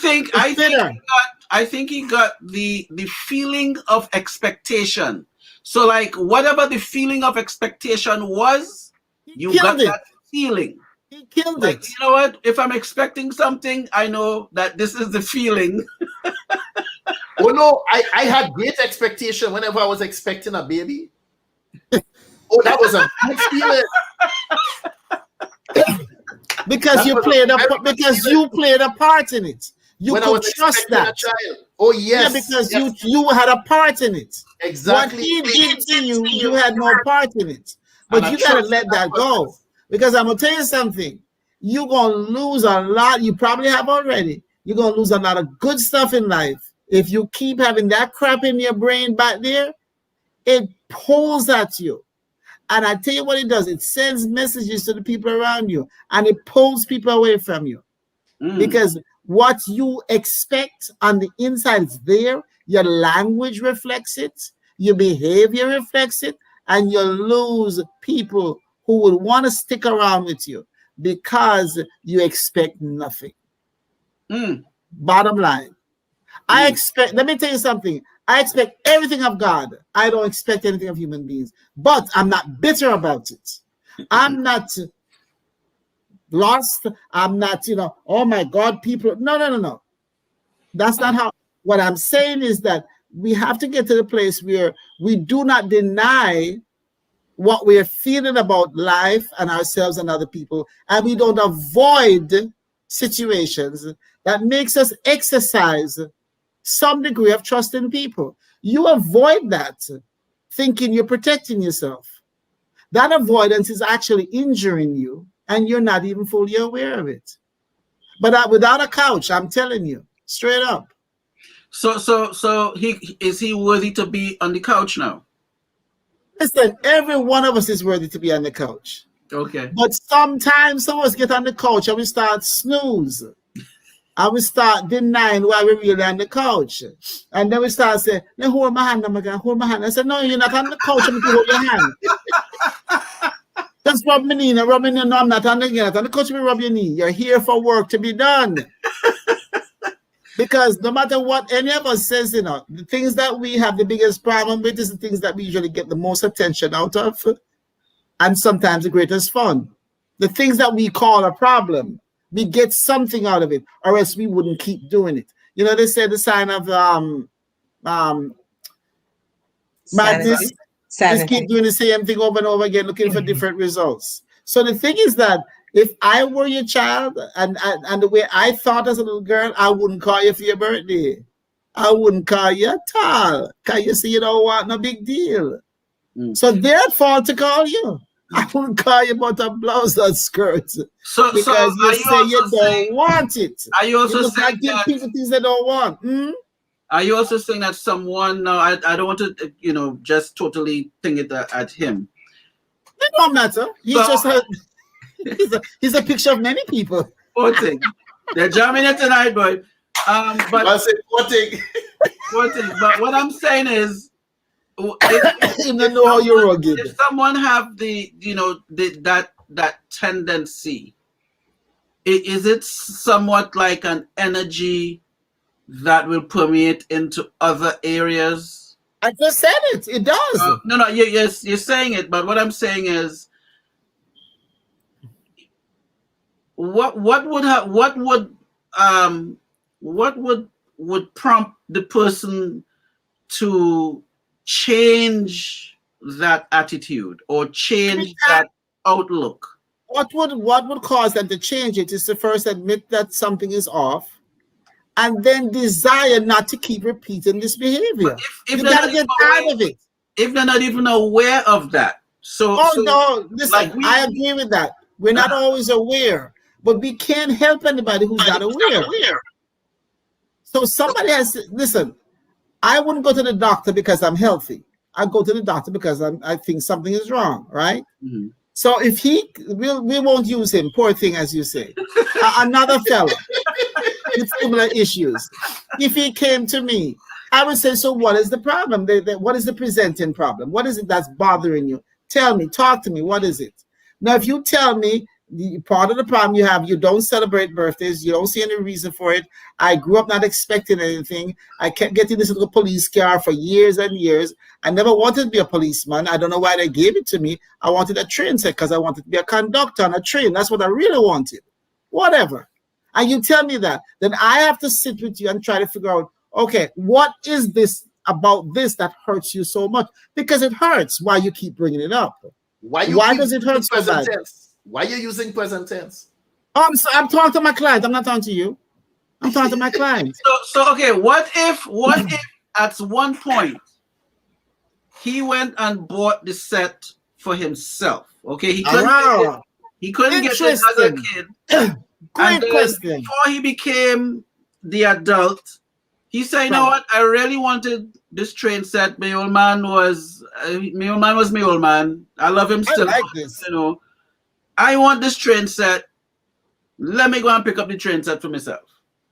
think he got the feeling of expectation. So like whatever the feeling of expectation was, you got that feeling. He killed it. You know what? If I'm expecting something, I know that this is the feeling. Oh no, I had great expectation whenever I was expecting a baby. Oh, that was a good feeling. Because you played a part in it. You could trust that. Oh yes. Yeah, because you had a part in it. Exactly. What he did to you, you had no part in it. But you gotta let that go. Because I'm gonna tell you something. You're gonna lose a lot. You probably have already. You're gonna lose a lot of good stuff in life. If you keep having that crap in your brain back there, it pulls at you. And I tell you what it does. It sends messages to the people around you. And it pulls people away from you. Because what you expect on the inside is there. Your language reflects it. Your behavior reflects it. And you lose people who would want to stick around with you because you expect nothing. Bottom line. Let me tell you something. I expect everything of God. I don't expect anything of human beings. But I'm not bitter about it. I'm not lost. I'm not, oh my God, people. No. That's not how. What I'm saying is that we have to get to the place where we do not deny what we're feeling about life and ourselves and other people, and we don't avoid situations that makes us exercise some degree of trust in people. You avoid that thinking you're protecting yourself. That avoidance is actually injuring you, and you're not even fully aware of it. But without a couch, I'm telling you, straight up. So is he worthy to be on the couch now? Listen, every one of us is worthy to be on the couch. Okay. But sometimes some of us get on the couch and we start snooze. And we start denying why we're really on the couch. And then we start saying, "No, hold my hand, hold my hand." I said, "No, you're not on the couch, I'm going to hold your hand." Just rub my knee, no, I'm not on the couch, me rub your knee. You're here for work to be done. Because no matter what any of us says, the things that we have the biggest problem with is the things that we usually get the most attention out of, and sometimes the greatest fun. The things that we call a problem, we get something out of it, or else we wouldn't keep doing it. They say the sign of madness is keep doing the same thing over and over again, looking for different results. So the thing is that if I were your child and the way I thought as a little girl, I wouldn't call you for your birthday. I wouldn't call you at all. Because you see, you don't want no big deal. So their fault to call you. I wouldn't call you about a blouse or skirt. Because you say you don't want it. Are you also saying give people things they don't want? Are you also saying that someone, no, I don't want to, just totally think it at him. It don't matter. He's a picture of many people. Poor thing. They're jamming it tonight, boy. But I said poor thing. Poor thing. But what I'm saying is, if someone have that tendency, is it somewhat like an energy that will permeate into other areas? I just said it. It does. No. Yes, you're saying it. But what I'm saying is, what would prompt the person to change that attitude or change that outlook? What would cause them to change it is to first admit that something is off, and then desire not to keep repeating this behavior. If you gotta get tired of it. If they're not even aware of that. No, listen, I agree with that. We're not always aware, but we can't help anybody who's not aware. So somebody has to listen. I wouldn't go to the doctor because I'm healthy. I go to the doctor because I think something is wrong, right? Mm-hmm. So if we won't use him, poor thing, as you say, another fella with similar issues. If he came to me, I would say, so what is the problem? What is the presenting problem? What is it that's bothering you? Tell me, talk to me. What is it? Now, if you tell me part of the problem you have, you don't celebrate birthdays, you don't see any reason for it. I grew up not expecting anything. I kept getting this little police car for years and years. I never wanted to be a policeman. I don't know why they gave it to me. I wanted a train set because I wanted to be a conductor on a train. That's what I really wanted. Whatever. And you tell me that, then I have to sit with you and try to figure out, okay, what is this about this that hurts you so much? Because it hurts. Why you keep bringing it up? Why does it hurt so bad? Why are you using present tense? I'm talking to my client. I'm not talking to you. I'm talking to my client. So okay, what if at one point he went and bought the set for himself? Okay, he couldn't get it as a kid. Great question. Before he became the adult, he said, "You know what? I really wanted this train set. My old man was my old man. I love him still. I like this. I want this train set. Let me go and pick up the train set for myself."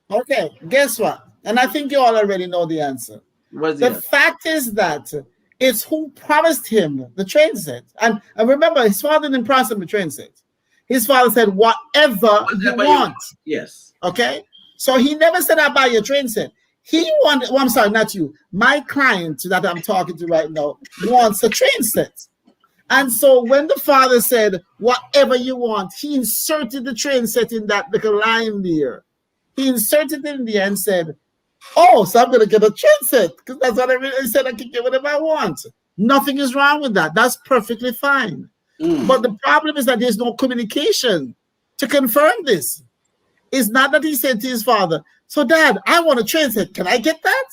Okay, guess what? And I think you all already know the answer. The fact is that it's who promised him the train set. And remember, his father didn't promise him the train set. His father said, whatever you want. Yes. Okay? So he never said, I'll buy your train set. He wanted, I'm sorry, not you. My client that I'm talking to right now wants a train set. And so when the father said, whatever you want, he inserted the train set in that little line there. He inserted it in there and said, oh, so I'm going to get a train set because that's what I really said. I can get whatever I want. Nothing is wrong with that. That's perfectly fine. But the problem is that there's no communication to confirm this. It's not that he said to his father, so Dad, I want a train set. Can I get that?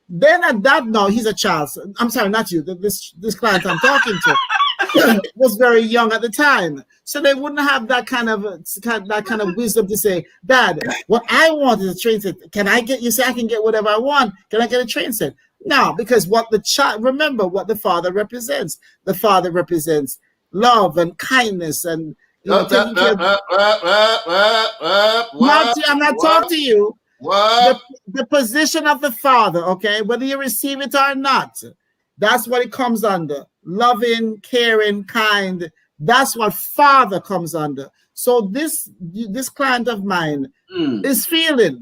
Then at that, no, he's a child. I'm sorry, not you. This client I'm talking to was very young at the time. So they wouldn't have that kind of wisdom to say, Dad, what I want is a train set. Can I get, you say I can get whatever I want. Can I get a train set? No, because what the child, remember what the father represents. The father represents love and kindness and I'm not talking to you. The position of the father, okay, whether you receive it or not, that's what it comes under. Loving, caring, kind. That's what father comes under. So this client of mine is feeling,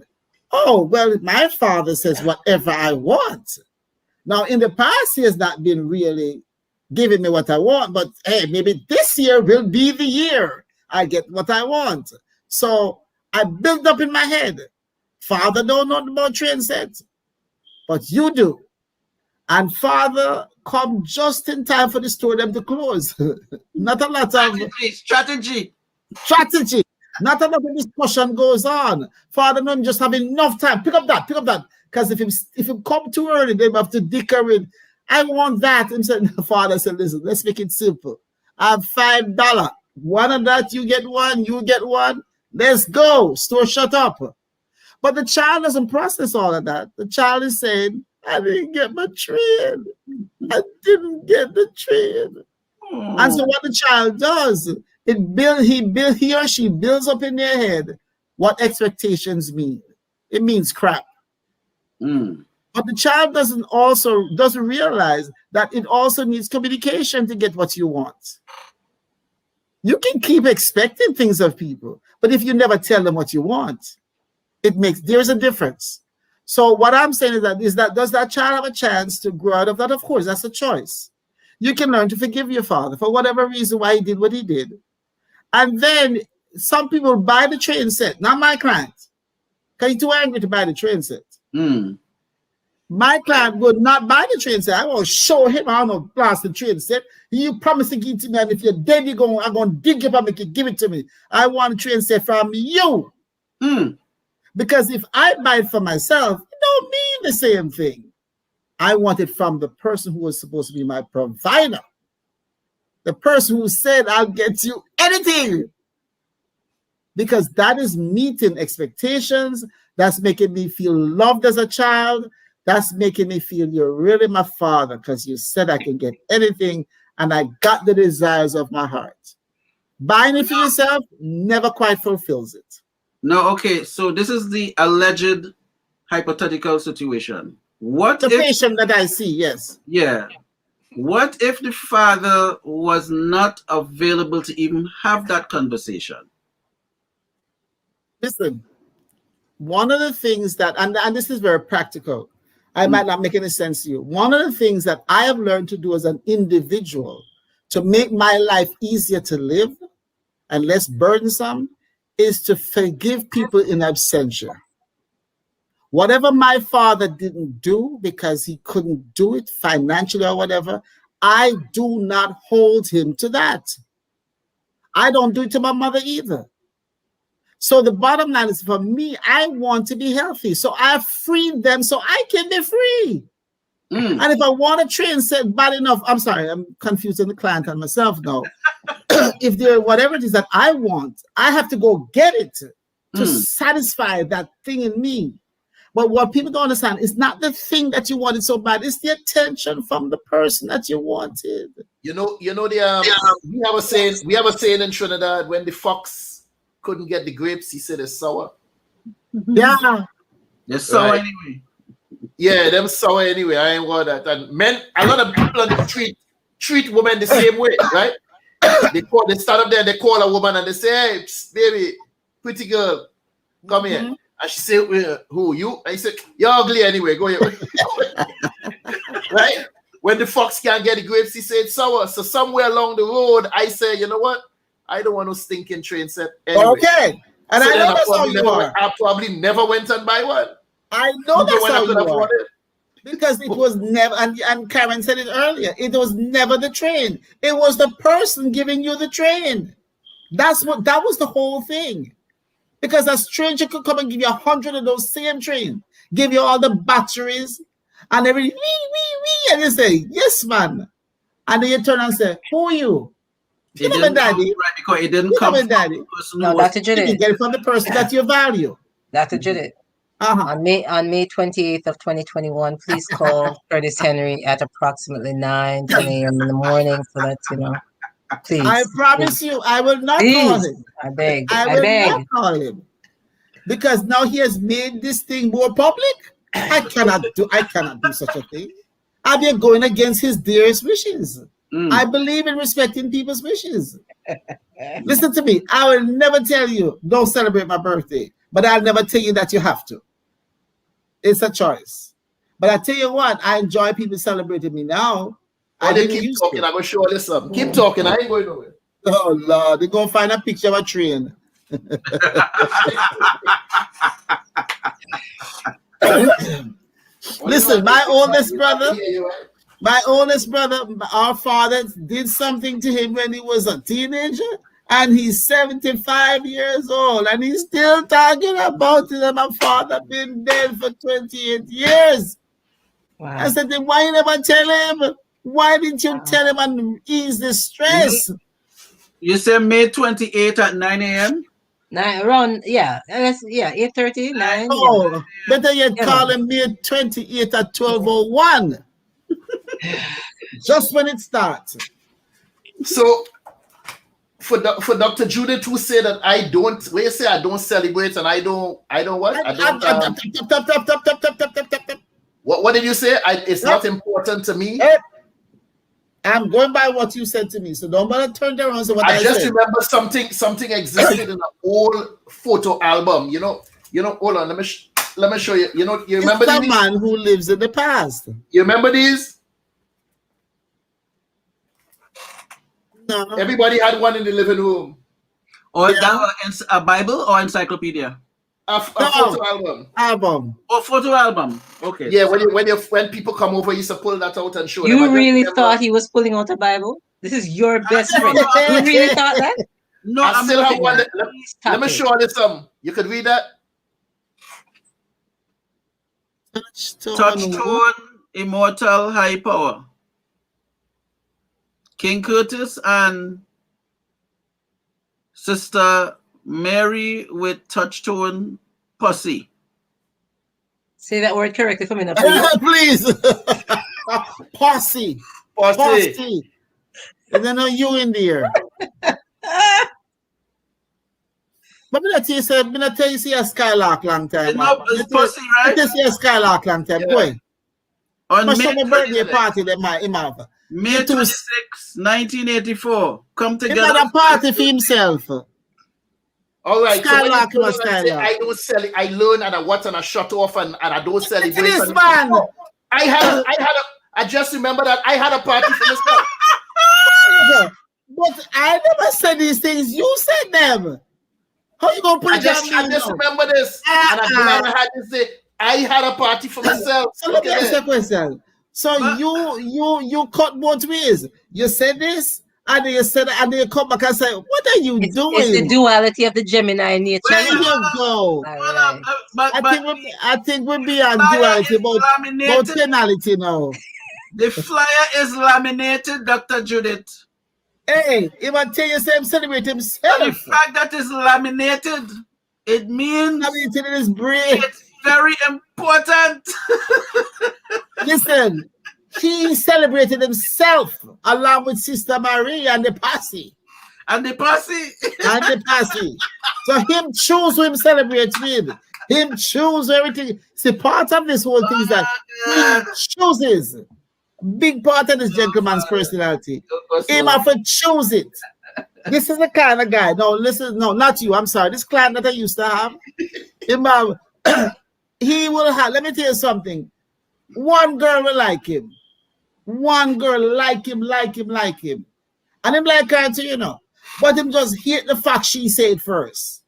oh, well, my father says whatever I want. Now, in the past, he has not been really giving me what I want, but hey, maybe this year will be the year I get what I want. So I built up in my head, Father don't know about train sets, but you do. And Father come just in time for the store them to close. Not a lot of strategy. Not a lot of discussion goes on. Father don't just have enough time. Pick up that. Because if you come too early, they have to dicker in. I want that. And so Father said, listen, let's make it simple. I have $5. One of that, you get one, you get one. Let's go. Store shut up. But the child doesn't process all of that. The child is saying, I didn't get my train. I didn't get the train. And so what the child does, he or she builds up in their head what expectations mean. It means crap. But the child doesn't realize that it also needs communication to get what you want. You can keep expecting things of people, but if you never tell them what you want, there's a difference. So what I'm saying is that does that child have a chance to grow out of that? Of course, that's a choice. You can learn to forgive your father for whatever reason why he did what he did. And then some people buy the train set, not my client, because he's too angry to buy the train set. My client would not buy the train set. I will show him how to blast the train set. You promise to give it to me, and if you're dead, I'm going to dig up and make you give it to me. I want a train set from you. Because if I buy it for myself, it don't mean the same thing. I want it from the person who was supposed to be my provider. The person who said, I'll get you anything. Because that is meeting expectations. That's making me feel loved as a child. That's making me feel you're really my father because you said I can get anything and I got the desires of my heart. Buying it for yourself never quite fulfills it. No, okay. So this is the alleged hypothetical situation. What the if, patient that I see, yes. Yeah. What if the father was not available to even have that conversation? Listen, one of the things that, and this is very practical, I might not make any sense to you. One of the things that I have learned to do as an individual to make my life easier to live and less burdensome is to forgive people in absentia. Whatever my father didn't do because he couldn't do it financially or whatever, I do not hold him to that. I don't do it to my mother either. So the bottom line is for me, I want to be healthy. So I freed them so I can be free. And if I want a train set bad enough, I'm sorry, I'm confusing the client and myself now. If there whatever it is that I want, I have to go get it to satisfy that thing in me. But what people don't understand is not the thing that you wanted so bad, it's the attention from the person that you wanted. We have a saying in Trinidad, when the fox couldn't get the grapes, he said it's sour. Yeah. They're sour anyway. Yeah, them sour anyway. I ain't got that. And men, a lot of people on the street treat women the same way, right? They stand up there and they call a woman and they say, hey, baby, pretty girl, come here. And she said, who, you? And he said, you're ugly anyway, go here. Right? when the fox can't get the grapes, he said it's sour. So somewhere along the road, I say, you know what? I don't want no stinking train set anyway. Okay. And so I know that's how you are. I probably never went and buy one. I know that's how you are. It. Because it was never, and Karen said it earlier, it was never the train. It was the person giving you the train. That was the whole thing. Because a stranger could come and give you 100 of those same trains, give you all the batteries and everything, and you say, yes, man. And then you turn and say, who are you? You know, daddy. Right, because it didn't come from daddy. the person No, Dr. Judith. You get it from the person that you value. Dr. Judith. On May 28th of 2021, please call Curtis Henry at approximately 9, 10 a.m. in the morning so that, you know, please. I promise you, I will not call him. I beg. I will not call him. Because now he has made this thing more public. I cannot do such a thing. I'll be going against his dearest wishes. I believe in respecting people's wishes. Listen to me. I will never tell you, don't celebrate my birthday. But I'll never tell you that you have to. It's a choice. But I tell you what, I enjoy people celebrating me now. I didn't keep talking. I'm going to show you something. Keep talking. I ain't going nowhere. Oh, Lord. They're going to find a picture of a train. Listen, my oldest brother, our father did something to him when he was a teenager, and he's 75 years old, and he's still talking about it. And my father been dead for 28 years. Wow. I said, then why you never tell him? Why didn't you tell him and ease the stress? You say May 28 at 9 a.m.? 8:30, 9. Oh, better yet, call him May 28 at 12:01. Just when it starts. So, for Dr. Judith, who say that I don't, where you say I don't celebrate and I don't what? What did you say? It's not important to me. I'm going by what you said to me, so don't bother turn around and say what I just said. remember something existed in an old photo album. You know. Hold on, let me show you. You know, you remember it's these? The man who lives in the past. You remember these? No. Everybody had one in the living room. Or a Bible or encyclopedia? A photo album. Oh, photo album. Okay. Yeah, when people come over, you used to pull that out and show them. You really thought he was pulling out a Bible? This is your best friend. You really thought that? No, I still have one. Let me show you some. You could read that. Touchstone, Immortal, High Power. King Curtis and Sister Mary with Touchstone Pussy. Say that word correctly for me now, please. Pussy. And then you in there. But I'm not tell you see a Skylark long time. It's pussy, right? You see a Skylark long time. Boy. On May my birthday party that him have. May 26, 1984. Come together. He had a party for himself. All right. Skylark so I don't sell it. I learn and I watch and I shut off and I don't celebrate. This man. I just remember that I had a party for myself. But I never said these things. You said them. How you gonna put it down? I just remember this. And I had to say I had a party for myself. So let me ask you a question. So you cut both ways. You said this, and then you said, and then you come back and say, "What are you doing?" It's the duality of the Gemini nature. There you go. I think we're beyond duality, about penalty now. The flyer is laminated, Dr. Judith. Hey, if I tell you, say celebrate himself. The fact that it's laminated, it means laminated in his brain. It's very important. Listen, he celebrated himself along with Sister Marie and the posse. And the posse. So him choose who him celebrates with. Him choose everything. See, part of this whole thing is that he chooses. Big part of this gentleman's personality. Him have to choose it. This is the kind of guy. No, listen, no, not you. I'm sorry. This client that I used to have. He will have, let me tell you something. One girl will like him. One girl like him. And him like her too, you know. But him just hate the fact she said first.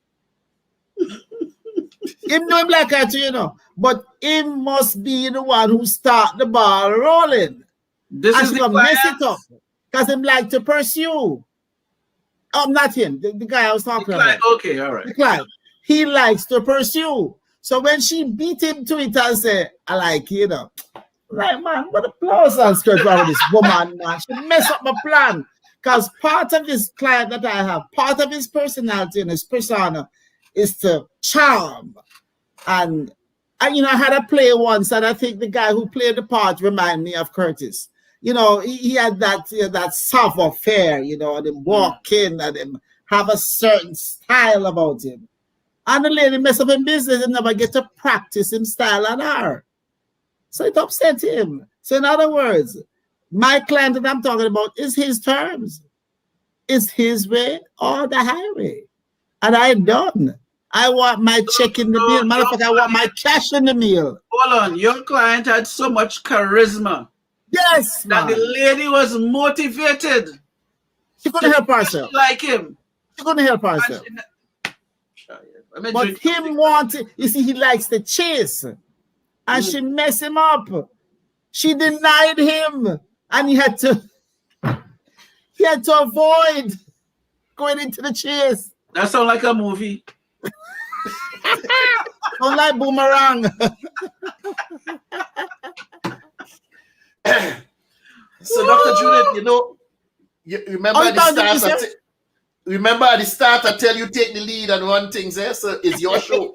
Him know him like her too, you know. But him must be the one who start the ball rolling. This and is she the gonna mess it up. Because him like to pursue. Not him. The guy I was talking about. Okay, all right. The client. He likes to pursue. So when she beat him to it and say, I like you know. Like, man, what a blouse and skirt around this woman, man. She mess up my plan. Because part of this client that I have, part of his personality and his persona is to charm. And you know, I had a play once, and I think the guy who played the part reminded me of Curtis. You know, he had that that savoir-faire, you know, and him walk in and him have a certain style about him. And the lady mess up in business and never get to practice him style on her. So it upset him. So in other words, my client that I'm talking about is his terms. It's his way or the highway. And I done. I want my check in the mail. Matter of fact, I want my cash in the mail. Hold on. Your client had so much charisma. Yes, that the lady was motivated. She couldn't help herself. Like him. She couldn't help herself. But him wanted, you see, he likes to chase. And she messed him up. She denied him. And he had to avoid going into the chase. That sounds like a movie. Don't like Boomerang. So, Dr. Judith, you know, you remember at the start, remember at the start, I tell you take the lead and run things there. So it's your show.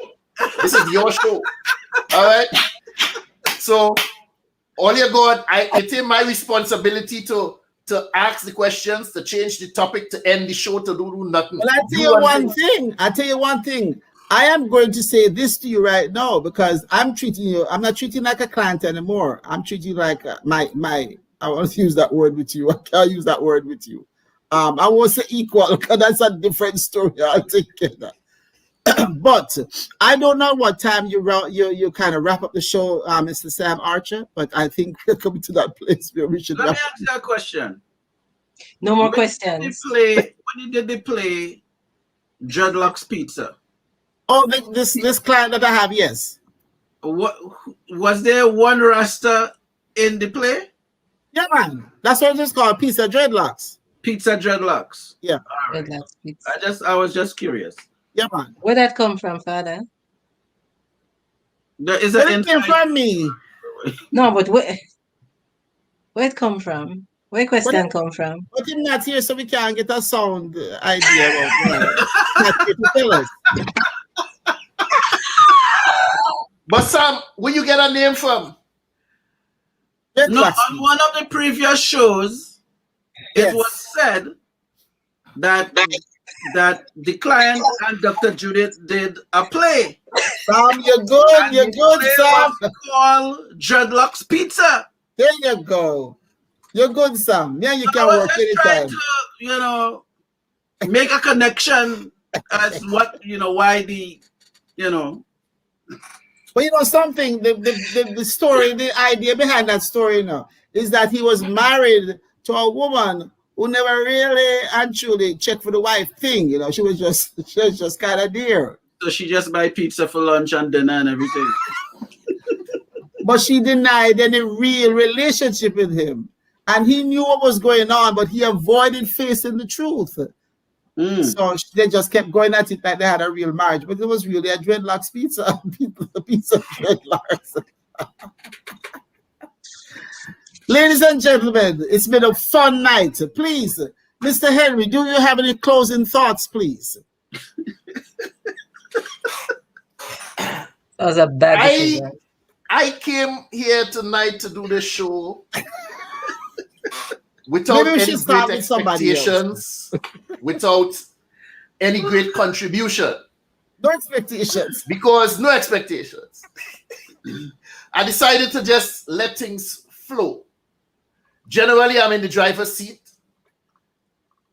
This is your show. All right. So all you got, I take my responsibility to ask the questions, to change the topic, to end the show, to do nothing. Well, I tell you one thing. I am going to say this to you right now because I'm treating you. I'm not treating you like a client anymore. I'm treating you like my. I want to use that word with you. I can't use that word with you. I won't say equal because that's a different story altogether. But I don't know what time you kind of wrap up the show, Mr. Sam Archer. But I think we're coming to that place where we should. Let me ask you a question. No more questions. When you did the play, Dreadlocks Pizza. Oh, this client that I have, yes. What was there one Rasta in the play? Yeah, man. That's what it's called, Pizza Dreadlocks. Pizza Dreadlocks. Yeah. Right. I was just curious. Yeah, man. Where that come from, Father? There is where it came from me. No, but where it come from? Where question come from? But him not here, so we can't get a sound idea about it. But Sam, where you get a name from? No, on one of the previous shows, it was said that the client and Dr. Judith did a play. Sam, you're good. You're good, Sam. Called Dreadlocks Pizza. There you go. You're good, Sam. Yeah, you can work anytime. To, you know, make a connection as what why the But you know something, the story, the idea behind that story is that he was married to a woman who never really and truly checked for the wife thing. She was just kind of there. So she just buy pizza for lunch and dinner and everything. But she denied any real relationship with him. And he knew what was going on, but he avoided facing the truth. So they just kept going at it like they had a real marriage, but it was really a Dreadlocks pizza. A pizza Dreadlocks. Ladies and gentlemen, it's been a fun night. Please, Mr. Henry, do you have any closing thoughts, please? That was a bad I came here tonight to do the show without any great expectations, without any great contribution. No expectations. Because no expectations. I decided to just let things flow. Generally, I'm in the driver's seat,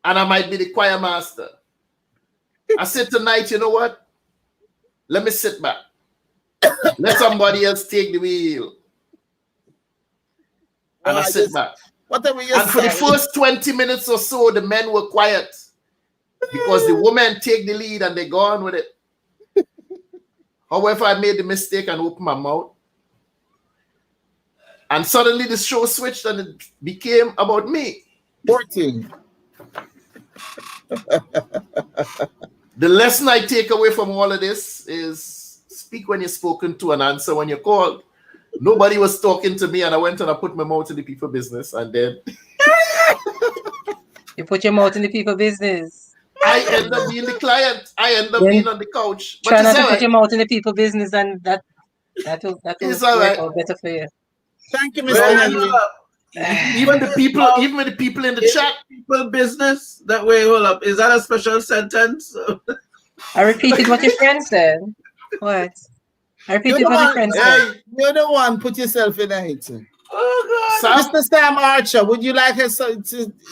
and I might be the choir master. I said tonight, you know what? Let me sit back. Let somebody else take the wheel. and I sit back. Whatever you And for the say. first 20 minutes or so, the men were quiet because the women take the lead and they go on with it. However, I made the mistake and opened my mouth. And suddenly the show switched and it became about me. 14. The lesson I take away from all of this is speak when you're spoken to and answer when you're called. Nobody was talking to me and I went and I put my mouth in the people business and then You put your mouth in the people business. I end up being the client. I end up being on the couch. But Try not it's to all put right. your mouth in the people business, and that will It's all work right. out better for you. Thank you, Mr. Well, Henry. Even the people in the chat. People business. That way, hold up. Is that a special sentence? I repeated what your friend said. What? I repeated what your friend said. You're the one. Put yourself in it. Oh God. Mr. Sam Archer, would you like us to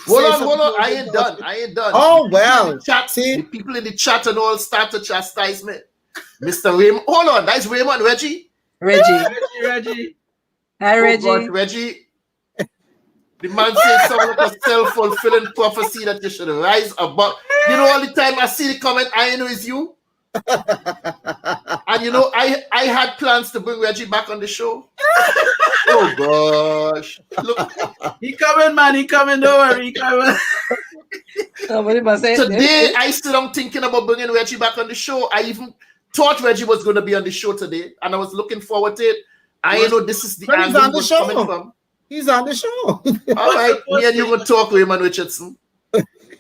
Hold on. I ain't done. Oh, well. The people in the chat and all start to chastise me. Mr. Raymond. Hold on. That's Raymond. Reggie. Reggie. Hi, Reggie. God, Reggie. The man said something like a self-fulfilling prophecy that you should rise above. You know, all the time I see the comment, I know it's you. And you know, I had plans to bring Reggie back on the show. Oh gosh. Look. He coming, man. He coming. Don't worry. He coming. Today, I still am thinking about bringing Reggie back on the show. I even thought Reggie was going to be on the show today, and I was looking forward to it. I know this is the angle he was coming from. He's on the show. All right, me and you will talk, Raymond Richardson.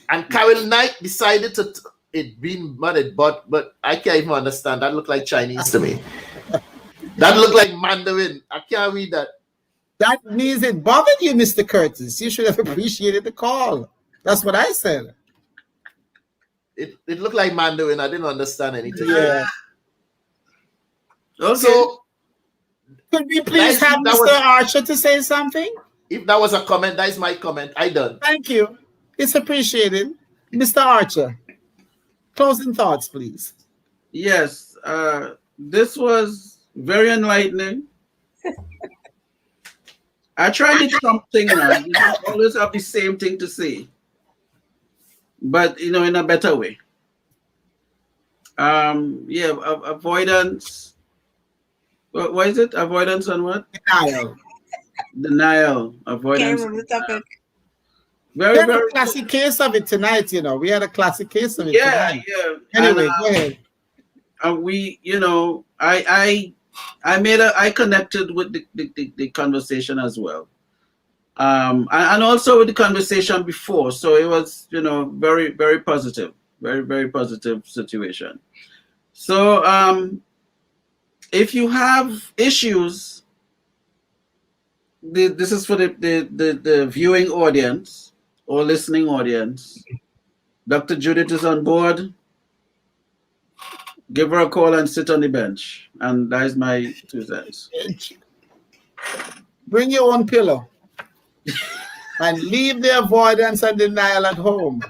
And Carol Knight decided to it being mudded, but I can't even understand. That looked like Chinese to me. That looked like Mandarin. I can't read that. That means it bothered you, Mr. Curtis. You should have appreciated the call. That's what I said. It looked like Mandarin. I didn't understand anything. Yeah. Okay. So, could we please have Mr. Archer to say something? If that was a comment, that is my comment. I done. Thank you. It's appreciated. Mr. Archer, closing thoughts, please. Yes. This was very enlightening. I tried the Trump thing now. You always have the same thing to say, but you know, in a better way. Avoidance. What is it? Avoidance on what? Denial. Avoidance. Can't remember the topic. Very a classic case of it tonight. You know, we had a classic case of it. Yeah. Anyway, go ahead. We, you know, I connected with the conversation as well, and also with the conversation before. So it was, you know, very, very positive, very positive situation. So if you have issues, this is for the viewing audience or listening audience. Dr. Judith is on board. Give her a call and sit on the bench. And that is my 2 cents. Bring your own pillow. And leave the avoidance and denial at home.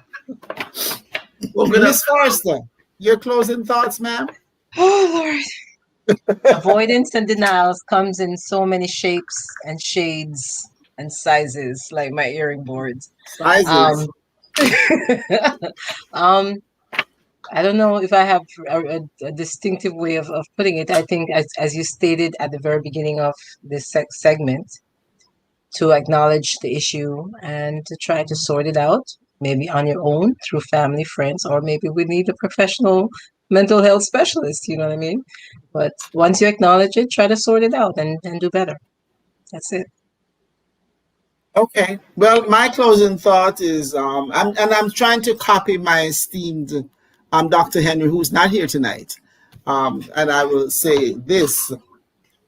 Miss Forrester, your closing thoughts, ma'am? Oh, Lord. Avoidance and denials comes in so many shapes and shades and sizes, like my earring boards. Sizes. I don't know if I have a distinctive way of putting it. I think, as you stated at the very beginning of this segment, to acknowledge the issue and to try to sort it out, maybe on your own through family, friends, or maybe we need a professional mental health specialist, you know what I mean? But once you acknowledge it, try to sort it out and do better. That's it. Okay. Well, my closing thought is, I'm trying to copy my esteemed Dr. Henry, who's not here tonight. And I will say this.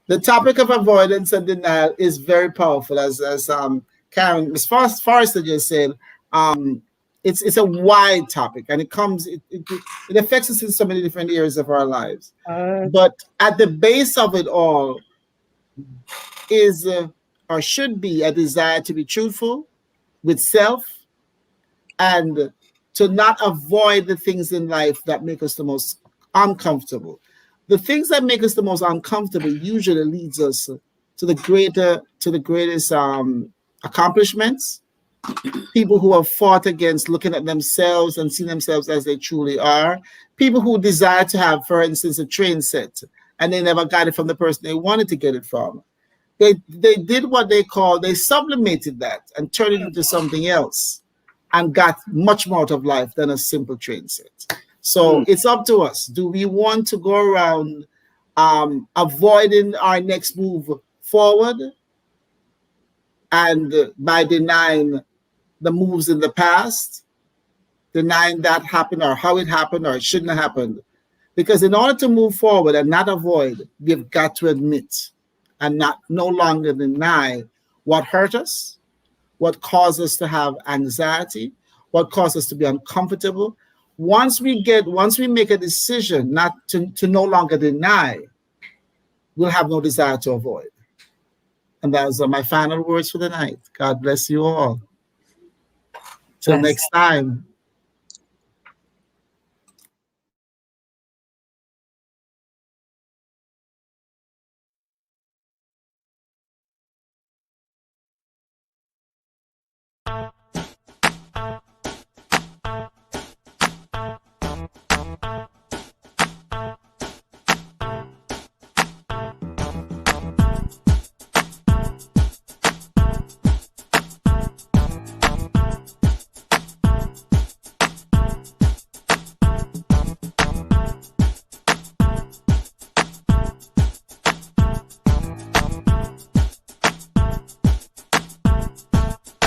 The topic of avoidance and denial is very powerful, as Karin, Ms. Forrester just said. It's a wide topic, and it affects us in so many different areas of our lives. But at the base of it all is or should be a desire to be truthful with self and to not avoid the things in life that make us the most uncomfortable. The things that make us the most uncomfortable usually leads us to the greatest accomplishments, people who have fought against looking at themselves and seeing themselves as they truly are, people who desire to have, for instance, a train set, and they never got it from the person they wanted to get it from. They did what they sublimated that and turned it into something else and got much more out of life than a simple train set. So it's up to us. Do we want to go around avoiding our next move forward and by denying the moves in the past, denying that happened or how it happened or it shouldn't have happened? Because in order to move forward and not avoid, we've got to admit and no longer deny what hurt us, what caused us to have anxiety, what caused us to be uncomfortable. Once we make a decision not to no longer deny, we'll have no desire to avoid. And those are my final words for the night. God bless you all. Till next time.